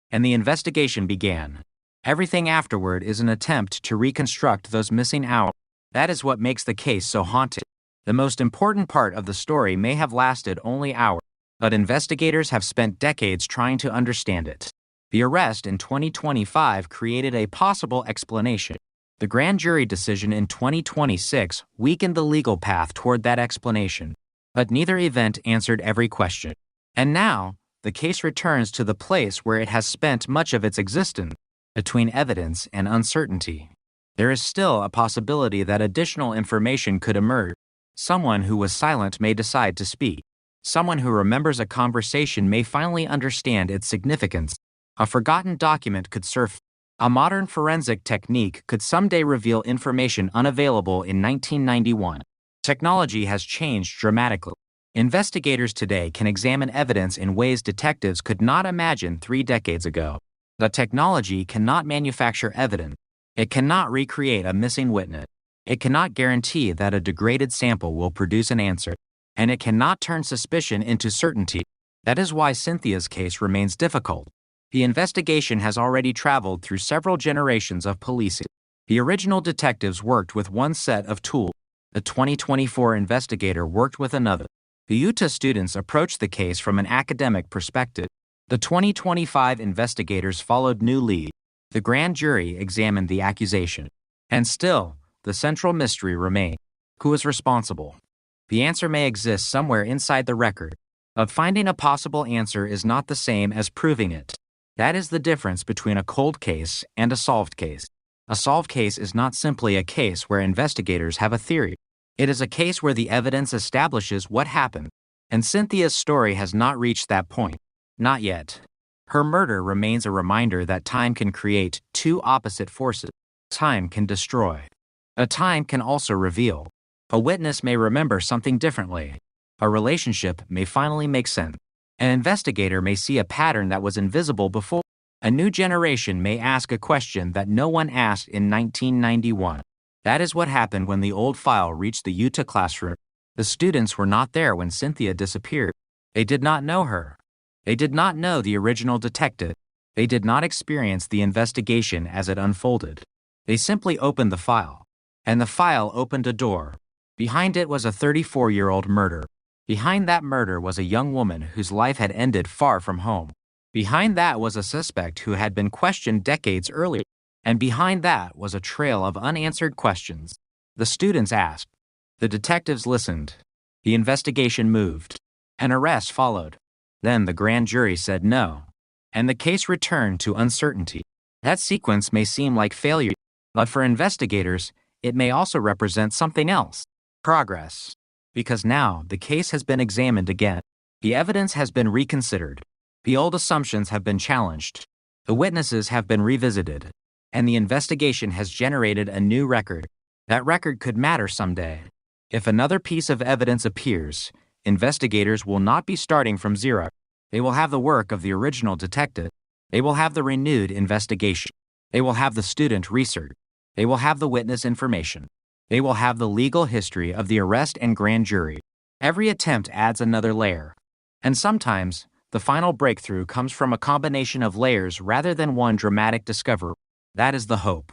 And the investigation began. Everything afterward is an attempt to reconstruct those missing hours. That is what makes the case so haunting. The most important part of the story may have lasted only hours, but investigators have spent decades trying to understand it. The arrest in 2025 created a possible explanation. The grand jury decision in 2026 weakened the legal path toward that explanation. But neither event answered every question. And now, the case returns to the place where it has spent much of its existence, between evidence and uncertainty. There is still a possibility that additional information could emerge. Someone who was silent may decide to speak. Someone who remembers a conversation may finally understand its significance. A forgotten document could surface. A modern forensic technique could someday reveal information unavailable in 1991. Technology has changed dramatically. Investigators today can examine evidence in ways detectives could not imagine 3 decades ago. The technology cannot manufacture evidence. It cannot recreate a missing witness. It cannot guarantee that a degraded sample will produce an answer. And it cannot turn suspicion into certainty. That is why Cynthia's case remains difficult. The investigation has already traveled through several generations of policing. The original detectives worked with one set of tools. The 2024 investigator worked with another. The Utah students approached the case from an academic perspective. The 2025 investigators followed new leads. The grand jury examined the accusation. And still, the central mystery remained. Who is responsible? The answer may exist somewhere inside the record. But finding a possible answer is not the same as proving it. That is the difference between a cold case and a solved case. A solved case is not simply a case where investigators have a theory. It is a case where the evidence establishes what happened. And Cynthia's story has not reached that point. Not yet. Her murder remains a reminder that time can create two opposite forces. Time can destroy. A time can also reveal. A witness may remember something differently. A relationship may finally make sense. An investigator may see a pattern that was invisible before. A new generation may ask a question that no one asked in 1991. That is what happened when the old file reached the Utah classroom. The students were not there when Cynthia disappeared. They did not know her. They did not know the original detective. They did not experience the investigation as it unfolded. They simply opened the file. And the file opened a door. Behind it was a 34-year-old murder. Behind that murder was a young woman whose life had ended far from home. Behind that was a suspect who had been questioned decades earlier. And behind that was a trail of unanswered questions. The students asked. The detectives listened. The investigation moved. An arrest followed. Then the grand jury said no. And the case returned to uncertainty. That sequence may seem like failure, but for investigators, it may also represent something else. Progress. Because now the case has been examined again. The evidence has been reconsidered. The old assumptions have been challenged. The witnesses have been revisited. And the investigation has generated a new record. That record could matter someday. If another piece of evidence appears, investigators will not be starting from zero. They will have the work of the original detective. They will have the renewed investigation. They will have the student research. They will have the witness information. They will have the legal history of the arrest and grand jury. Every attempt adds another layer. And sometimes, the final breakthrough comes from a combination of layers rather than one dramatic discovery. That is the hope.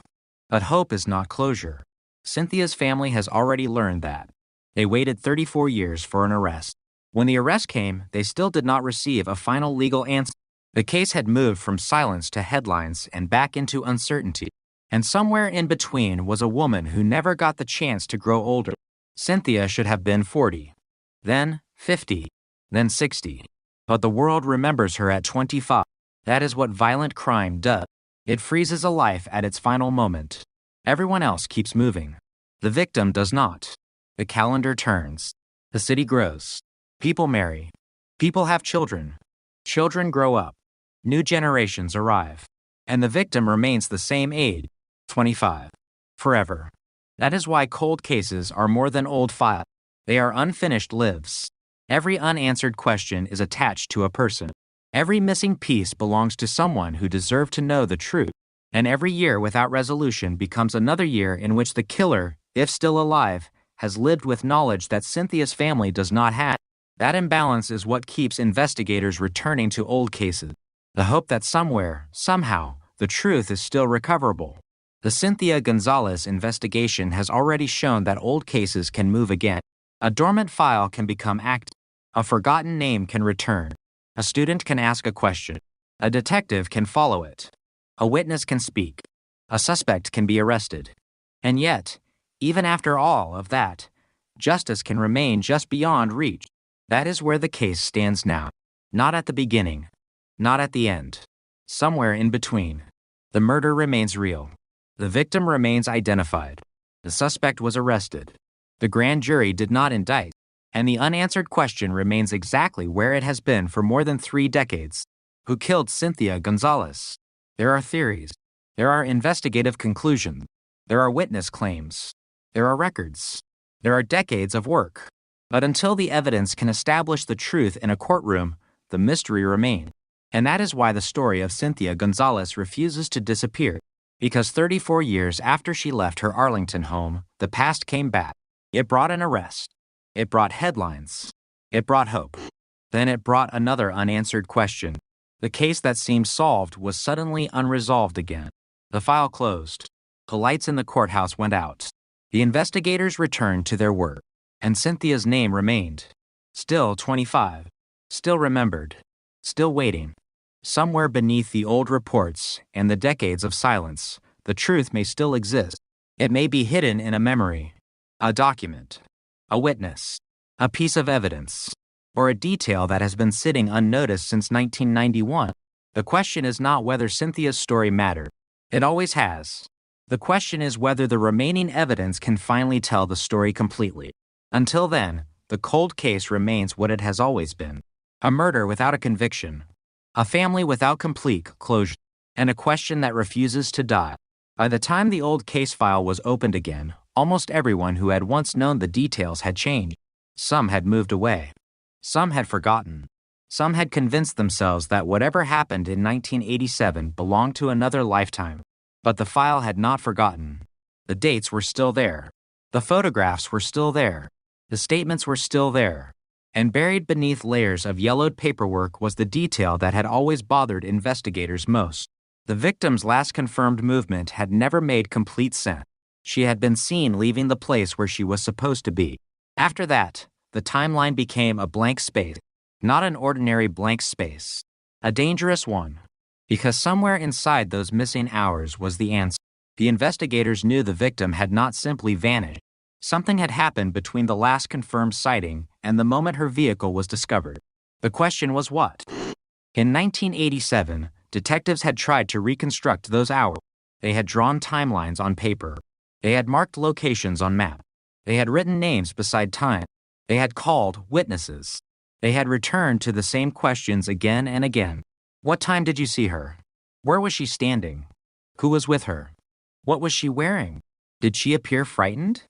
But hope is not closure. Cynthia's family has already learned that. They waited 34 years for an arrest. When the arrest came, they still did not receive a final legal answer. The case had moved from silence to headlines and back into uncertainty. And somewhere in between was a woman who never got the chance to grow older. Cynthia should have been 40, then 50, then 60. But the world remembers her at 25. That is what violent crime does. It freezes a life at its final moment. Everyone else keeps moving. The victim does not. The calendar turns. The city grows. People marry. People have children. Children grow up. New generations arrive. And the victim remains the same age, 25. Forever. That is why cold cases are more than old files. They are unfinished lives. Every unanswered question is attached to a person. Every missing piece belongs to someone who deserved to know the truth. And every year without resolution becomes another year in which the killer, if still alive, has lived with knowledge that Cynthia's family does not have. That imbalance is what keeps investigators returning to old cases. The hope that somewhere, somehow, the truth is still recoverable. The Cynthia Gonzalez investigation has already shown that old cases can move again. A dormant file can become active. A forgotten name can return. A student can ask a question. A detective can follow it. A witness can speak. A suspect can be arrested. And yet, even after all of that, justice can remain just beyond reach. That is where the case stands now. Not at the beginning. Not at the end. Somewhere in between. The murder remains real. The victim remains identified. The suspect was arrested. The grand jury did not indict. And the unanswered question remains exactly where it has been for more than 3 decades. Who killed Cynthia Gonzalez? There are theories. There are investigative conclusions. There are witness claims. There are records. There are decades of work. But until the evidence can establish the truth in a courtroom, the mystery remains. And that is why the story of Cynthia Gonzalez refuses to disappear. Because 34 years after she left her Arlington home, the past came back. It brought an arrest. It brought headlines. It brought hope. Then it brought another unanswered question. The case that seemed solved was suddenly unresolved again. The file closed. The lights in the courthouse went out. The investigators returned to their work. And Cynthia's name remained. Still 25. Still remembered. Still waiting. Somewhere beneath the old reports and the decades of silence, the truth may still exist. It may be hidden in a memory, a document, a witness, a piece of evidence, or a detail that has been sitting unnoticed since 1991. The question is not whether Cynthia's story mattered. It always has. The question is whether the remaining evidence can finally tell the story completely. Until then, the cold case remains what it has always been. A murder without a conviction. A family without complete closure. And a question that refuses to die. By the time the old case file was opened again, almost everyone who had once known the details had changed. Some had moved away. Some had forgotten. Some had convinced themselves that whatever happened in 1987 belonged to another lifetime. But the file had not forgotten. The dates were still there. The photographs were still there. The statements were still there. And buried beneath layers of yellowed paperwork was the detail that had always bothered investigators most. The victim's last confirmed movement had never made complete sense. She had been seen leaving the place where she was supposed to be. After that, the timeline became a blank space. Not an ordinary blank space. A dangerous one. Because somewhere inside those missing hours was the answer. The investigators knew the victim had not simply vanished. Something had happened between the last confirmed sighting and the moment her vehicle was discovered. The question was what? In 1987, detectives had tried to reconstruct those hours. They had drawn timelines on paper. They had marked locations on maps. They had written names beside time. They had called witnesses. They had returned to the same questions again and again. What time did you see her? Where was she standing? Who was with her? What was she wearing? Did she appear frightened?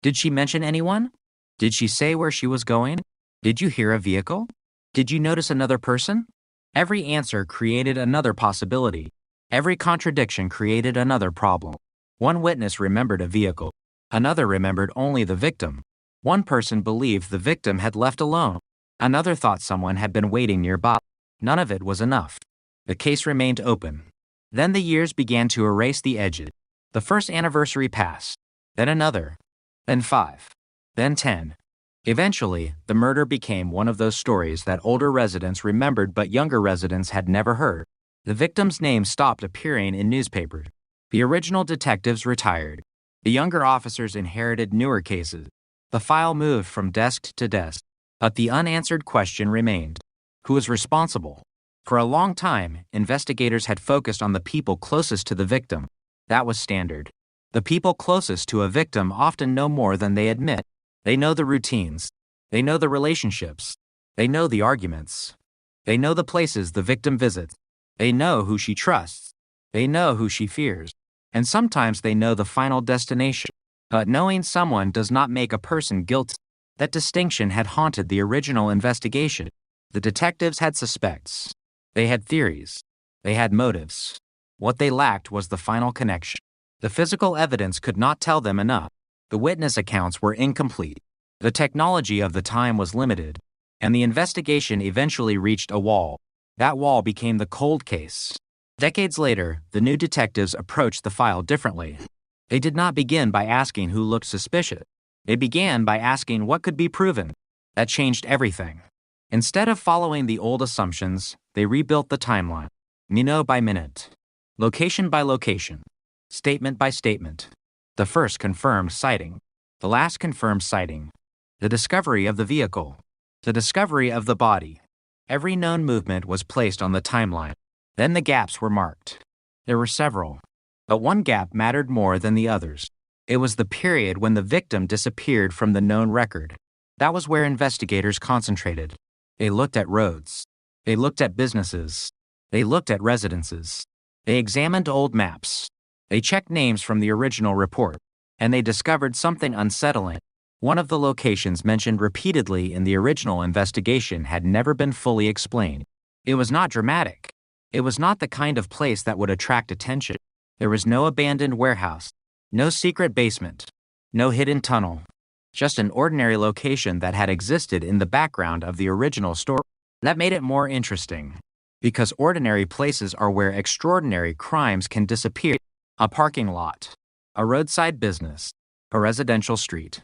Did she mention anyone? Did she say where she was going? Did you hear a vehicle? Did you notice another person? Every answer created another possibility. Every contradiction created another problem. One witness remembered a vehicle. Another remembered only the victim. One person believed the victim had left alone. Another thought someone had been waiting nearby. None of it was enough. The case remained open. Then the years began to erase the edges. The first anniversary passed. Then another. Then 5. Then 10. Eventually, the murder became one of those stories that older residents remembered but younger residents had never heard. The victim's name stopped appearing in newspapers. The original detectives retired. The younger officers inherited newer cases. The file moved from desk to desk. But the unanswered question remained. Who was responsible? For a long time, investigators had focused on the people closest to the victim. That was standard. The people closest to a victim often know more than they admit. They know the routines. They know the relationships. They know the arguments. They know the places the victim visits. They know who she trusts. They know who she fears. And sometimes they know the final destination. But knowing someone does not make a person guilty. That distinction had haunted the original investigation. The detectives had suspects. They had theories. They had motives. What they lacked was the final connection. The physical evidence could not tell them enough. The witness accounts were incomplete. The technology of the time was limited. And the investigation eventually reached a wall. That wall became the cold case. Decades later, the new detectives approached the file differently. They did not begin by asking who looked suspicious. They began by asking what could be proven. That changed everything. Instead of following the old assumptions, they rebuilt the timeline, minute by minute, location by location, statement by statement. The first confirmed sighting, the last confirmed sighting, the discovery of the vehicle, the discovery of the body. Every known movement was placed on the timeline. Then the gaps were marked. There were several, but one gap mattered more than the others. It was the period when the victim disappeared from the known record. That was where investigators concentrated. They looked at roads. They looked at businesses. They looked at residences. They examined old maps. They checked names from the original report. And they discovered something unsettling. One of the locations mentioned repeatedly in the original investigation had never been fully explained. It was not dramatic. It was not the kind of place that would attract attention. There was no abandoned warehouse, no secret basement, no hidden tunnel. Just an ordinary location that had existed in the background of the original story. That made it more interesting. Because ordinary places are where extraordinary crimes can disappear. A parking lot, a roadside business, a residential street,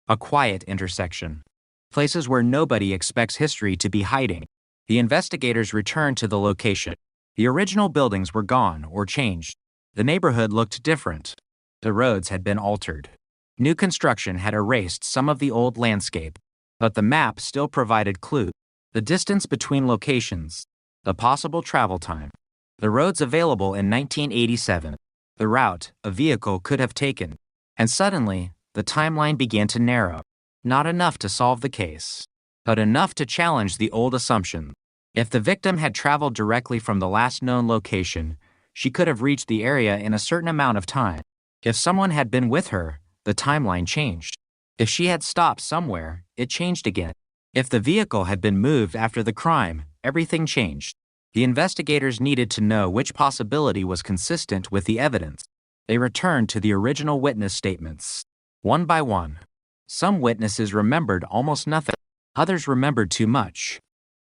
a quiet intersection. Places where nobody expects history to be hiding. The investigators returned to the location. The original buildings were gone or changed. The neighborhood looked different. The roads had been altered. New construction had erased some of the old landscape, but the map still provided clues. The distance between locations, the possible travel time, the roads available in 1987, the route a vehicle could have taken, and suddenly, the timeline began to narrow. Not enough to solve the case, but enough to challenge the old assumption. If the victim had traveled directly from the last known location, she could have reached the area in a certain amount of time. If someone had been with her, the timeline changed. If she had stopped somewhere, it changed again. If the vehicle had been moved after the crime, everything changed. The investigators needed to know which possibility was consistent with the evidence. They returned to the original witness statements. One by one. Some witnesses remembered almost nothing. Others remembered too much.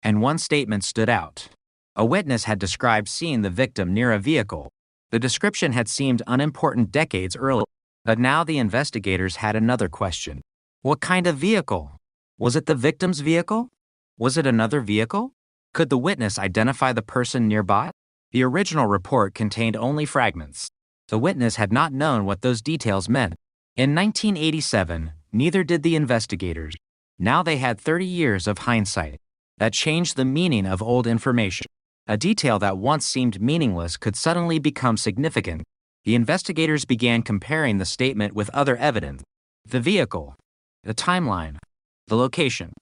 And one statement stood out. A witness had described seeing the victim near a vehicle. The description had seemed unimportant decades earlier. But now the investigators had another question. What kind of vehicle? Was it the victim's vehicle? Was it another vehicle? Could the witness identify the person nearby? The original report contained only fragments. The witness had not known what those details meant. In 1987, neither did the investigators. Now they had 30 years of hindsight. That changed the meaning of old information. A detail that once seemed meaningless could suddenly become significant. The investigators began comparing the statement with other evidence. The vehicle, the timeline, the location,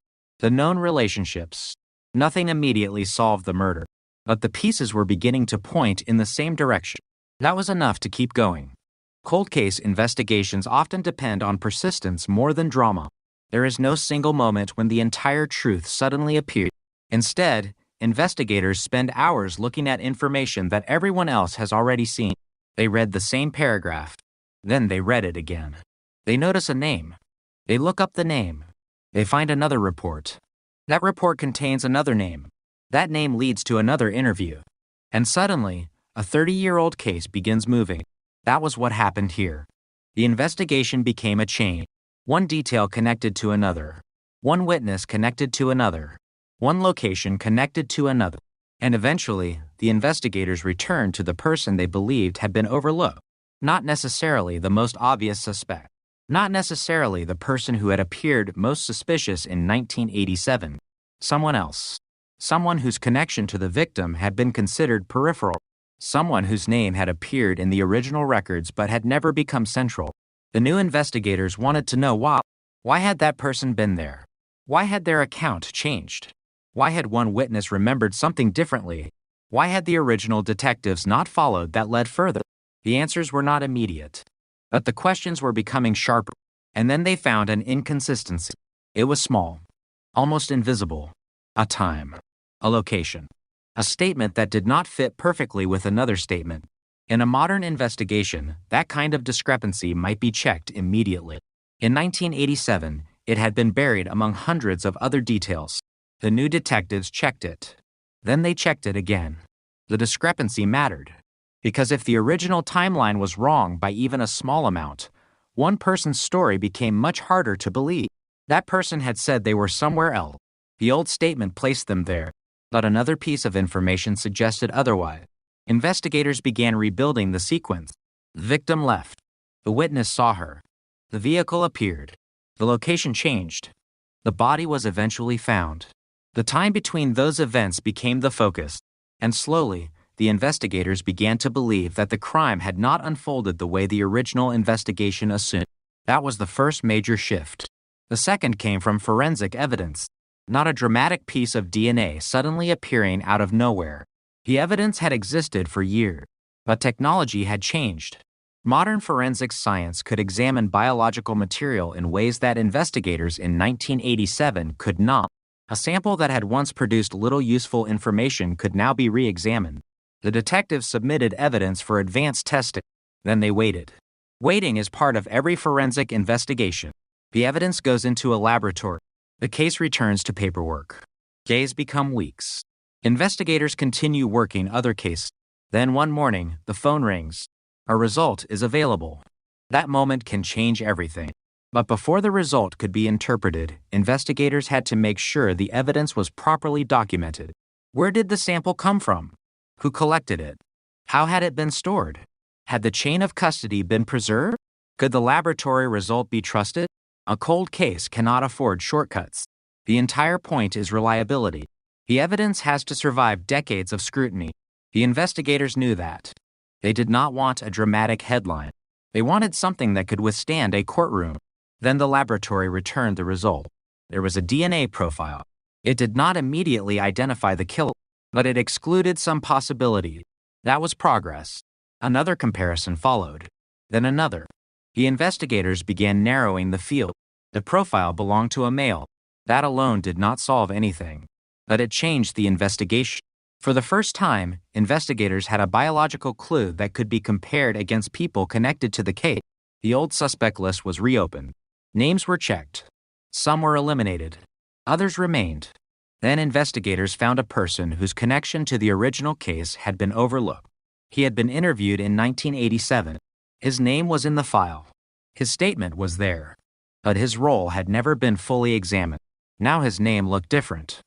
the known relationships. Nothing immediately solved the murder, but the pieces were beginning to point in the same direction. That was enough to keep going. Cold case investigations often depend on persistence more than drama. There is no single moment when the entire truth suddenly appears. Instead, investigators spend hours looking at information that everyone else has already seen. They read the same paragraph. Then they read it again. They notice a name. They look up the name. They find another report. That report contains another name. That name leads to another interview. And suddenly, a 30-year-old case begins moving. That was what happened here. The investigation became a chain. One detail connected to another. One witness connected to another. One location connected to another. And eventually, the investigators returned to the person they believed had been overlooked. Not necessarily the most obvious suspect. Not necessarily the person who had appeared most suspicious in 1987. Someone else. Someone whose connection to the victim had been considered peripheral. Someone whose name had appeared in the original records but had never become central. The new investigators wanted to know why. Why had that person been there? Why had their account changed? Why had one witness remembered something differently? Why had the original detectives not followed that led further? The answers were not immediate. But the questions were becoming sharper. And then they found an inconsistency. It was small. Almost invisible. A time. A location. A statement that did not fit perfectly with another statement. In a modern investigation, that kind of discrepancy might be checked immediately. In 1987, it had been buried among hundreds of other details. The new detectives checked it. Then they checked it again. The discrepancy mattered. Because if the original timeline was wrong by even a small amount, one person's story became much harder to believe. That person had said they were somewhere else. The old statement placed them there, but another piece of information suggested otherwise. Investigators began rebuilding the sequence. The victim left. The witness saw her. The vehicle appeared. The location changed. The body was eventually found. The time between those events became the focus, and slowly, the investigators began to believe that the crime had not unfolded the way the original investigation assumed. That was the first major shift. The second came from forensic evidence, not a dramatic piece of DNA suddenly appearing out of nowhere. The evidence had existed for years, but technology had changed. Modern forensic science could examine biological material in ways that investigators in 1987 could not. A sample that had once produced little useful information could now be re-examined. The detectives submitted evidence for advanced testing. Then they waited. Waiting is part of every forensic investigation. The evidence goes into a laboratory. The case returns to paperwork. Days become weeks. Investigators continue working other cases. Then one morning, the phone rings. A result is available. That moment can change everything. But before the result could be interpreted, investigators had to make sure the evidence was properly documented. Where did the sample come from? Who collected it? How had it been stored? Had the chain of custody been preserved? Could the laboratory result be trusted? A cold case cannot afford shortcuts. The entire point is reliability. The evidence has to survive decades of scrutiny. The investigators knew that. They did not want a dramatic headline. They wanted something that could withstand a courtroom. Then the laboratory returned the result. There was a DNA profile. It did not immediately identify the killer, but it excluded some possibility. That was progress. Another comparison followed. Then another. The investigators began narrowing the field. The profile belonged to a male. That alone did not solve anything. But it changed the investigation. For the first time, investigators had a biological clue that could be compared against people connected to the case. The old suspect list was reopened. Names were checked. Some were eliminated. Others remained. Then investigators found a person whose connection to the original case had been overlooked. He had been interviewed in 1987. His name was in the file. His statement was there. But his role had never been fully examined. Now his name looked different.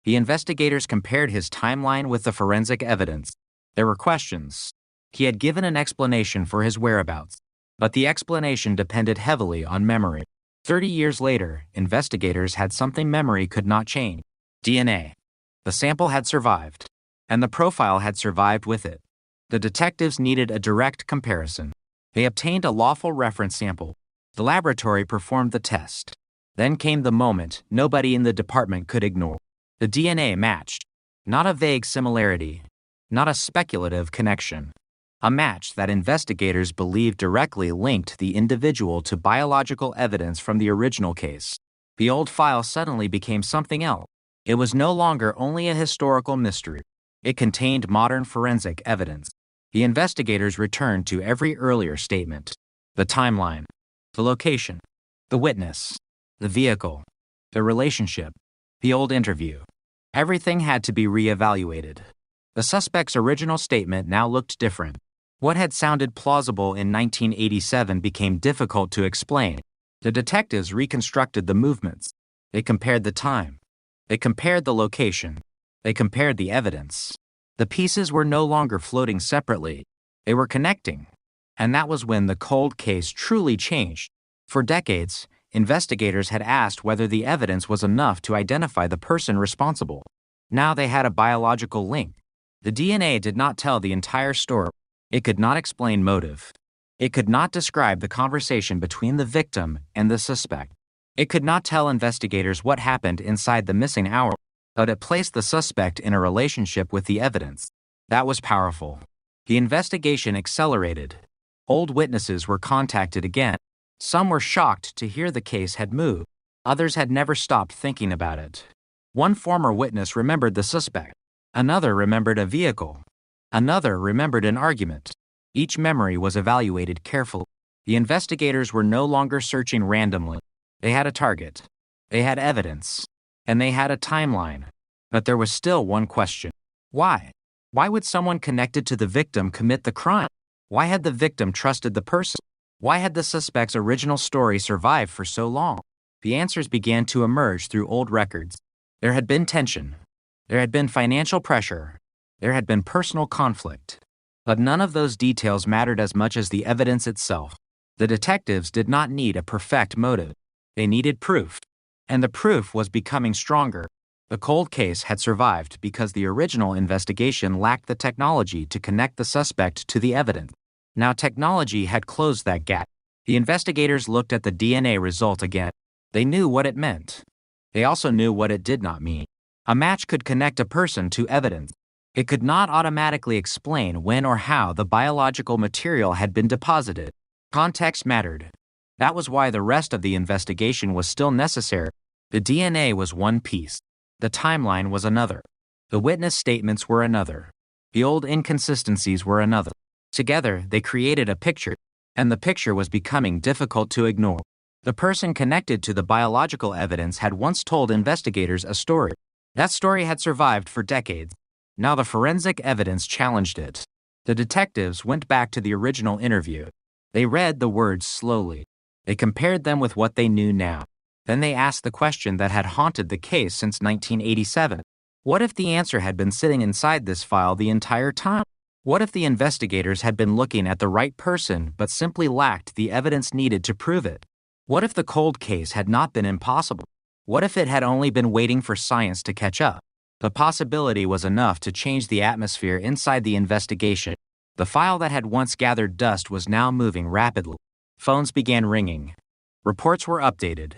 The investigators compared his timeline with the forensic evidence. There were questions. He had given an explanation for his whereabouts, but the explanation depended heavily on memory. 30 years later, investigators had something memory could not change. DNA. The sample had survived, and the profile had survived with it. The detectives needed a direct comparison. They obtained a lawful reference sample. The laboratory performed the test. Then came the moment nobody in the department could ignore. The DNA matched. Not a vague similarity. Not a speculative connection. A match that investigators believed directly linked the individual to biological evidence from the original case. The old file suddenly became something else. It was no longer only a historical mystery. It contained modern forensic evidence. The investigators returned to every earlier statement. The timeline. The location. The witness. The vehicle. The relationship. The old interview. Everything had to be re-evaluated. The suspect's original statement now looked different. What had sounded plausible in 1987 became difficult to explain. The detectives reconstructed the movements. They compared the time. They compared the location. They compared the evidence. The pieces were no longer floating separately. They were connecting. And that was when the cold case truly changed. For decades, investigators had asked whether the evidence was enough to identify the person responsible. Now they had a biological link. The DNA did not tell the entire story. It could not explain motive. It could not describe the conversation between the victim and the suspect. It could not tell investigators what happened inside the missing hour, but it placed the suspect in a relationship with the evidence. That was powerful. The investigation accelerated. Old witnesses were contacted again. Some were shocked to hear the case had moved. Others had never stopped thinking about it. One former witness remembered the suspect. Another remembered a vehicle. Another remembered an argument. Each memory was evaluated carefully. The investigators were no longer searching randomly. They had a target. They had evidence. And they had a timeline. But there was still one question. Why? Why would someone connected to the victim commit the crime? Why had the victim trusted the person? Why had the suspect's original story survived for so long? The answers began to emerge through old records. There had been tension. There had been financial pressure. There had been personal conflict. But none of those details mattered as much as the evidence itself. The detectives did not need a perfect motive. They needed proof. And the proof was becoming stronger. The cold case had survived because the original investigation lacked the technology to connect the suspect to the evidence. Now technology had closed that gap. The investigators looked at the DNA result again. They knew what it meant. They also knew what it did not mean. A match could connect a person to evidence. It could not automatically explain when or how the biological material had been deposited. Context mattered. That was why the rest of the investigation was still necessary. The DNA was one piece. The timeline was another. The witness statements were another. The old inconsistencies were another. Together, they created a picture, and the picture was becoming difficult to ignore. The person connected to the biological evidence had once told investigators a story. That story had survived for decades. Now the forensic evidence challenged it. The detectives went back to the original interview. They read the words slowly. They compared them with what they knew now. Then they asked the question that had haunted the case since 1987. What if the answer had been sitting inside this file the entire time? What if the investigators had been looking at the right person but simply lacked the evidence needed to prove it? What if the cold case had not been impossible? What if it had only been waiting for science to catch up? The possibility was enough to change the atmosphere inside the investigation. The file that had once gathered dust was now moving rapidly. Phones began ringing. Reports were updated.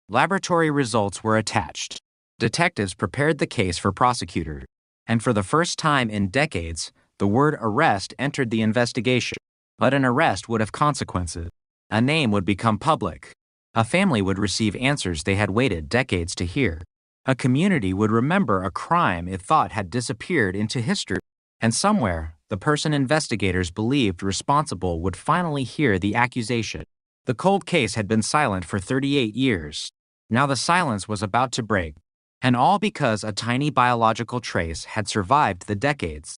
Laboratory results were attached. Detectives prepared the case for prosecutors. And for the first time in decades, the word arrest entered the investigation. But an arrest would have consequences. A name would become public. A family would receive answers they had waited decades to hear. A community would remember a crime it thought had disappeared into history. And somewhere, the person investigators believed responsible would finally hear the accusation. The cold case had been silent for 38 years. Now the silence was about to break. And all because a tiny biological trace had survived the decades.